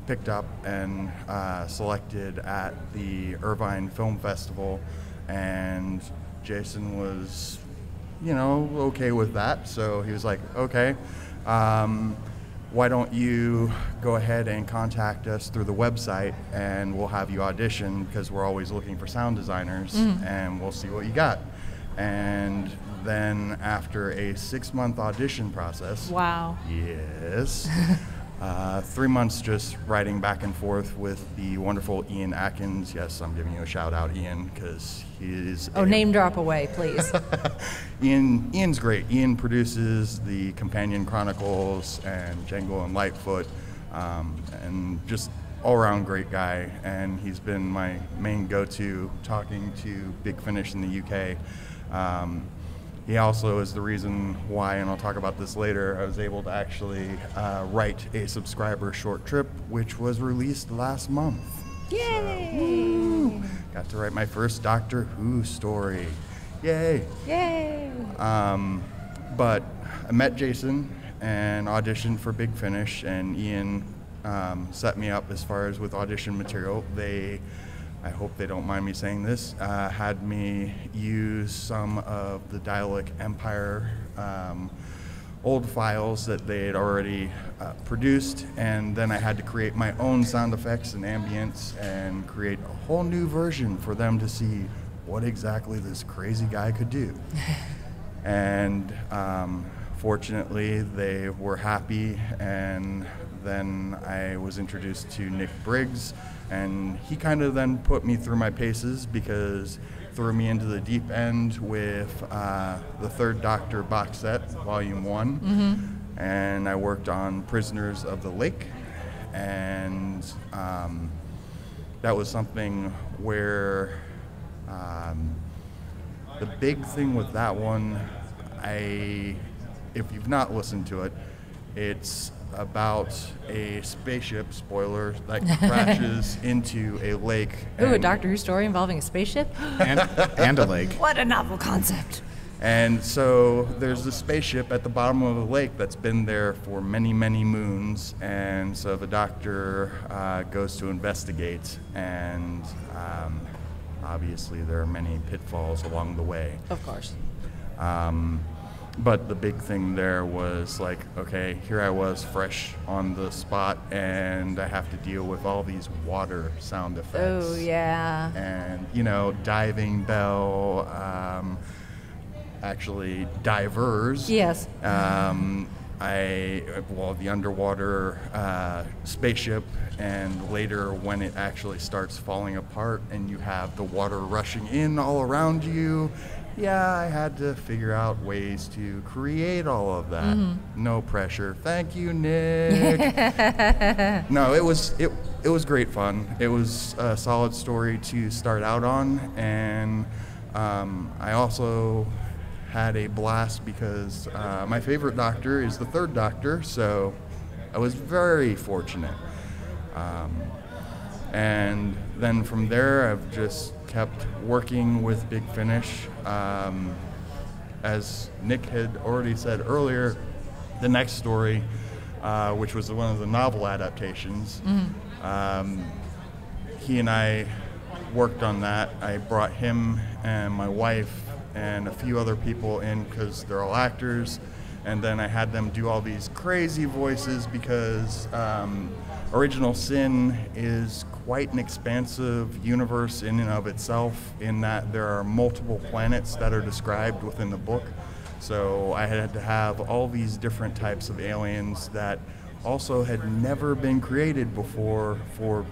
picked up and selected at the Irvine Film Festival, and Jason was okay with that. So he was like, okay, why don't you go ahead and contact us through the website, and we'll have you audition, because we're always looking for sound designers, and we'll see what you got. And then after a 6-month audition process. Wow. Yes. 3 months just writing back and forth with the wonderful Ian Atkins. Yes, I'm giving you a shout out, Ian, because he's name drop away, please. Ian's great. Ian produces the Companion Chronicles and Django and Lightfoot, and just all-around great guy. And he's been my main go-to talking to Big Finish in the UK. He also is the reason why, and I'll talk about this later, I was able to actually write a subscriber short trip, which was released last month. Yay! So, got to write my first Doctor Who story. Yay! Yay! But I met Jason, and auditioned for Big Finish, and Ian set me up as far as with audition material. They, I hope they don't mind me saying this, had me use some of the Dialect Empire old files that they had already produced, and then I had to create my own sound effects and ambience and create a whole new version for them to see what exactly this crazy guy could do. And fortunately, they were happy, and then I was introduced to Nick Briggs, and he kind of then put me through my paces, because threw me into the deep end with the Third Doctor box set, Volume 1, and I worked on Prisoners of the Lake, and that was something where the big thing with that one, if you've not listened to it, it's about a spaceship, spoiler, that crashes into a lake. Ooh, a Doctor Who story involving a spaceship? and a lake. What a novel concept. And so there's a spaceship at the bottom of the lake that's been there for many, many moons. And so the Doctor goes to investigate, and obviously there are many pitfalls along the way. Of course. But the big thing there was like, okay, here I was fresh on the spot, and I have to deal with all these water sound effects. Oh, yeah. And, you know, diving bell, actually divers. Yes. The underwater spaceship, and later when it actually starts falling apart and you have the water rushing in all around you. Yeah, I had to figure out ways to create all of that. No pressure. Thank you, Nick. No, it was great fun. It was a solid story to start out on, and I also had a blast because my favorite Doctor is the Third Doctor, so I was very fortunate. And then from there, I've just kept working with Big Finish. As Nick had already said earlier, the next story, which was one of the novel adaptations, he and I worked on that. I brought him and my wife and a few other people in because they're all actors, and then I had them do all these crazy voices because Original Sin is quite an expansive universe in and of itself, in that there are multiple planets that are described within the book. So I had to have all these different types of aliens that also had never been created before for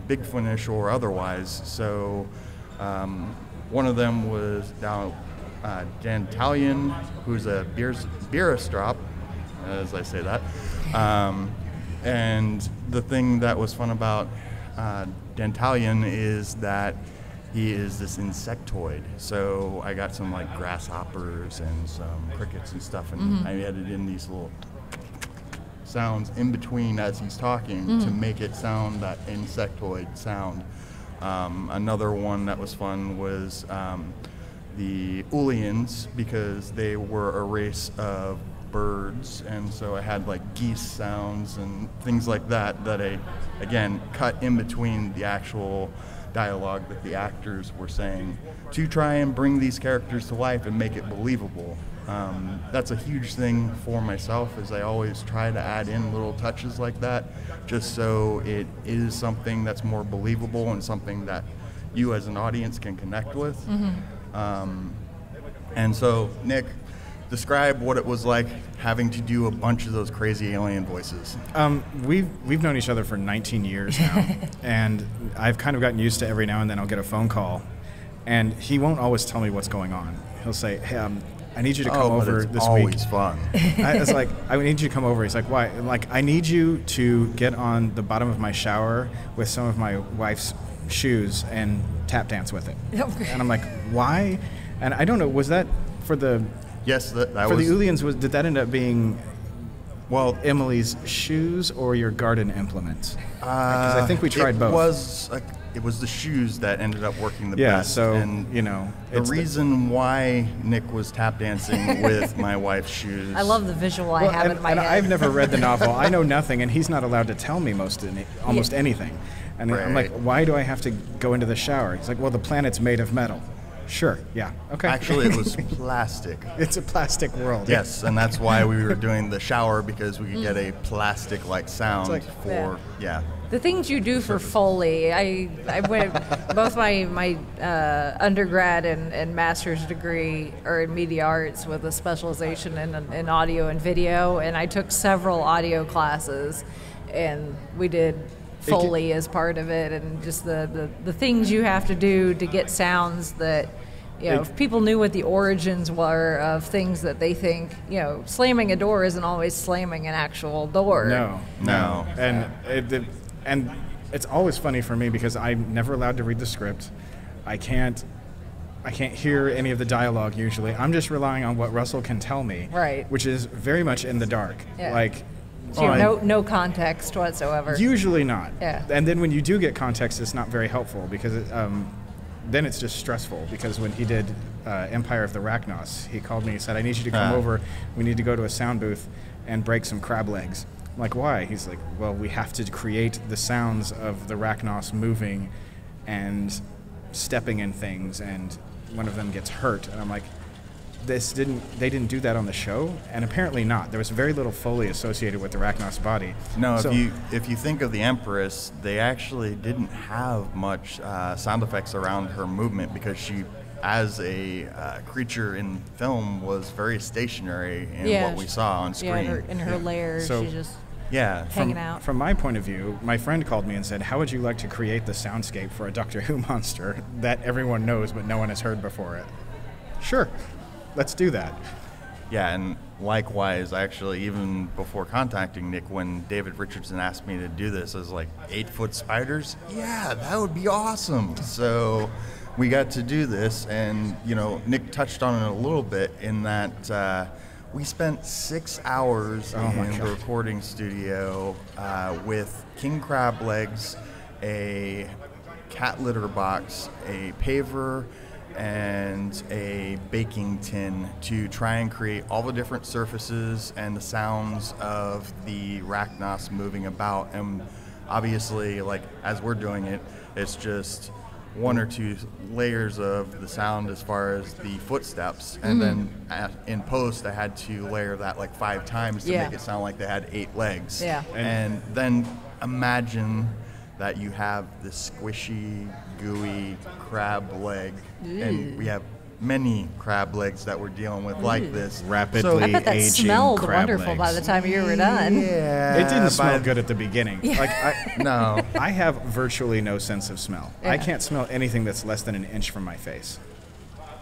Big Finish or otherwise. So one of them was Dantalion, who's a Beeristrop, as I say that. And the thing that was fun about Dantalion is that he is this insectoid. So I got some like grasshoppers and some crickets and stuff, and I added in these little sounds in between as he's talking to make it sound that insectoid sound. Another one that was fun was the Ulians, because they were a race of birds, and so I had like geese sounds and things like that that I, again, cut in between the actual dialogue that the actors were saying to try and bring these characters to life and make it believable. That's a huge thing for myself, as I always try to add in little touches like that, just so it is something that's more believable and something that you as an audience can connect with. And so, Nick, describe what it was like having to do a bunch of those crazy alien voices. We've known each other for 19 years now, and I've kind of gotten used to every now and then I'll get a phone call, and he won't always tell me what's going on. He'll say, "Hey, I need you to come over this week." Always fun. It's like, "I need you to come over." He's like, "Why?" I'm like, "I need you to get on the bottom of my shower with some of my wife's shoes and tap dance with it." And I'm like, "Why?" And I don't know, was that for the... Yes, that for was... the Ulians, did that end up being, well, Emily's shoes or your garden implements? Because I think we tried both. It was it was the shoes that ended up working the Yeah, best. so, and the reason why Nick was tap dancing with my wife's shoes. I love the visual I have in my head. I've never read the novel. I know nothing, and he's not allowed to tell me almost anything. And I'm like, why do I have to go into the shower? He's like, well, the planet's made of metal. Sure, yeah, okay. Actually, it was plastic. It's a plastic world. Yes, and that's why we were doing the shower, because we could get a plastic-like sound The things you do for Foley, I went, both my undergrad and master's degree are in media arts with a specialization in audio and video, and I took several audio classes, and we did Foley as part of it, and just the things you have to do to get sounds that, if people knew what the origins were of things that they think, slamming a door isn't always slamming an actual door. No. And it's always funny for me because I'm never allowed to read the script. I can't hear any of the dialogue usually. I'm just relying on what Russell can tell me. Right. Which is very much in the dark. Yeah. So you have no context whatsoever. Usually not. Yeah. And then when you do get context, it's not very helpful because then it's just stressful. Because when he did Empire of the Rachnos, he called me and said, I need you to come over. We need to go to a sound booth and break some crab legs. I'm like, why? He's like, well, we have to create the sounds of the Rachnos moving and stepping in things, and one of them gets hurt. And I'm like, they didn't do that on the show, and apparently not. There was very little Foley associated with the Rachnos body. No, if you think of the Empress, they actually didn't have much sound effects around her movement, because she, as a creature in film, was very stationary in what we saw on screen. Yeah, in her lair, so, she's just hanging out. From my point of view, my friend called me and said, how would you like to create the soundscape for a Doctor Who monster that everyone knows but no one has heard before it? Sure. Let's do that. Yeah, and likewise, actually, even before contacting Nick, when David Richardson asked me to do this, I was like, 8-foot spiders? Yeah, that would be awesome. So we got to do this, and, Nick touched on it a little bit in that we spent 6 hours in the recording studio with king crab legs, a cat litter box, a paver, and a baking tin to try and create all the different surfaces and the sounds of the Rachnos moving about. And obviously, as we're doing it, it's just 1 or 2 layers of the sound as far as the footsteps, and then in post I had to layer that 5 times to make it sound like they had 8 legs. Yeah. And then imagine that you have this squishy, gooey crab leg, and we have many crab legs that we're dealing with like this. Rapidly I bet that aging smelled crab wonderful legs. by the time you were done. Yeah. It didn't smell good at the beginning. No. I have virtually no sense of smell. I Yeah. can't smell anything that's less than an inch from my face.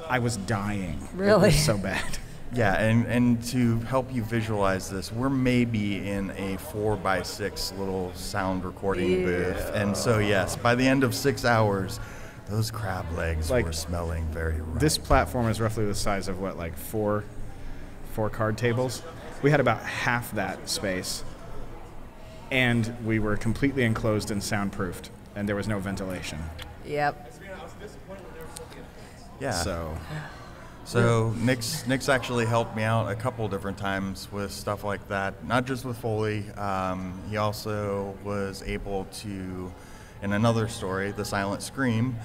I was dying. Really? It was so bad. Yeah, and to help you visualize this, we're maybe in a 4x6 little sound recording booth. And so, yes, by the end of 6 hours, those crab legs were smelling very right. This platform is roughly the size of four card tables. We had about half that space, and we were completely enclosed and soundproofed, and there was no ventilation. Yep. Yeah. So Nick's actually helped me out a couple different times with stuff like that, not just with Foley. He also was able to, in another story, The Silent Scream,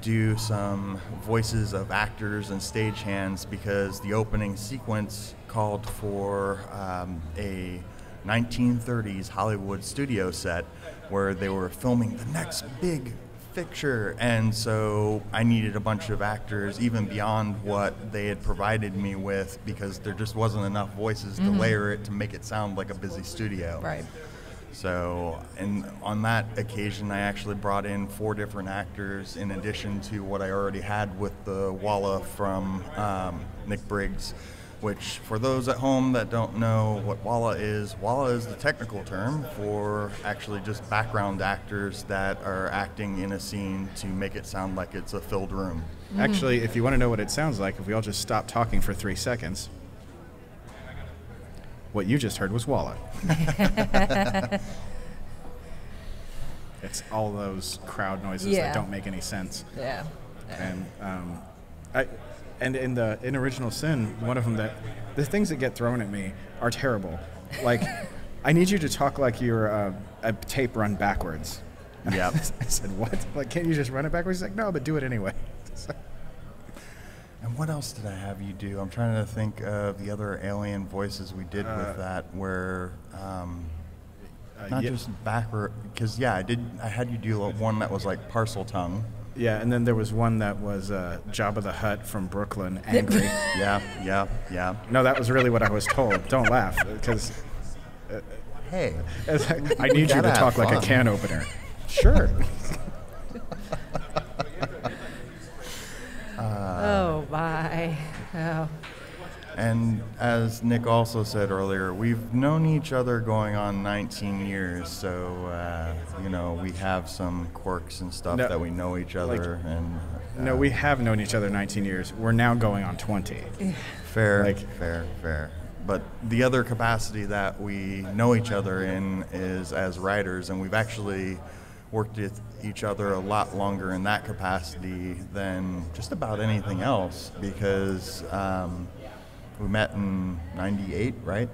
do some voices of actors and stagehands, because the opening sequence called for a 1930s Hollywood studio set where they were filming the next big picture, and so I needed a bunch of actors even beyond what they had provided me with, because there just wasn't enough voices to layer it to make it sound like a busy studio. Right. So, and on that occasion, I actually brought in 4 different actors in addition to what I already had with the Walla from Nick Briggs, which, for those at home that don't know what Walla is the technical term for actually just background actors that are acting in a scene to make it sound like it's a filled room. actually, if you want to know what it sounds like, if we all just stop talking for 3 seconds, what you just heard was Walla. It's all those crowd noises that don't make any sense. Yeah. And in Original Sin, one of them the things that get thrown at me are terrible. Like, I need you to talk like you're a tape run backwards. Yeah. I said, what? Like, can't you just run it backwards? He's like, no, but do it anyway. And what else did I have you do? I'm trying to think of the other alien voices we did with that, where not just backward, because I had you do one that was like parcel tongue. Yeah, and then there was one that was Jabba the Hutt from Brooklyn, angry. Yeah. No, that was really what I was told. Don't laugh, because hey, I need you to talk like a can opener. Sure. Oh my. Oh. And as Nick also said earlier, we've known each other going on 19 years, so we have some quirks and stuff that we know each other. No, we have known each other 19 years. We're now going on 20. Fair. But the other capacity that we know each other in is as writers, and we've actually worked with each other a lot longer in that capacity than just about anything else, because we met in 98, right?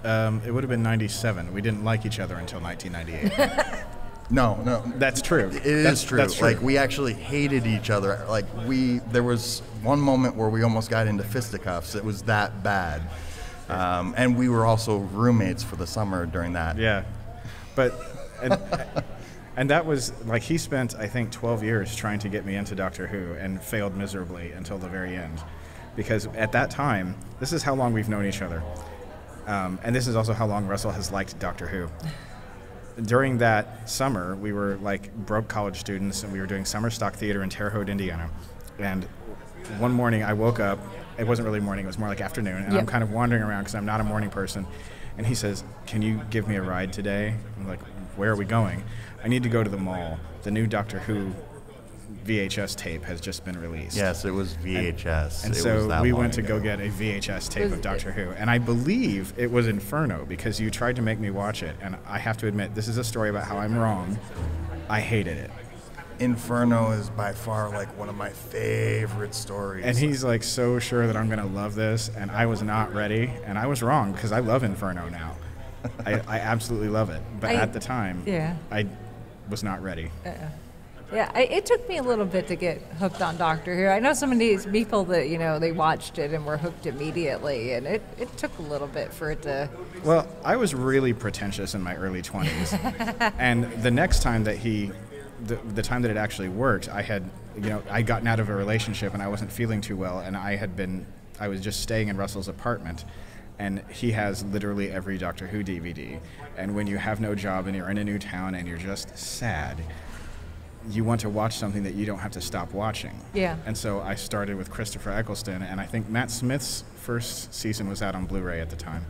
It would have been 97. We didn't like each other until 1998. No. That's true. It is true. That's true. Like, we actually hated each other. Like, there was one moment where we almost got into fisticuffs. It was that bad. And we were also roommates for the summer during that. Yeah. And that was, like, he spent, I think, 12 years trying to get me into Doctor Who and failed miserably until the very end. Because at that time, this is how long we've known each other. And this is also how long Russell has liked Doctor Who. During that summer, we were, like, broke college students, and we were doing summer stock theater in Terre Haute, Indiana. And one morning I woke up. It wasn't really morning. It was more like afternoon. And I'm kind of wandering around because I'm not a morning person. And he says, can you give me a ride today? I'm like, where are we going? I need to go to the mall. The new Doctor Who VHS tape has just been released. Yes, it was VHS. And so we went to go get a VHS tape of Doctor Who. And I believe it was Inferno, because you tried to make me watch it. And I have to admit, this is a story about how I'm wrong. I hated it. Inferno is by far like one of my favorite stories. And he's like so sure that I'm going to love this, and I was not ready. And I was wrong, because I love Inferno now. I absolutely love it. But at the time, I was not ready. It took me a little bit to get hooked on Doctor Who. I know some of these people that, they watched it and were hooked immediately, and it took a little bit for it to... Well, I was really pretentious in my early 20s. And the next time that the time that it actually worked, I had, I'd gotten out of a relationship and I wasn't feeling too well, and I was just staying in Russell's apartment. And he has literally every Doctor Who DVD. And when you have no job and you're in a new town and you're just sad, you want to watch something that you don't have to stop watching. Yeah. And so I started with Christopher Eccleston, and I think Matt Smith's first season was out on Blu-ray at the time.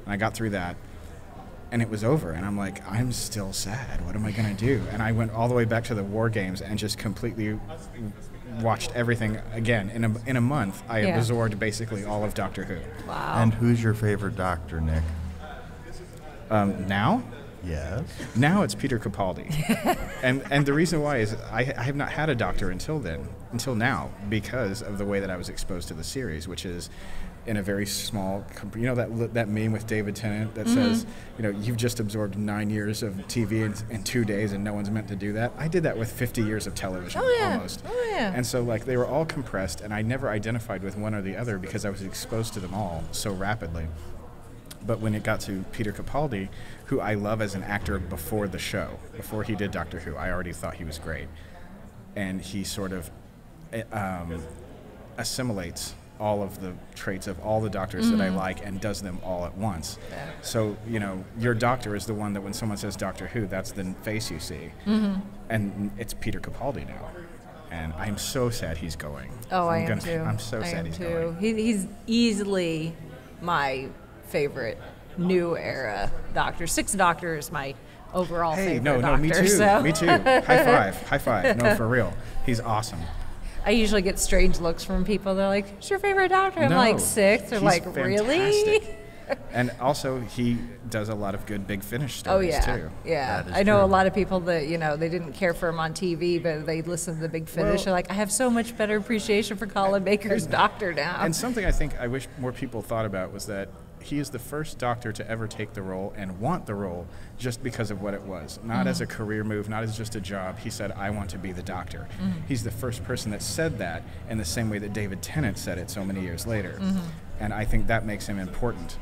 And I got through that, and it was over. And I'm like, I'm still sad. What am I going to do? And I went all the way back to the War Games and just completely watched everything again. In a month, I absorbed basically all of Doctor Who. Wow. And who's your favorite Doctor, Nick? Now? Yes. Now it's Peter Capaldi. and the reason why is I have not had a Doctor until now, because of the way that I was exposed to the series, which is in a very small, that meme with David Tennant that says, you've just absorbed 9 years of TV in 2 days and no one's meant to do that. I did that with 50 years of television almost. Oh, yeah. And so, like, they were all compressed, and I never identified with one or the other because I was exposed to them all so rapidly. But when it got to Peter Capaldi, who I love as an actor before the show, before he did Doctor Who, I already thought he was great. And he sort of assimilates all of the traits of all the Doctors that I like and does them all at once. Yeah. So, your Doctor is the one that when someone says Doctor Who, that's the face you see. Mm-hmm. And it's Peter Capaldi now. And I'm so sad he's going. Oh, I am too. I'm so sad he's going. He's easily my favorite new era Doctor. Sixth Doctor is my overall favorite Doctor. Me too. So. Me too. High five. No, for real. He's awesome. I usually get strange looks from people. They're like, "Who's your favorite Doctor?" I'm like, "Sixth." They're like, fantastic. "Really?" And also, he does a lot of good Big Finish stories, too. Yeah. I know a lot of people that, they didn't care for him on TV, but they listen to the Big Finish. They're like, I have so much better appreciation for Colin Baker's Doctor now. And something I wish more people thought about was that he is the first Doctor to ever take the role and want the role just because of what it was. Not as a career move, not as just a job. He said, I want to be the Doctor. He's the first person that said that in the same way that David Tennant said it so many years later. And I think that makes him important.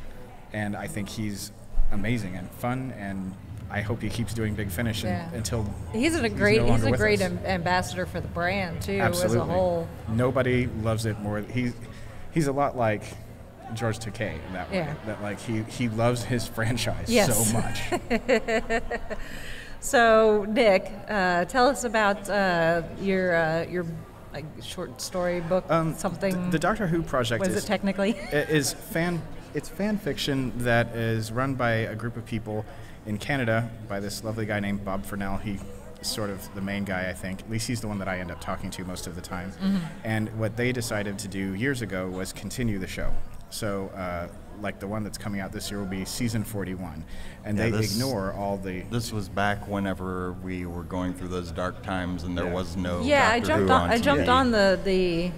And I think he's amazing and fun, and I hope he keeps doing Big Finish until he's a great ambassador for the brand too. Absolutely. As a whole. Nobody loves it more. He's a lot like George Takei in that way. That like he loves his franchise so much. So Nick, tell us about your like short story book, something. The Doctor Who project is it technically? It's fan fiction that is run by a group of people in Canada by this lovely guy named Bob Furnell. He is sort of the main guy, I think. At least he's the one that I end up talking to most of the time. And what they decided to do years ago was continue the show. So, like the one that's coming out this year will be season 41, and they ignore all the. This was back whenever we were going through those dark times, and there was no. I jumped on the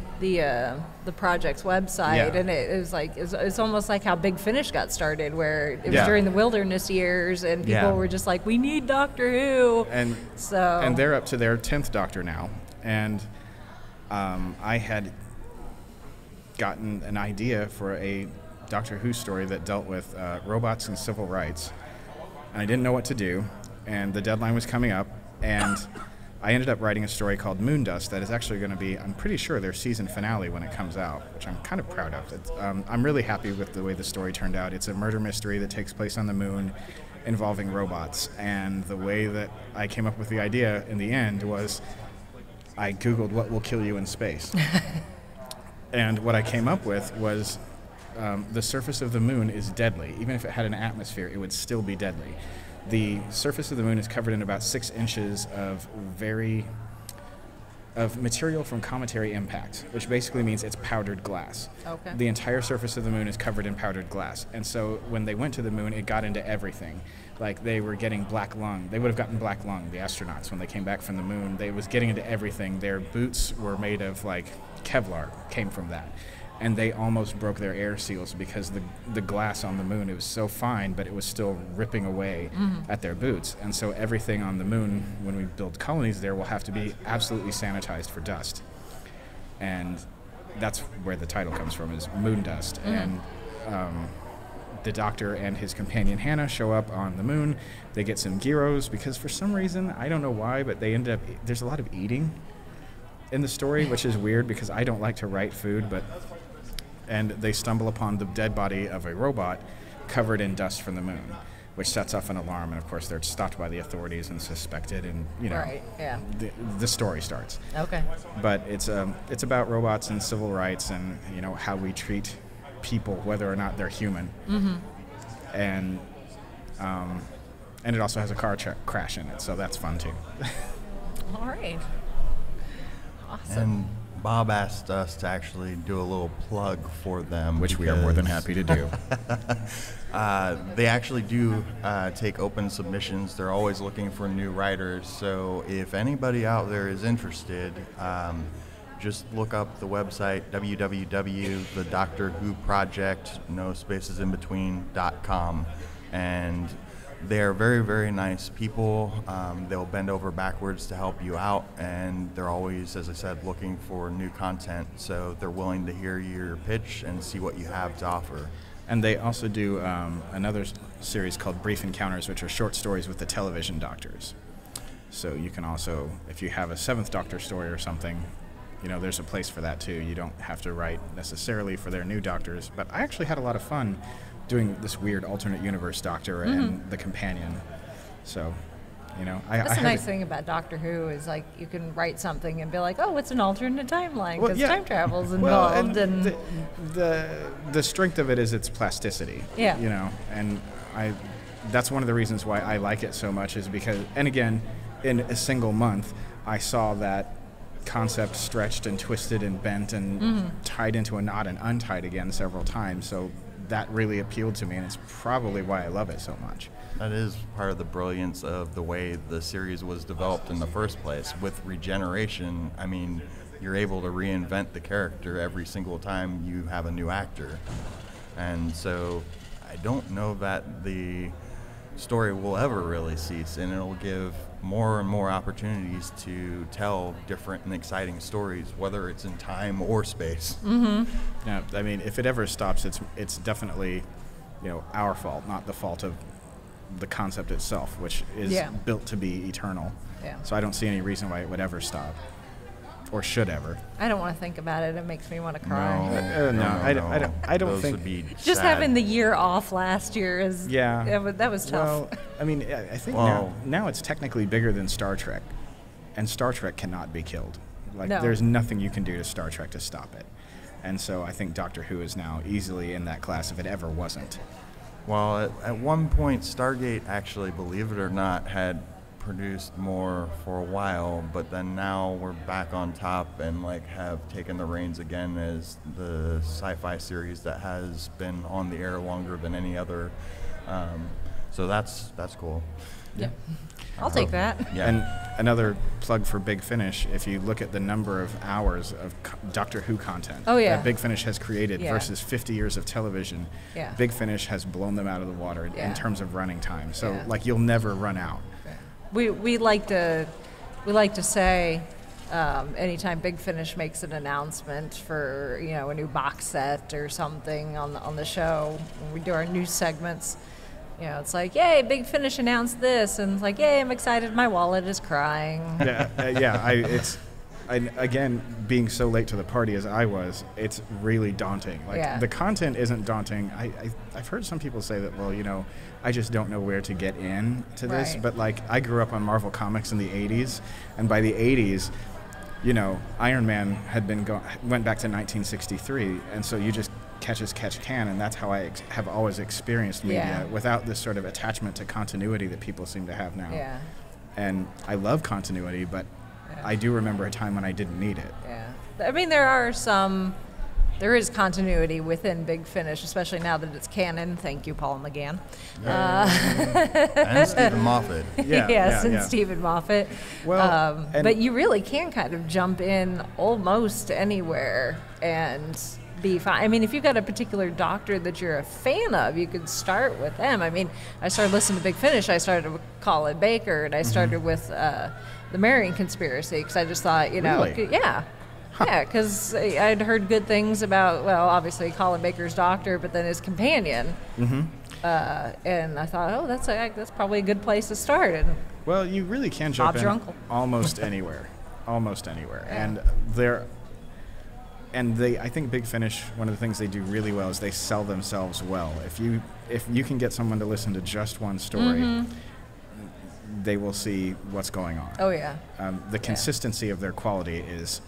project's website, and it was like it's almost like how Big Finish got started, where it was during the wilderness years, and people were just like, we need Doctor Who, and they're up to their 10th Doctor now, and I had gotten an idea for a Doctor Who story that dealt with robots and civil rights, and I didn't know what to do, and the deadline was coming up, and I ended up writing a story called Moondust that is actually going to be, I'm pretty sure, their season finale when it comes out, which I'm kind of proud of. I'm really happy with the way the story turned out. It's a murder mystery that takes place on the moon involving robots, and the way that I came up with the idea in the end was I Googled what will kill you in space. And what I came up with was the surface of the moon is deadly. Even if it had an atmosphere, it would still be deadly. The surface of the moon is covered in about 6 inches of material from cometary impact, which basically means it's powdered glass. Okay. The entire surface of the moon is covered in powdered glass. And so when they went to the moon, it got into everything. Like they were getting black lung. They would have gotten black lung, the astronauts, when they came back from the moon. They was getting into everything. Their boots were made of like Kevlar, came from that. And they almost broke their air seals because the glass on the moon, it was so fine, but it was still ripping away at their boots. And so everything on the moon, when we build colonies there, will have to be absolutely sanitized for dust. And that's where the title comes from, is Moondust. And the Doctor and his companion Hannah show up on the moon. They get some gyros because for some reason, I don't know why, but they end up, there's a lot of eating in the story, which is weird because I don't like to write food, and they stumble upon the dead body of a robot covered in dust from the moon, which sets off an alarm, and of course they're stopped by the authorities and suspected, and the story starts. Okay. But it's about robots and civil rights and how we treat people, whether or not they're human. And it also has a car crash in it, so that's fun too. All right. Awesome. And Bob asked us to actually do a little plug for them. Which we are more than happy to do. They actually do take open submissions. They're always looking for new writers. So if anybody out there is interested, just look up the website, www.thedoctorwhoproject, no spaces in between.com. And they're very, very nice people. They'll bend over backwards to help you out, and they're always, as I said, looking for new content. So they're willing to hear your pitch and see what you have to offer. And they also do another series called Brief Encounters, which are short stories with the television doctors. So you can also, if you have a 7th Doctor story or something, there's a place for that too. You don't have to write necessarily for their new doctors. But I actually had a lot of fun doing this weird alternate universe Doctor and the companion. So, that's the nice thing about Doctor Who is like you can write something and be like, oh, it's an alternate timeline because time travel's involved. And the strength of it is its plasticity. Yeah. And that's one of the reasons why I like it so much is because, and again, in a single month, I saw that concept stretched and twisted and bent and tied into a knot and untied again several times. So that really appealed to me, and it's probably why I love it so much. That is part of the brilliance of the way the series was developed in the first place. With regeneration, I mean, you're able to reinvent the character every single time you have a new actor. And so I don't know that the story will ever really cease, and it'll give more and more opportunities to tell different and exciting stories, whether it's in time or space. Mm-hmm. Yeah, I mean, if it ever stops, it's definitely, our fault, not the fault of the concept itself, which is built to be eternal. Yeah. So I don't see any reason why it would ever stop, or should ever. I don't want to think about it. It makes me want to cry. I don't Those think. would be Just sad. having the year off last year is that was tough. Well, I mean, I think now it's technically bigger than Star Trek, and Star Trek cannot be killed. Like there's nothing you can do to Star Trek to stop it, and so I think Doctor Who is now easily in that class if it ever wasn't. Well, at one point, Stargate actually, believe it or not, had produced more for a while, but then now we're back on top and have taken the reins again as the sci-fi series that has been on the air longer than any other. So that's cool. Yeah. I'll take that. Yeah. And another plug for Big Finish, if you look at the number of hours of Doctor Who content that Big Finish has created versus 50 years of television, Big Finish has blown them out of the water in terms of running time. So you'll never run out. We like to say anytime Big Finish makes an announcement for a new box set or something on the show, when we do our news segments, it's like, yay, Big Finish announced this, and it's like, yay, I'm excited, my wallet is crying. Again, being so late to the party as I was, it's really daunting. The content isn't daunting. I've heard some people say that, well, I just don't know where to get in to this. But I grew up on Marvel Comics in the 80s, and by the 80s, Iron Man had went back to 1963, and so you just catch as catch can, and that's how I have always experienced media, without this sort of attachment to continuity that people seem to have now. Yeah. And I love continuity, but I do remember a time when I didn't need it. Yeah. I mean, there is continuity within Big Finish, especially now that it's canon. Thank you, Paul McGann. And Stephen Moffat. And Stephen Moffat. Well, but you really can kind of jump in almost anywhere and be fine. I mean, if you've got a particular doctor that you're a fan of, you could start with them. I mean, I started listening to Big Finish. I started with Colin Baker, and I started with the Marion Conspiracy, because I just thought, Really? because I'd heard good things about, well, obviously Colin Baker's doctor, but then his companion. Mm-hmm. And I thought, that's probably a good place to start. And well, you really can jump Bob's in your uncle. almost anywhere, Yeah. And I think Big Finish, one of the things they do really well is they sell themselves well. If you can get someone to listen to just one story, they will see what's going on. Oh yeah. The consistency of their quality is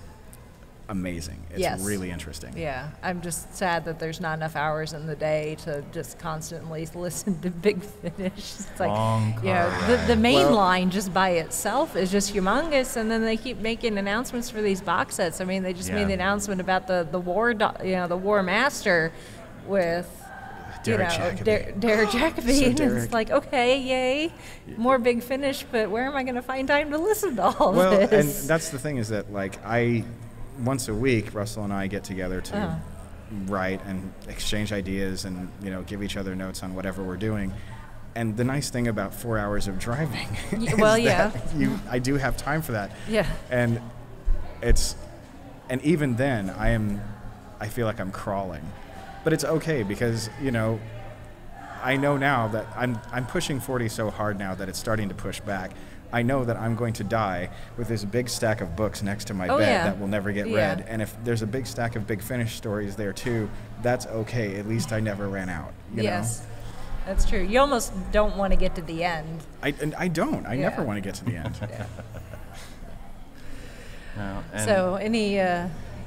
amazing. It's really interesting. Yeah, I'm just sad that there's not enough hours in the day to just constantly listen to Big Finish. It's like, the main line just by itself is just humongous, and then they keep making announcements for these box sets. I mean, they just made the announcement about the war, the War Master with Derek Jacobi. Derek Jacobi. So And Derek. it's like, okay, yay, more Big Finish, but where am I going to find time to listen to all and this? that's the thing, is that once a week, Russell and I get together to write and exchange ideas and give each other notes on whatever we're doing. And the nice thing about 4 hours of driving is that I do have time for that. Yeah. And even then I feel like I'm crawling, but it's okay, because I know now that I'm pushing 40 so hard now that it's starting to push back. I know that I'm going to die with this big stack of books next to my bed that will never get read. And if there's a big stack of Big Finish stories there too, that's okay. At least I never ran out. You know? That's true. You almost don't want to get to the end. I don't. I never want to get to the end. So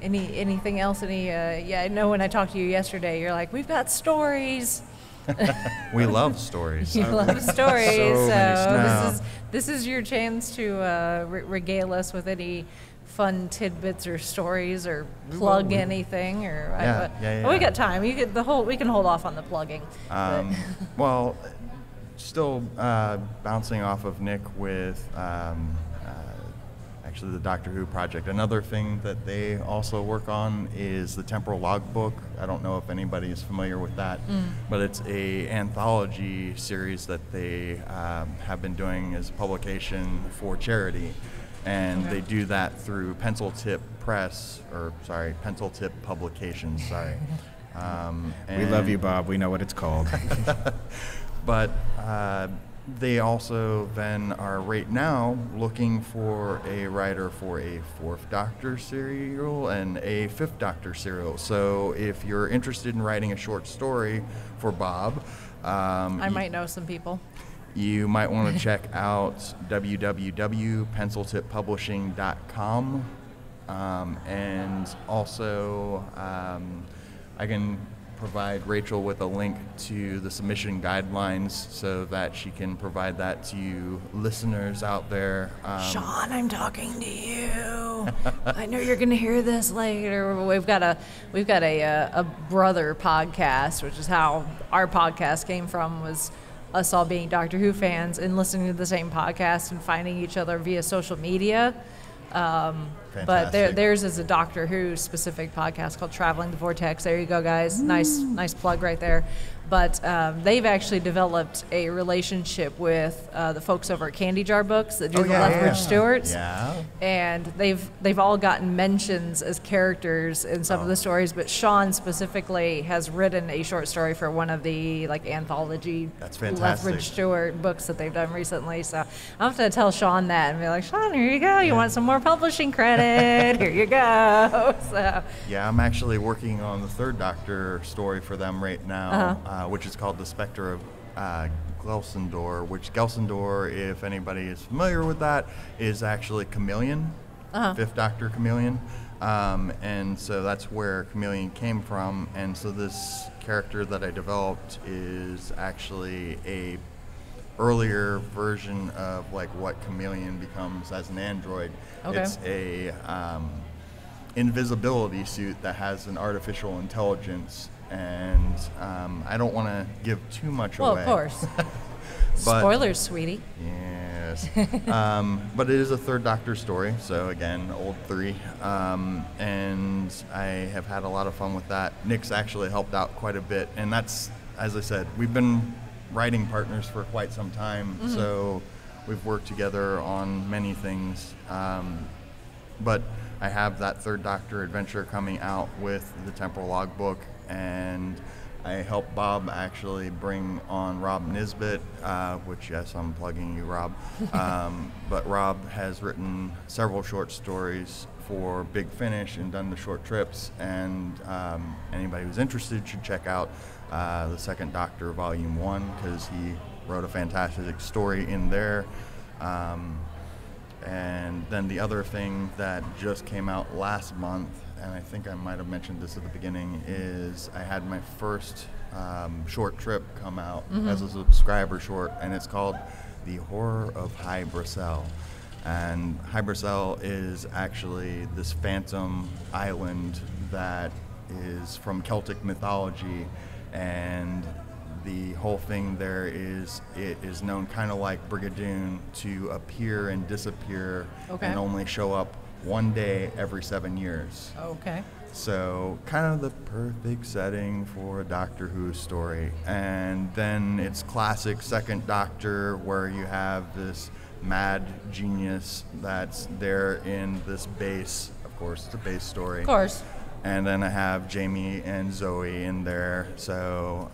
anything else? I know when I talked to you yesterday, you're like, we've got stories. We love stories. You love stories. So many this is your chance to regale us with any fun tidbits or stories or plug anything or We got time. We can hold off on the plugging. Well, still bouncing off of Nick with actually the Doctor Who project. Another thing that they also work on is the Temporal Logbook. I don't know if anybody is familiar with that, but it's a anthology series that they have been doing as a publication for charity. And they do that through Pencil Tip Publications, we love you, Bob. We know what it's called. But they also then are right now looking for a writer for a 4th Doctor serial and a 5th Doctor serial. So if you're interested in writing a short story for Bob, I might know some people. You might want to check out www.penciltippublishing.com, and also I can provide Rachel with a link to the submission guidelines so that she can provide that to you listeners out there. Sean, I'm talking to you. I know you're going to hear this later. We've got a brother podcast, which is how our podcast came from, was us all being Doctor Who fans and listening to the same podcast and finding each other via social media. But theirs is a Doctor Who specific podcast called Traveling the Vortex. There you go, guys. Nice plug right there. But they've actually developed a relationship with the folks over at Candy Jar Books that do the Lethbridge Stewarts. Yeah. And they've all gotten mentions as characters in some of the stories, but Sean specifically has written a short story for one of the anthology Lethbridge Stewart books that they've done recently. So I'm going to tell Sean that and be like, Sean, here you go. You want some more publishing credit? Here you go. So yeah, I'm actually working on the 3rd Doctor story for them right now. Which is called The Spectre of Gelsendor, which Gelsendor, if anybody is familiar with that, is actually Chameleon, 5th Doctor Chameleon. And so that's where Chameleon came from. And so this character that I developed is actually a earlier version of what Chameleon becomes as an android. Okay. It's a invisibility suit that has an artificial intelligence. And I don't want to give too much away. Well, of course. Spoilers, sweetie. Yes. But it is a 3rd Doctor story, so again, old 3. And I have had a lot of fun with that. Nick's actually helped out quite a bit. And that's, as I said, we've been writing partners for quite some time. So we've worked together on many things. But I have that 3rd Doctor adventure coming out with the Temporal Logbook. And I helped Bob actually bring on Rob Nisbet, which, yes, I'm plugging you, Rob. But Rob has written several short stories for Big Finish and done the short trips. And anybody who's interested should check out the 2nd Doctor Volume 1, because he wrote a fantastic story in there. And then the other thing that just came out last month, and I think I might have mentioned this at the beginning, is I had my first short trip come out as a subscriber short, and it's called The Horror of High Bracel. And High Bracel is actually this phantom island that is from Celtic mythology, and the whole thing there is, it is known kind of like Brigadoon to appear and disappear and only show up one day every 7 years. Okay. So kind of the perfect setting for a Doctor Who story. And then it's classic 2nd Doctor, where you have this mad genius that's there in this base. Of course, it's a base story. Of course. And then I have Jamie and Zoe in there. So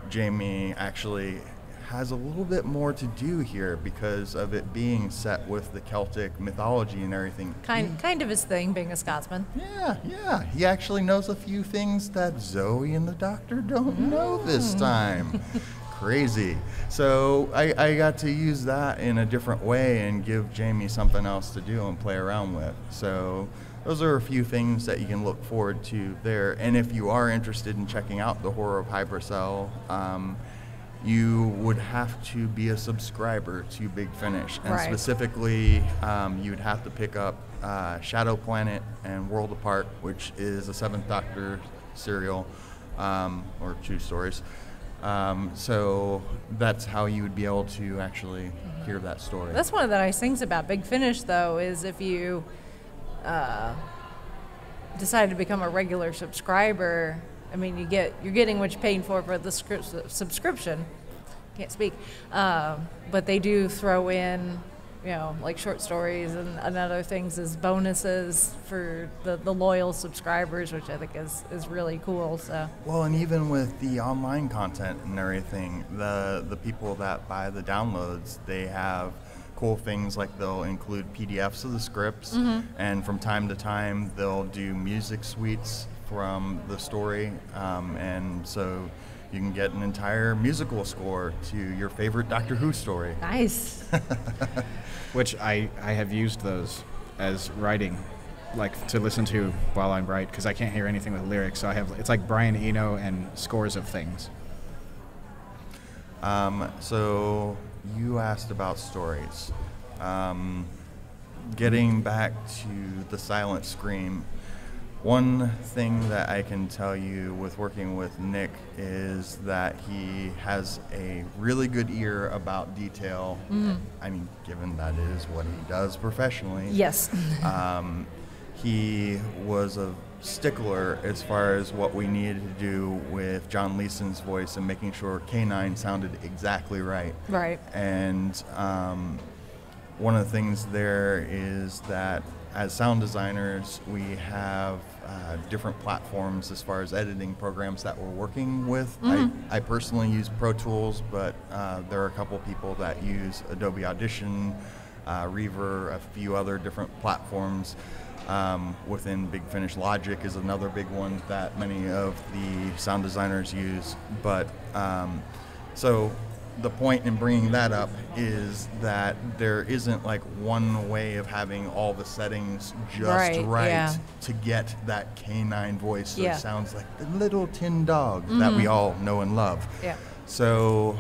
Jamie actually has a little bit more to do here because of it being set with the Celtic mythology and everything. Kind of his thing, being a Scotsman. Yeah. He actually knows a few things that Zoe and the Doctor don't know this time. Crazy. So I got to use that in a different way and give Jamie something else to do and play around with. So those are a few things that you can look forward to there. And if you are interested in checking out The Horror of High Bracel, you would have to be a subscriber to Big Finish. And Right. specifically, you'd have to pick up Shadow Planet and World Apart, which is a 7th Doctor serial, or 2 stories. So that's how you would be able to actually hear that story. That's one of the nice things about Big Finish, though, is if you decide to become a regular subscriber, I mean, you're getting what you're paying for the subscription. Can't speak, but they do throw in, like short stories and other things as bonuses for the loyal subscribers, which I think is really cool. So. Well, and even with the online content and everything, the people that buy the downloads, they have cool things like they'll include PDFs of the scripts, and from time to time they'll do music suites from the story, and so you can get an entire musical score to your favorite Doctor Who story. Nice. Which I have used those as writing, like to listen to while I write, because I can't hear anything with lyrics. So it's like Brian Eno and scores of things. So you asked about stories. Getting back to the Silent Scream, one thing that I can tell you with working with Nick is that he has a really good ear about detail. I mean, given that is what he does professionally. Yes. He was a stickler as far as what we needed to do with John Leeson's voice and making sure K9 sounded exactly right. Right. And one of the things there is that as sound designers, we have different platforms as far as editing programs that we're working with. I personally use Pro Tools, but there are a couple people that use Adobe Audition, Reaver, a few other different platforms. Within Big Finish, Logic is another big one that many of the sound designers use. But so the point in bringing that up is that there isn't like one way of having all the settings just right to get that K9 voice so it sounds like the little tin dog that we all know and love. Yeah. So,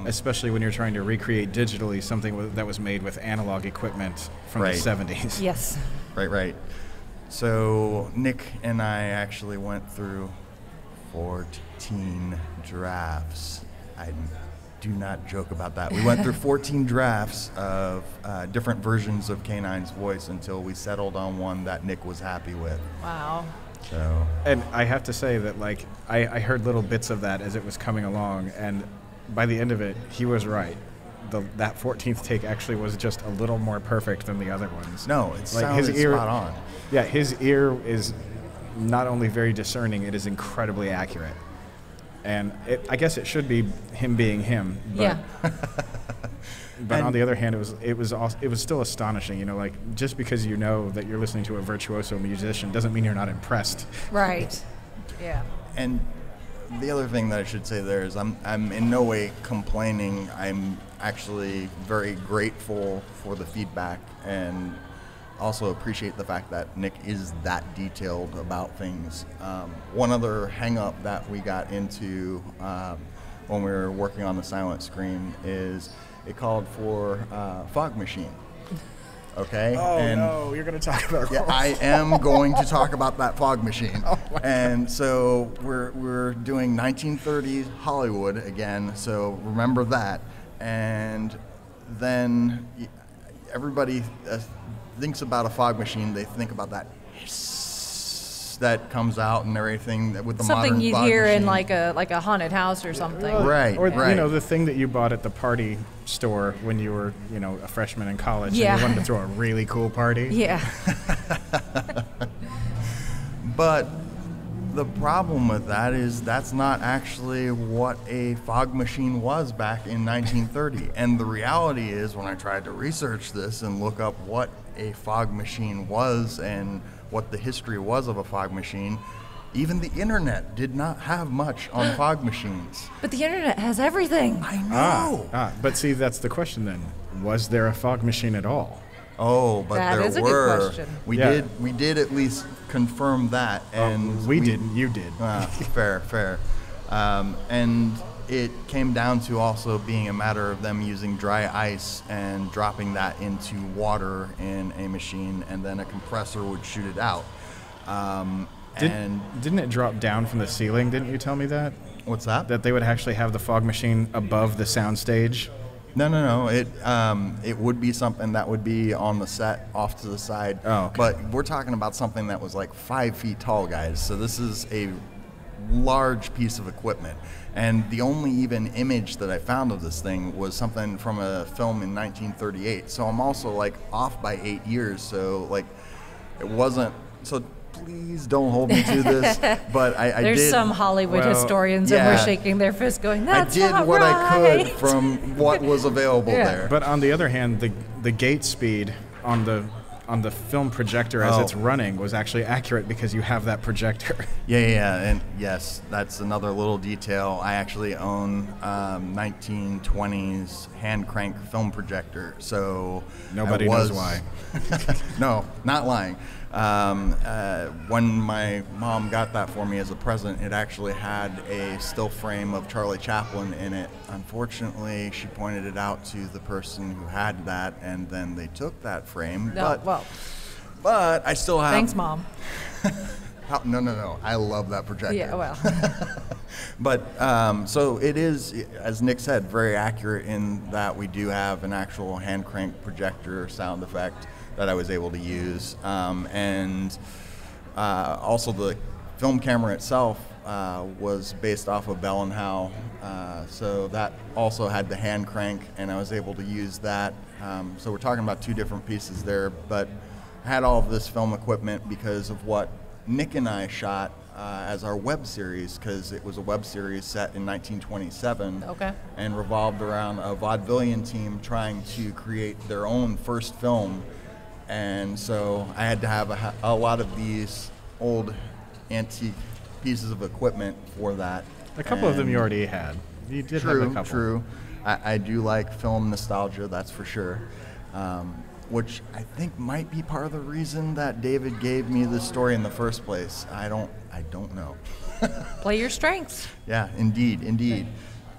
especially when you're trying to recreate digitally something that was made with analog equipment from the 70s. Yes. Right. So Nick and I actually went through 14 drafts. I do not joke about that. We went through 14 drafts of different versions of K9's voice until we settled on one that Nick was happy with. Wow. So. And I have to say that, like, I heard little bits of that as it was coming along, and by the end of it, he was right. That 14th take actually was just a little more perfect than the other ones. No, it sounded spot on. Yeah, his ear is not only very discerning, it is incredibly accurate. And I guess it should be him being him. But, but on the other hand, it was still astonishing. Like, just because you know that you're listening to a virtuoso musician doesn't mean you're not impressed. Right. Yeah. And the other thing that I should say there is I'm in no way complaining. I'm actually very grateful for the feedback and also appreciate the fact that Nick is that detailed about things. One other hang-up that we got into when we were working on the Silent Scream is it called for Fog Machine. Okay. Oh, no, you're going to talk about Yeah, I am going to talk about that Fog Machine. And so we're doing 1930s Hollywood again, so remember that. And then everybody thinks about a fog machine, they think about that hiss that comes out and everything with the modern fog machine. Something you'd hear in like a haunted house or something. Right. Or the thing that you bought at the party store when you were, a freshman in college and you wanted to throw a really cool party. Yeah. But the problem with that is that's not actually what a fog machine was back in 1930. And the reality is, when I tried to research this and look up what a fog machine was and what the history was of a fog machine, even the internet did not have much on fog machines. But the internet has everything. I know. But see, that's the question then. Was there a fog machine at all? Oh, but that there is a were. Good question. We did at least confirm that, and we didn't. You did. Fair. And it came down to also being a matter of them using dry ice and dropping that into water in a machine, and then a compressor would shoot it out. Didn't it drop down from the ceiling? Didn't you tell me that? What's that? That they would actually have the fog machine above the sound stage? No. It would be something that would be on the set off to the side. Oh, okay. But we're talking about something that was like 5 feet tall, guys. So this is a large piece of equipment. And the only even image that I found of this thing was something from a film in 1938. So I'm also like off by 8 years. So like it wasn't. So please don't hold me to this. But I There's did. some Hollywood historians yeah. that were shaking their fist, going, "That's I did not what right." I could from what was available there. But on the other hand, the gate speed on the film projector as it's running was actually accurate because you have that projector. Yeah, and yes, that's another little detail. I actually own 1920s hand crank film projector, so nobody knows why. No, not lying. When my mom got that for me as a present, it actually had a still frame of Charlie Chaplin in it. Unfortunately, she pointed it out to the person who had that, and then they took that frame. But I still have... Thanks, Mom. No. I love that projector. Yeah, well. But, so it is, as Nick said, very accurate in that we do have an actual hand crank projector sound effect that I was able to use. And also the film camera itself was based off of Bell & Howell. So that also had the hand crank, and I was able to use that. So we're talking about two different pieces there, but I had all of this film equipment because of what Nick and I shot as our web series, because it was a web series set in 1927 and revolved around a vaudevillian team trying to create their own first film. And so I had to have a lot of these old antique pieces of equipment for that. A couple of them you already had. You did have a couple. True. I do like film nostalgia, that's for sure. Which I think might be part of the reason that David gave me this story in the first place. I don't know. Play your strengths. Yeah, indeed.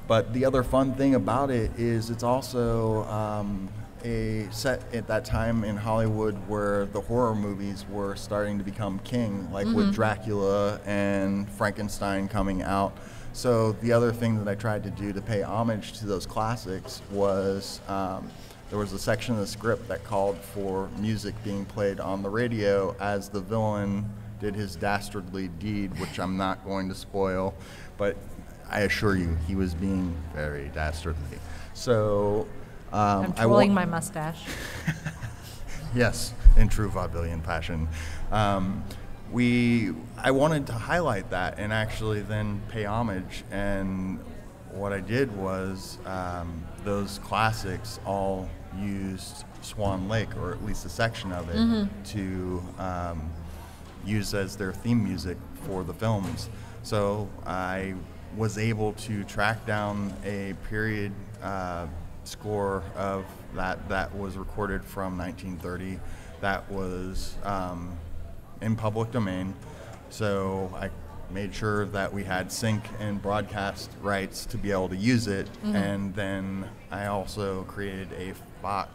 But the other fun thing about it is it's also a set at that time in Hollywood where the horror movies were starting to become king, like with Dracula and Frankenstein coming out. So the other thing that I tried to do to pay homage to those classics was there was a section of the script that called for music being played on the radio as the villain did his dastardly deed, which I'm not going to spoil, but I assure you he was being very dastardly. So I'm twirling my mustache. Yes, in true vaudevillian fashion. I wanted to highlight that and actually then pay homage, and what I did was those classics all used Swan Lake, or at least a section of it, to use as their theme music for the films. So I was able to track down a period score of that was recorded from 1930 that was in public domain. So I made sure that we had sync and broadcast rights to be able to use it, and then I also created a faux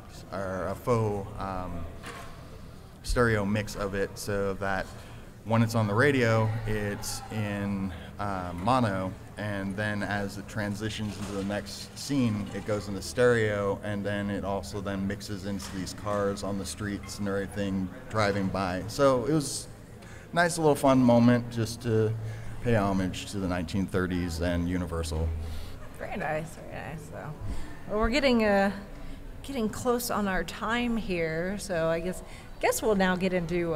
stereo mix of it so that when it's on the radio, it's in mono, and then as it transitions into the next scene, it goes into stereo, and then it also then mixes into these cars on the streets and everything driving by. So it was a nice little fun moment just to pay homage to the 1930s and Universal. Very nice. So, well, we're getting close on our time here, so I guess we'll now get into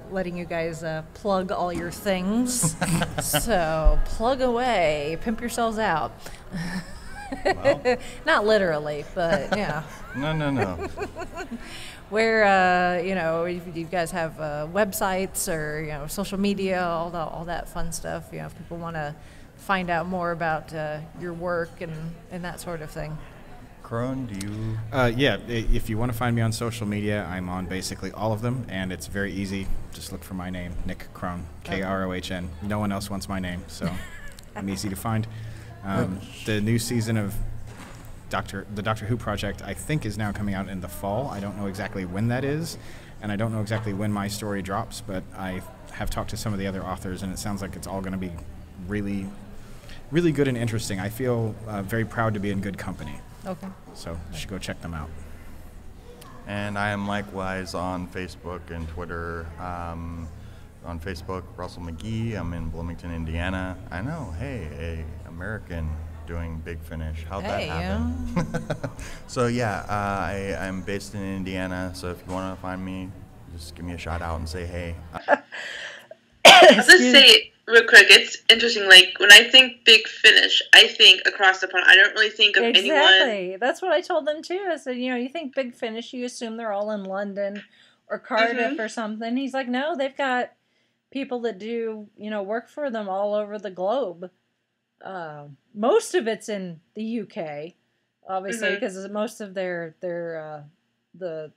letting you guys plug all your things. So plug away, pimp yourselves out. Well. Not literally, but yeah. No. Where if you guys have websites or social media, all that fun stuff. If people want to find out more about your work and that sort of thing. Krohn, do you? Yeah, if you want to find me on social media, I'm on basically all of them, and it's very easy. Just look for my name, Nick Krohn, Krohn. No one else wants my name, so I'm easy to find. The new season of the Doctor Who project, I think, is now coming out in the fall. I don't know exactly when that is, and I don't know exactly when my story drops, but I have talked to some of the other authors, and it sounds like it's all going to be really, really good and interesting. I feel very proud to be in good company. Okay. So you should go check them out. And I am likewise on Facebook and Twitter. On Facebook, Russell McGee. I'm in Bloomington, Indiana. I know, hey, a American doing Big Finish. How'd that happen? So yeah, I'm based in Indiana, so if you want to find me, just give me a shout out and say hey. I'll just say real quick, it's interesting, like, when I think Big Finish, I think across the pond. I don't really think of anyone. Exactly. That's what I told them, too. I said, you think Big Finish, you assume they're all in London or Cardiff or something. He's like, no, they've got people that do, work for them all over the globe. Most of it's in the UK, obviously, because most of their the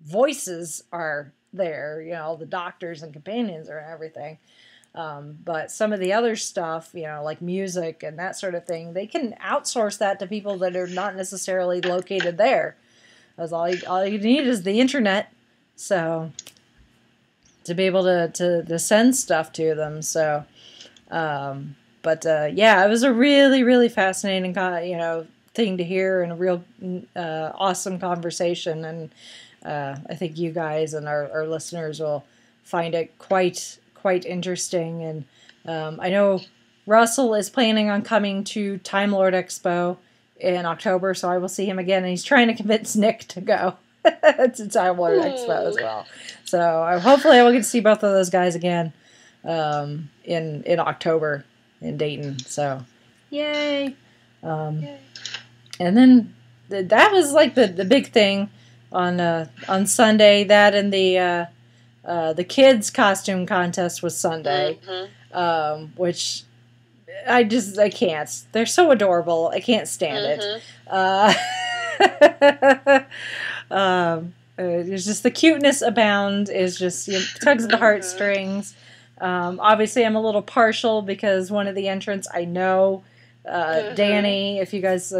voices are there. All the doctors and companions and everything. But some of the other stuff, like music and that sort of thing, they can outsource that to people that are not necessarily located there. Because all you need is the internet, so to be able to send stuff to them. So, it was a really, really fascinating, thing to hear, and a real awesome conversation. And I think you guys and our listeners will find it quite interesting. And I know Russell is planning on coming to Time Lord Expo in October, so I will see him again. And he's trying to convince Nick to go to Time Lord Expo as well. So hopefully I will get to see both of those guys again in October in Dayton. So yay! And then that was like the big thing on Sunday. That and the kids costume contest was Sunday, which I can't. They're so adorable. I can't stand it. It's just the cuteness abound. Is just tugs at the heartstrings. Obviously, I'm a little partial because one of the entrants I know. Danny, if you guys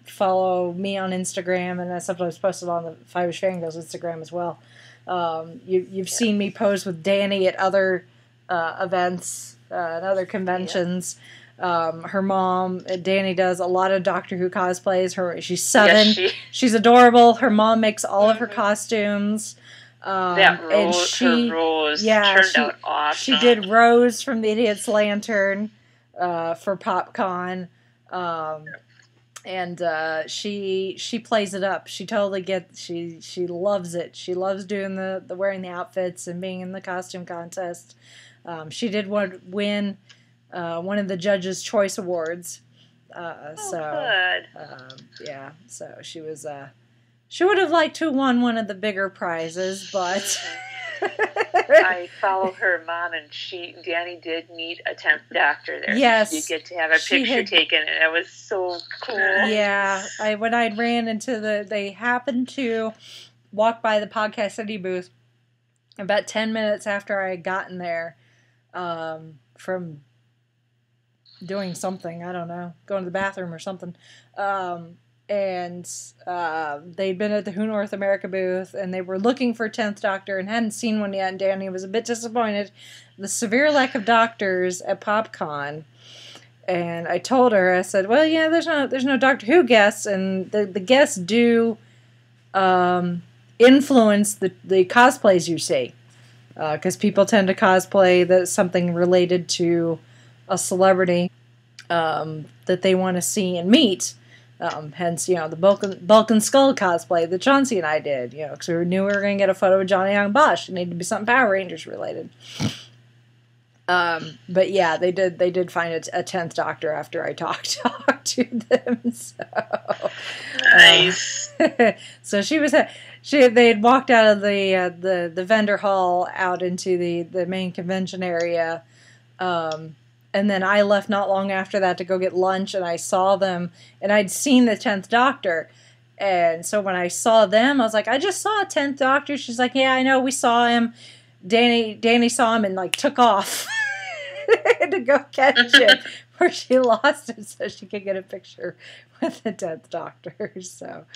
follow me on Instagram, and I sometimes post it on the Five-ish Fangirls Instagram as well. You've seen me pose with Danny at other events and other conventions. Her mom, Danny, does a lot of Doctor Who cosplays. She's 7. Yes, she's adorable. Her mom makes all of her costumes. Her Rose turned out awesome. She did Rose from the Idiot's Lantern for PopCon. And she plays it up. She totally gets. She loves it. She loves doing the wearing the outfits and being in the costume contest. She did win one of the Judges' Choice Awards. Good. So she was. She would have liked to have won one of the bigger prizes, but. I follow her mom, and Danny did meet a 10th Doctor there. Yes. So you get to have a picture taken, and it was so cool. Yeah. When I ran into they happened to walk by the Podcast City booth about 10 minutes after I had gotten there from doing something. I don't know, going to the bathroom or something. And they'd been at the Who North America booth, and they were looking for 10th Doctor and hadn't seen one yet, and Danny was a bit disappointed. The severe lack of doctors at PopCon. And I told her, I said, well, yeah, there's no Doctor Who guests, and the guests do influence the cosplays you see. Because people tend to cosplay that's something related to a celebrity that they want to see and meet. Hence, the Bulk and Skull cosplay that Chauncey and I did, because we knew we were going to get a photo of Johnny Young Bosch. It needed to be something Power Rangers related. But yeah, they did find a 10th Doctor after I talked to them. So nice. So they had walked out of the vendor hall out into the main convention area. And then I left not long after that to go get lunch, and I saw them, and I'd seen the 10th Doctor. And so when I saw them, I was like, I just saw a 10th Doctor. She's like, yeah, I know, we saw him. Danny saw him and, took off. to go catch it, where she lost it so she could get a picture with the 10th Doctor. So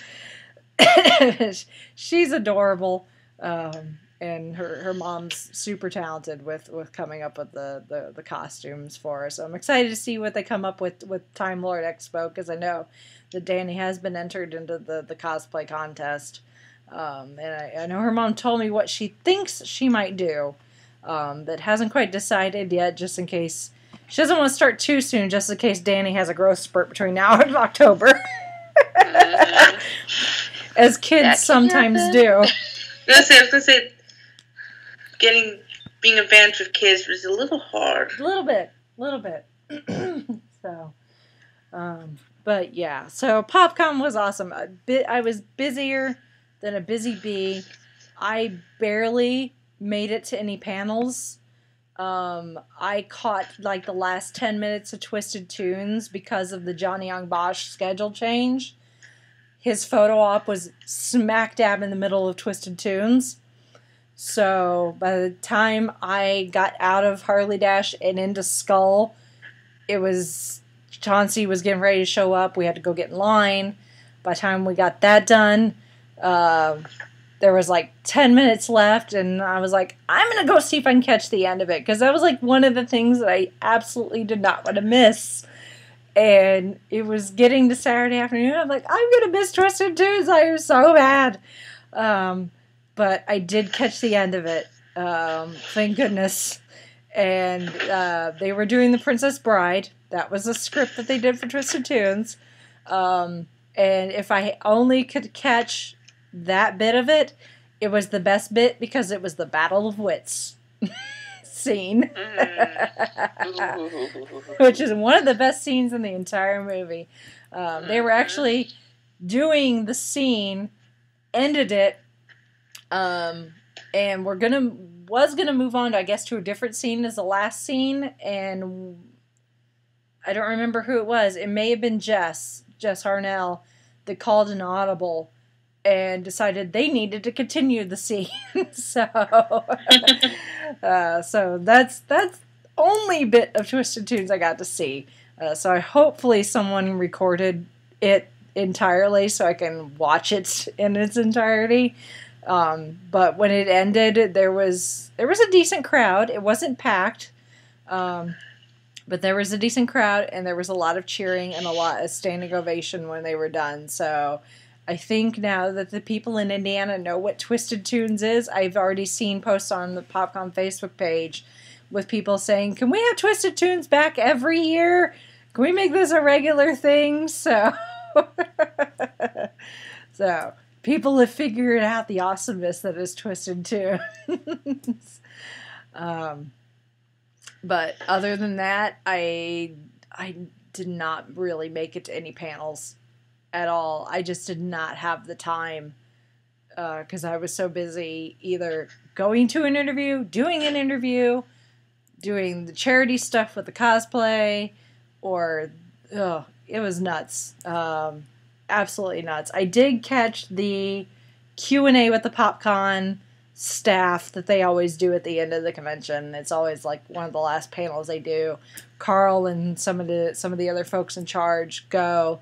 she's adorable, and her mom's super talented with coming up with the costumes for her. So I'm excited to see what they come up with Time Lord Expo, because I know that Danny has been entered into the cosplay contest. And I know her mom told me what she thinks she might do, but hasn't quite decided yet, just in case. She doesn't want to start too soon, just in case Danny has a growth spurt between now and October. As kids sometimes do. I was gonna say, being advanced with kids was a little hard. A little bit. So, but yeah. So PopCon was awesome. I was busier than a busy bee. I barely made it to any panels. I caught like the last 10 minutes of Twisted Tunes because of the Johnny Young Bosch schedule change. His photo op was smack dab in the middle of Twisted Tunes. So by the time I got out of Harley Dash and into Skull, Chauncey was getting ready to show up. We had to go get in line. By the time we got that done, there was like 10 minutes left, and I was like, I'm going to go see if I can catch the end of it, because that was like one of the things that I absolutely did not want to miss. And it was getting to Saturday afternoon. I'm like, I'm going to miss Twisted Tunes. I was so bad. But I did catch the end of it. Thank goodness. And they were doing The Princess Bride. That was a script that they did for Twisted Tunes. And if I only could catch that bit of it, it was the best bit, because it was the Battle of Wits scene. Which is one of the best scenes in the entire movie. They were actually doing the scene, ended it, and was gonna move on to, I guess, to a different scene as the last scene, and I don't remember who it was. It may have been Jess Harnell, that called an audible and decided they needed to continue the scene. So that's only bit of Twisted Tunes I got to see. So hopefully someone recorded it entirely so I can watch it in its entirety. But when it ended, there was a decent crowd. It wasn't packed, but there was a decent crowd, and there was a lot of cheering and a lot of standing ovation when they were done. So I think now that the people in Indiana know what Twisted Tunes is, I've already seen posts on the PopCon Facebook page with people saying, can we have Twisted Tunes back every year? Can we make this a regular thing? So, people have figured out the awesomeness that is Twisted Tunes. But other than that, I did not really make it to any panels at all. I just did not have the time, because I was so busy either going to an interview, doing the charity stuff with the cosplay, or it was nuts. Absolutely nuts. I did catch the Q&A with the PopCon staff that they always do at the end of the convention. It's always like one of the last panels they do. Carl and some of the other folks in charge go.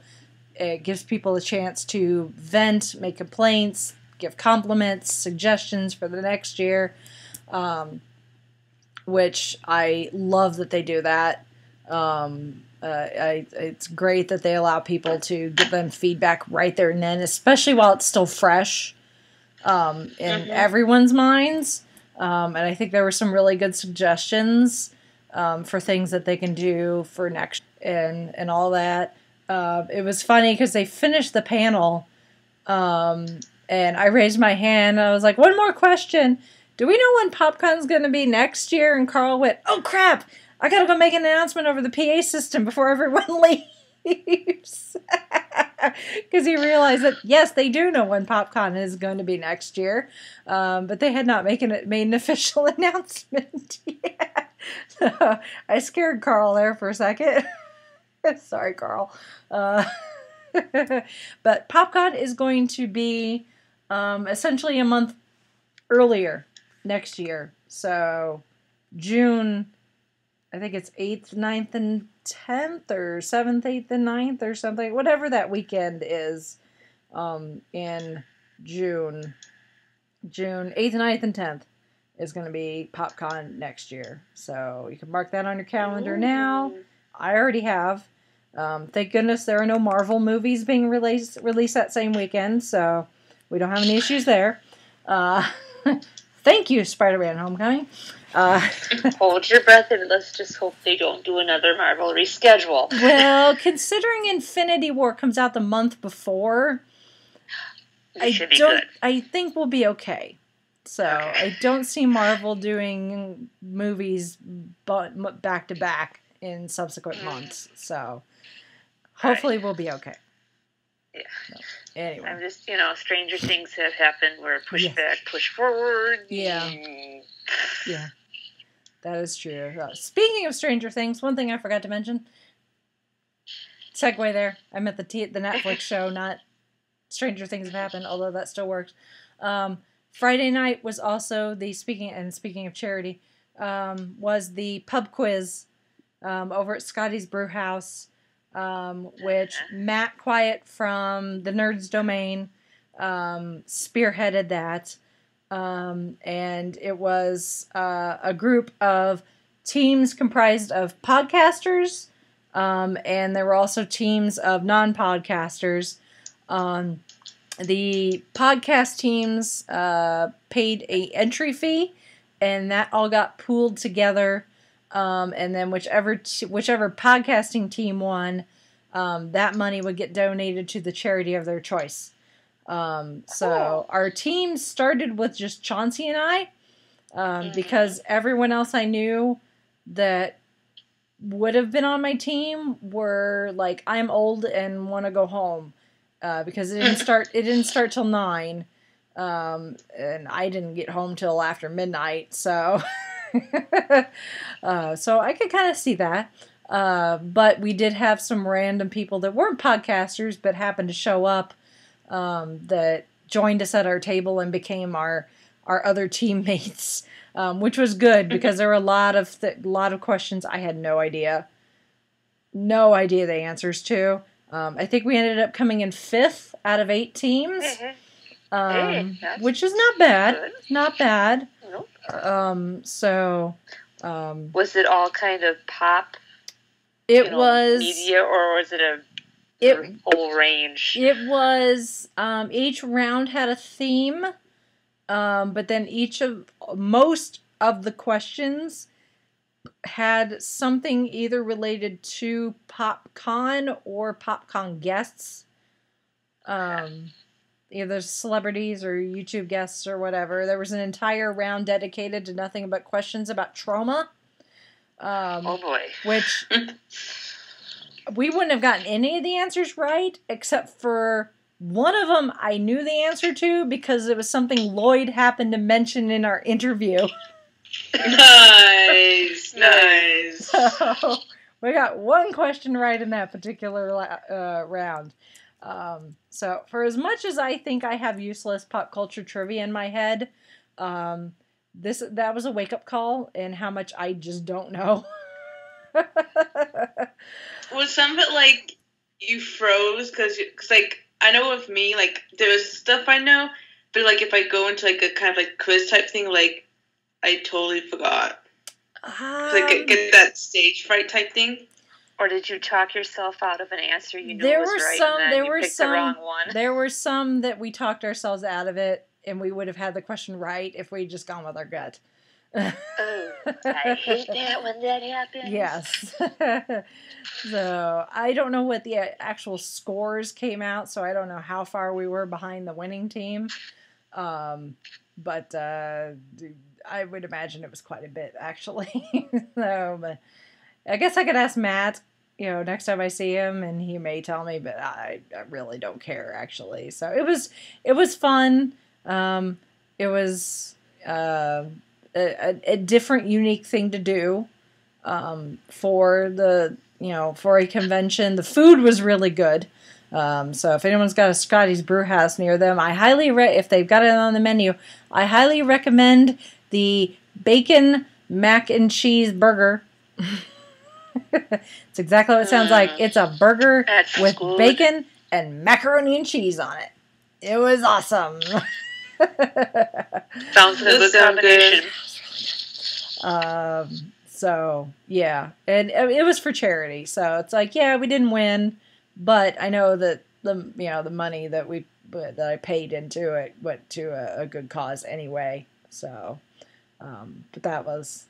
It gives people a chance to vent, make complaints, give compliments, suggestions for the next year, which I love that they do that. It's great that they allow people to give them feedback right there and then, especially while it's still fresh in everyone's minds. And I think there were some really good suggestions for things that they can do for next and all that. It was funny because they finished the panel, and I raised my hand. And I was like, one more question. Do we know when PopCon's going to be next year? And Carl went, oh, crap. I got to go make an announcement over the PA system before everyone leaves. Because he realized that, yes, they do know when PopCon is going to be next year, but they had not made an official announcement yet. So I scared Carl there for a second. Sorry, Carl. But PopCon is going to be essentially a month earlier next year. So June, I think it's 8th, 9th, and 10th, or 7th, 8th, and 9th, or something. Whatever that weekend is in June. June 8th, 9th, and 10th is going to be PopCon next year. So you can mark that on your calendar now. I already have. Thank goodness there are no Marvel movies being released that same weekend, so we don't have any issues there. Thank you, Spider-Man Homecoming. Hold your breath and let's just hope they don't do another Marvel reschedule. Well, considering Infinity War comes out the month before, I think we'll be okay. So I don't see Marvel doing movies back to back in subsequent months. So hopefully we'll be okay. Yeah. So, anyway. I'm just, stranger things have happened where push back, push forward. Yeah. Yeah. That is true. Speaking of Stranger Things, one thing I forgot to mention. Segue there. I meant the Netflix show, not Stranger Things Have Happened, although that still works. Friday night was also speaking of charity, was the pub quiz over at Scotty's Brew House, which Matt Quiet from the Nerds Domain spearheaded that. And it was a group of teams comprised of podcasters, and there were also teams of non-podcasters. The podcast teams paid a entry fee, and that all got pooled together. And then whichever podcasting team won, that money would get donated to the charity of their choice. So our team started with just Chauncey and I, because everyone else I knew that would have been on my team were like, I'm old and want to go home. Because it didn't start till 9, and I didn't get home till after midnight, so so I could kind of see that. But we did have some random people that weren't podcasters but happened to show up, that joined us at our table and became our other teammates, which was good because there were a lot of questions I had no idea the answers to. I think we ended up coming in 5th out of 8 teams, which is not bad. Good. Not bad. Nope. Was it all kind of pop? Was media, or was it a whole range? It was. Each round had a theme, but then most of the questions had something either related to PopCon or PopCon guests, either celebrities or YouTube guests or whatever. There was an entire round dedicated to nothing but questions about Troma. Oh boy. Which we wouldn't have gotten any of the answers right, except for one of them I knew the answer to because it was something Lloyd happened to mention in our interview. Nice. So we got one question right in that particular round. So for as much as I think I have useless pop culture trivia in my head, that was a wake up call in how much I just don't know. Was some of it like you froze because like I know with me like there's stuff I know, but like if I go into like a kind of like quiz type thing, like I totally forgot. Like get that stage fright type thing. Or did you talk yourself out of an answer you knew was right and then you picked the wrong one? There were some that we talked ourselves out of it, and we would have had the question right if we'd just gone with our gut. Oh, I hate that when that happens. Yes. So I don't know what the actual scores came out, so I don't know how far we were behind the winning team. But I would imagine it was quite a bit, actually. So, but I guess I could ask Matt, next time I see him, and he may tell me, but I really don't care, actually. So it was fun. It was a different, unique thing to do for for a convention. The food was really good. So if anyone's got a Scotty's Brew House near them, if they've got it on the menu, I highly recommend the bacon mac and cheese burger It's exactly what it sounds like. It's a burger with good. bacon and macaroni and cheese on it. It was awesome. Sounds like a good combination. So yeah, and it was for charity. So it's like, yeah, we didn't win, but I know that the money that I paid into it went to a good cause anyway. So, but that was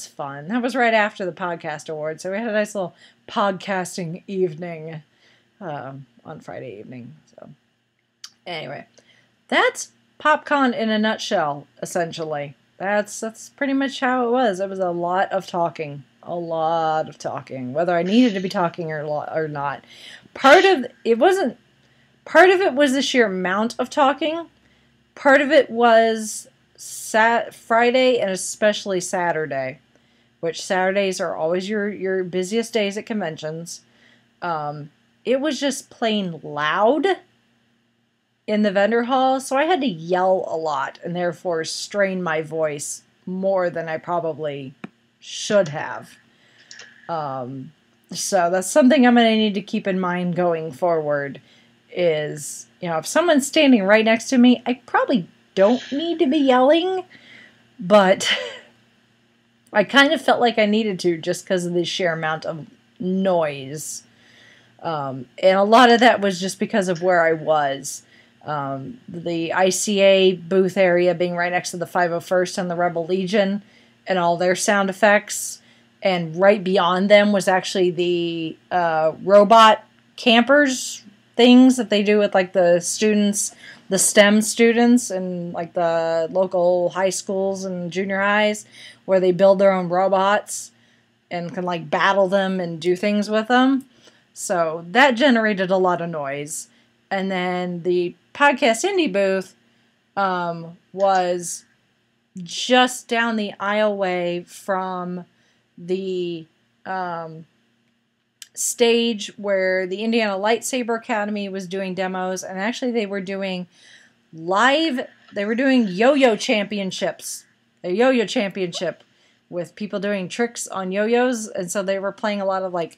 fun. That was right after the podcast award, so we had a nice little podcasting evening on Friday evening. So anyway, that's PopCon in a nutshell, essentially. That's pretty much how it was. It was a lot of talking, whether I needed to be talking or not. Part of it was the sheer amount of talking. Part of it was Friday and especially Saturday, which Saturdays are always your busiest days at conventions. It was just plain loud in the vendor hall, so I had to yell a lot and therefore strain my voice more than I probably should have. So that's something I'm going to need to keep in mind going forward is, if someone's standing right next to me, I probably don't need to be yelling, but I kind of felt like I needed to just because of the sheer amount of noise. And a lot of that was just because of where I was. The ICA booth area being right next to the 501st and the Rebel Legion and all their sound effects. And right beyond them was actually the robot campers things that they do with like the students, the STEM students and like the local high schools and junior highs where they build their own robots and can like battle them and do things with them. So that generated a lot of noise. And then the Podcast Indie booth was just down the aisleway from the stage where the Indiana Lightsaber Academy was doing demos, and actually they were doing yo-yo championships, a yo-yo championship with people doing tricks on yo-yos, and so they were playing a lot of like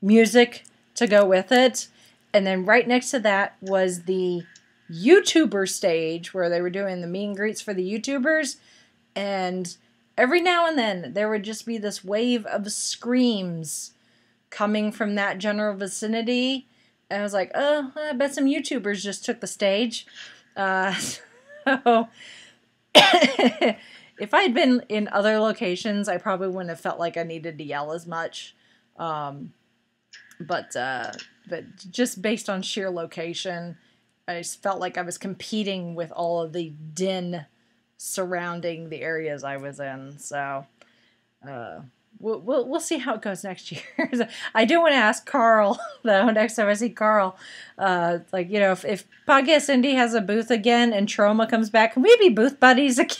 music to go with it. And then right next to that was the YouTuber stage where they were doing the meet and greets for the YouTubers. And every now and then there would just be this wave of screams coming from that general vicinity. And I was like, oh, I bet some YouTubers just took the stage. So if I had been in other locations, I probably wouldn't have felt like I needed to yell as much. But just based on sheer location, I just felt like I was competing with all of the din surrounding the areas I was in. So we'll see how it goes next year. I do want to ask Carl, though, next time I see Carl, if Podcast Indie has a booth again and Troma comes back, can we be booth buddies again?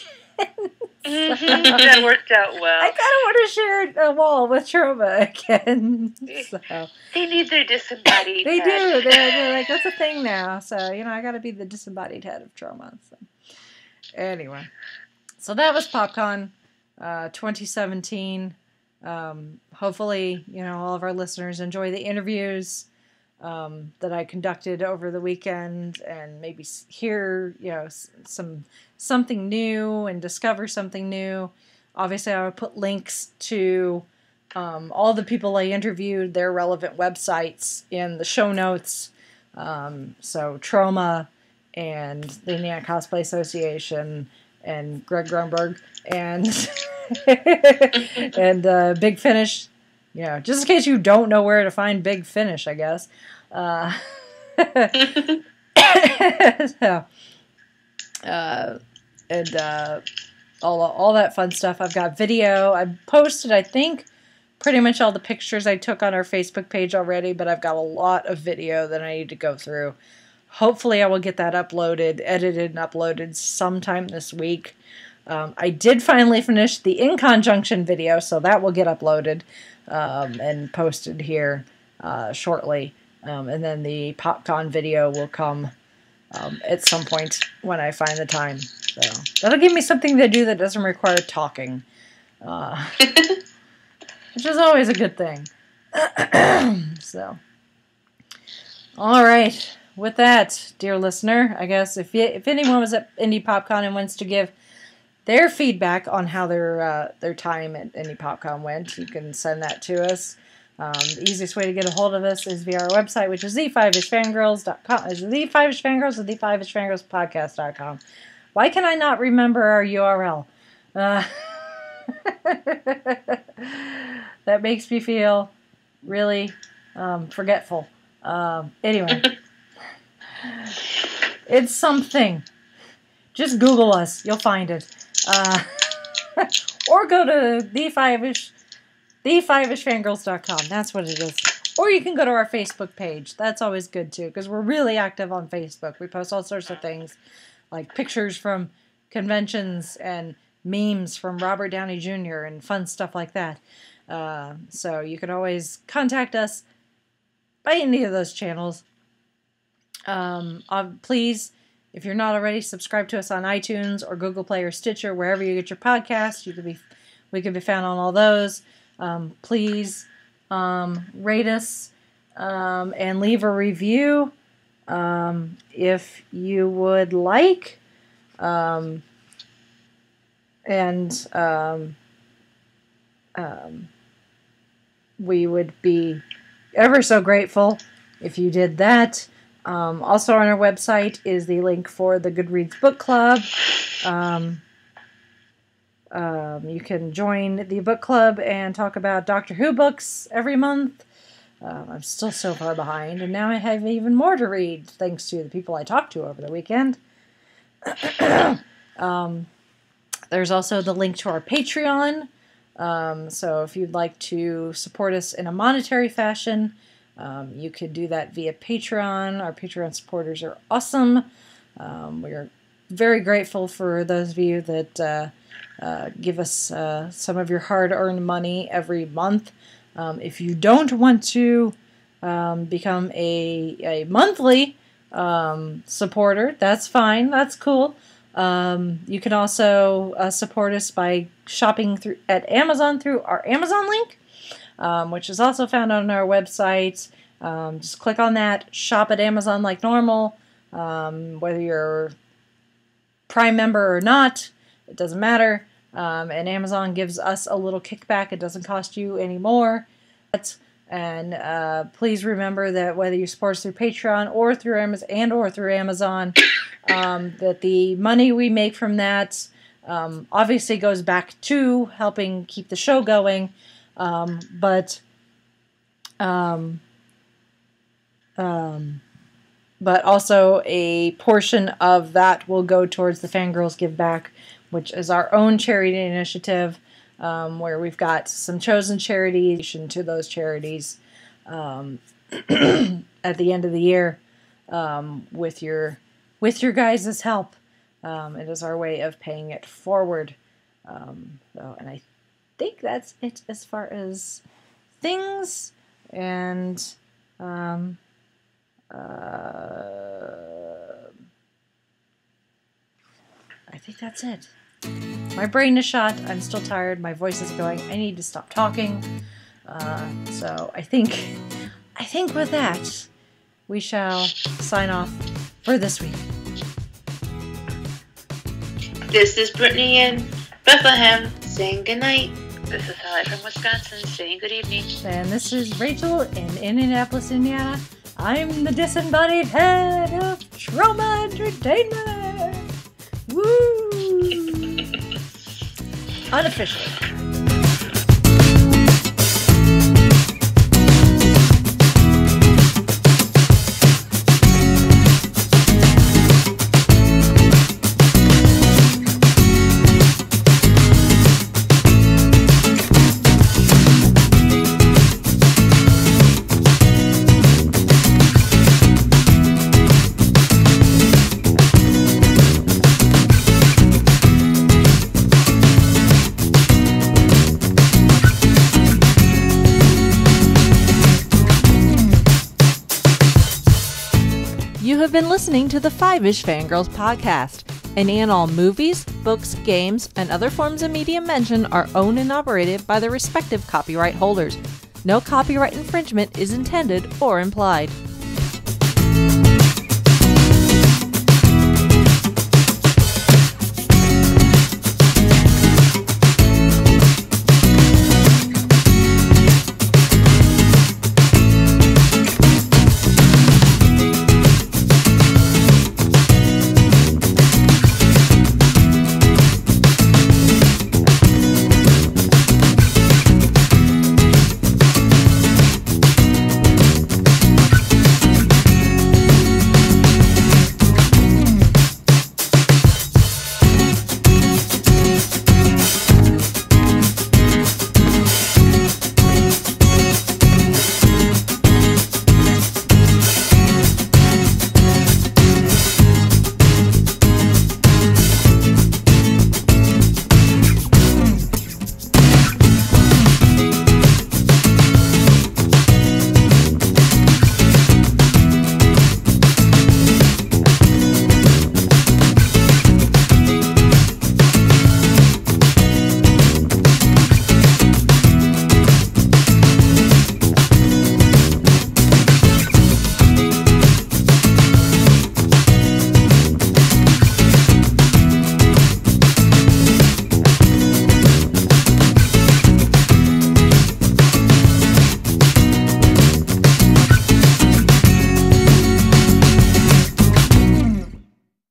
That worked out well. I kind of want to share a wall with Troma again. So. They need their disembodied They head. do. They're like, that's a thing now. So, I got to be the disembodied head of Troma. So. Anyway. So that was PopCon 2017. Hopefully, all of our listeners enjoy the interviews that I conducted over the weekend and maybe hear, something new and discover something new. Obviously, I would put links to all the people I interviewed, their relevant websites in the show notes. So Troma and the Indiana Cosplay Association and Greg Grunberg and and Big Finish. Just in case you don't know where to find Big Finish, I guess. All that fun stuff. I've got video. I posted, I think, pretty much all the pictures I took on our Facebook page already, but I've got a lot of video that I need to go through. Hopefully I will get that edited and uploaded sometime this week. I did finally finish the In Conjunction video, so that will get uploaded and posted here shortly. And then the PopCon video will come at some point when I find the time. So that'll give me something to do that doesn't require talking. which is always a good thing. So, all right. With that, dear listener, I guess if anyone was at Indy PopCon and wants to give their feedback on how their time at Indy PopCon went, you can send that to us. The easiest way to get a hold of us is via our website, which is the5ishfangirls.com. Is it the5ishfangirls or the5ishfangirlspodcast.com? Why can I not remember our URL? That makes me feel really forgetful. Anyway, it's something. Just Google us. You'll find it. Or go to the5ishfangirls.com. That's what it is. Or you can go to our Facebook page. That's always good, too, because we're really active on Facebook. We post all sorts of things, like pictures from conventions and memes from Robert Downey Jr. and fun stuff like that. So you can always contact us by any of those channels. Please, if you're not already, subscribe to us on iTunes or Google Play or Stitcher, wherever you get your podcasts. We can be found on all those. Please rate us and leave a review if you would like. We would be ever so grateful if you did that. Also on our website is the link for the Goodreads Book Club. You can join the book club and talk about Doctor Who books every month. I'm still so far behind, and now I have even more to read, thanks to the people I talked to over the weekend. There's also the link to our Patreon. So if you'd like to support us in a monetary fashion, you could do that via Patreon. Our Patreon supporters are awesome. We are very grateful for those of you that give us some of your hard-earned money every month. If you don't want to become a monthly supporter, that's fine. That's cool. You can also support us by shopping at Amazon through our Amazon link, which is also found on our website. Just click on that, shop at Amazon like normal. Whether you're Prime member or not, it doesn't matter. And Amazon gives us a little kickback. It doesn't cost you any more. And please remember that whether you support us through Patreon or through Amazon, that the money we make from that obviously goes back to helping keep the show going, but also a portion of that will go towards the Fangirls Give Back, which is our own charity initiative, where we've got some chosen charities to those charities at the end of the year with your guys' help. It is our way of paying it forward. And I think that's it as far as things. And I think that's it. My brain is shot. I'm still tired. My voice is going. I need to stop talking. So I think with that, we shall sign off for this week. This is Brittany in Bethlehem saying goodnight. This is Holly from Wisconsin saying good evening. And this is Rachel in Indianapolis, Indiana. I'm the disembodied head of Troma Entertainment. Woo! Unofficially. You have been listening to the 5-ish Fangirls podcast. Any and all movies, books, games, and other forms of media mentioned are owned and operated by the respective copyright holders. No copyright infringement is intended or implied.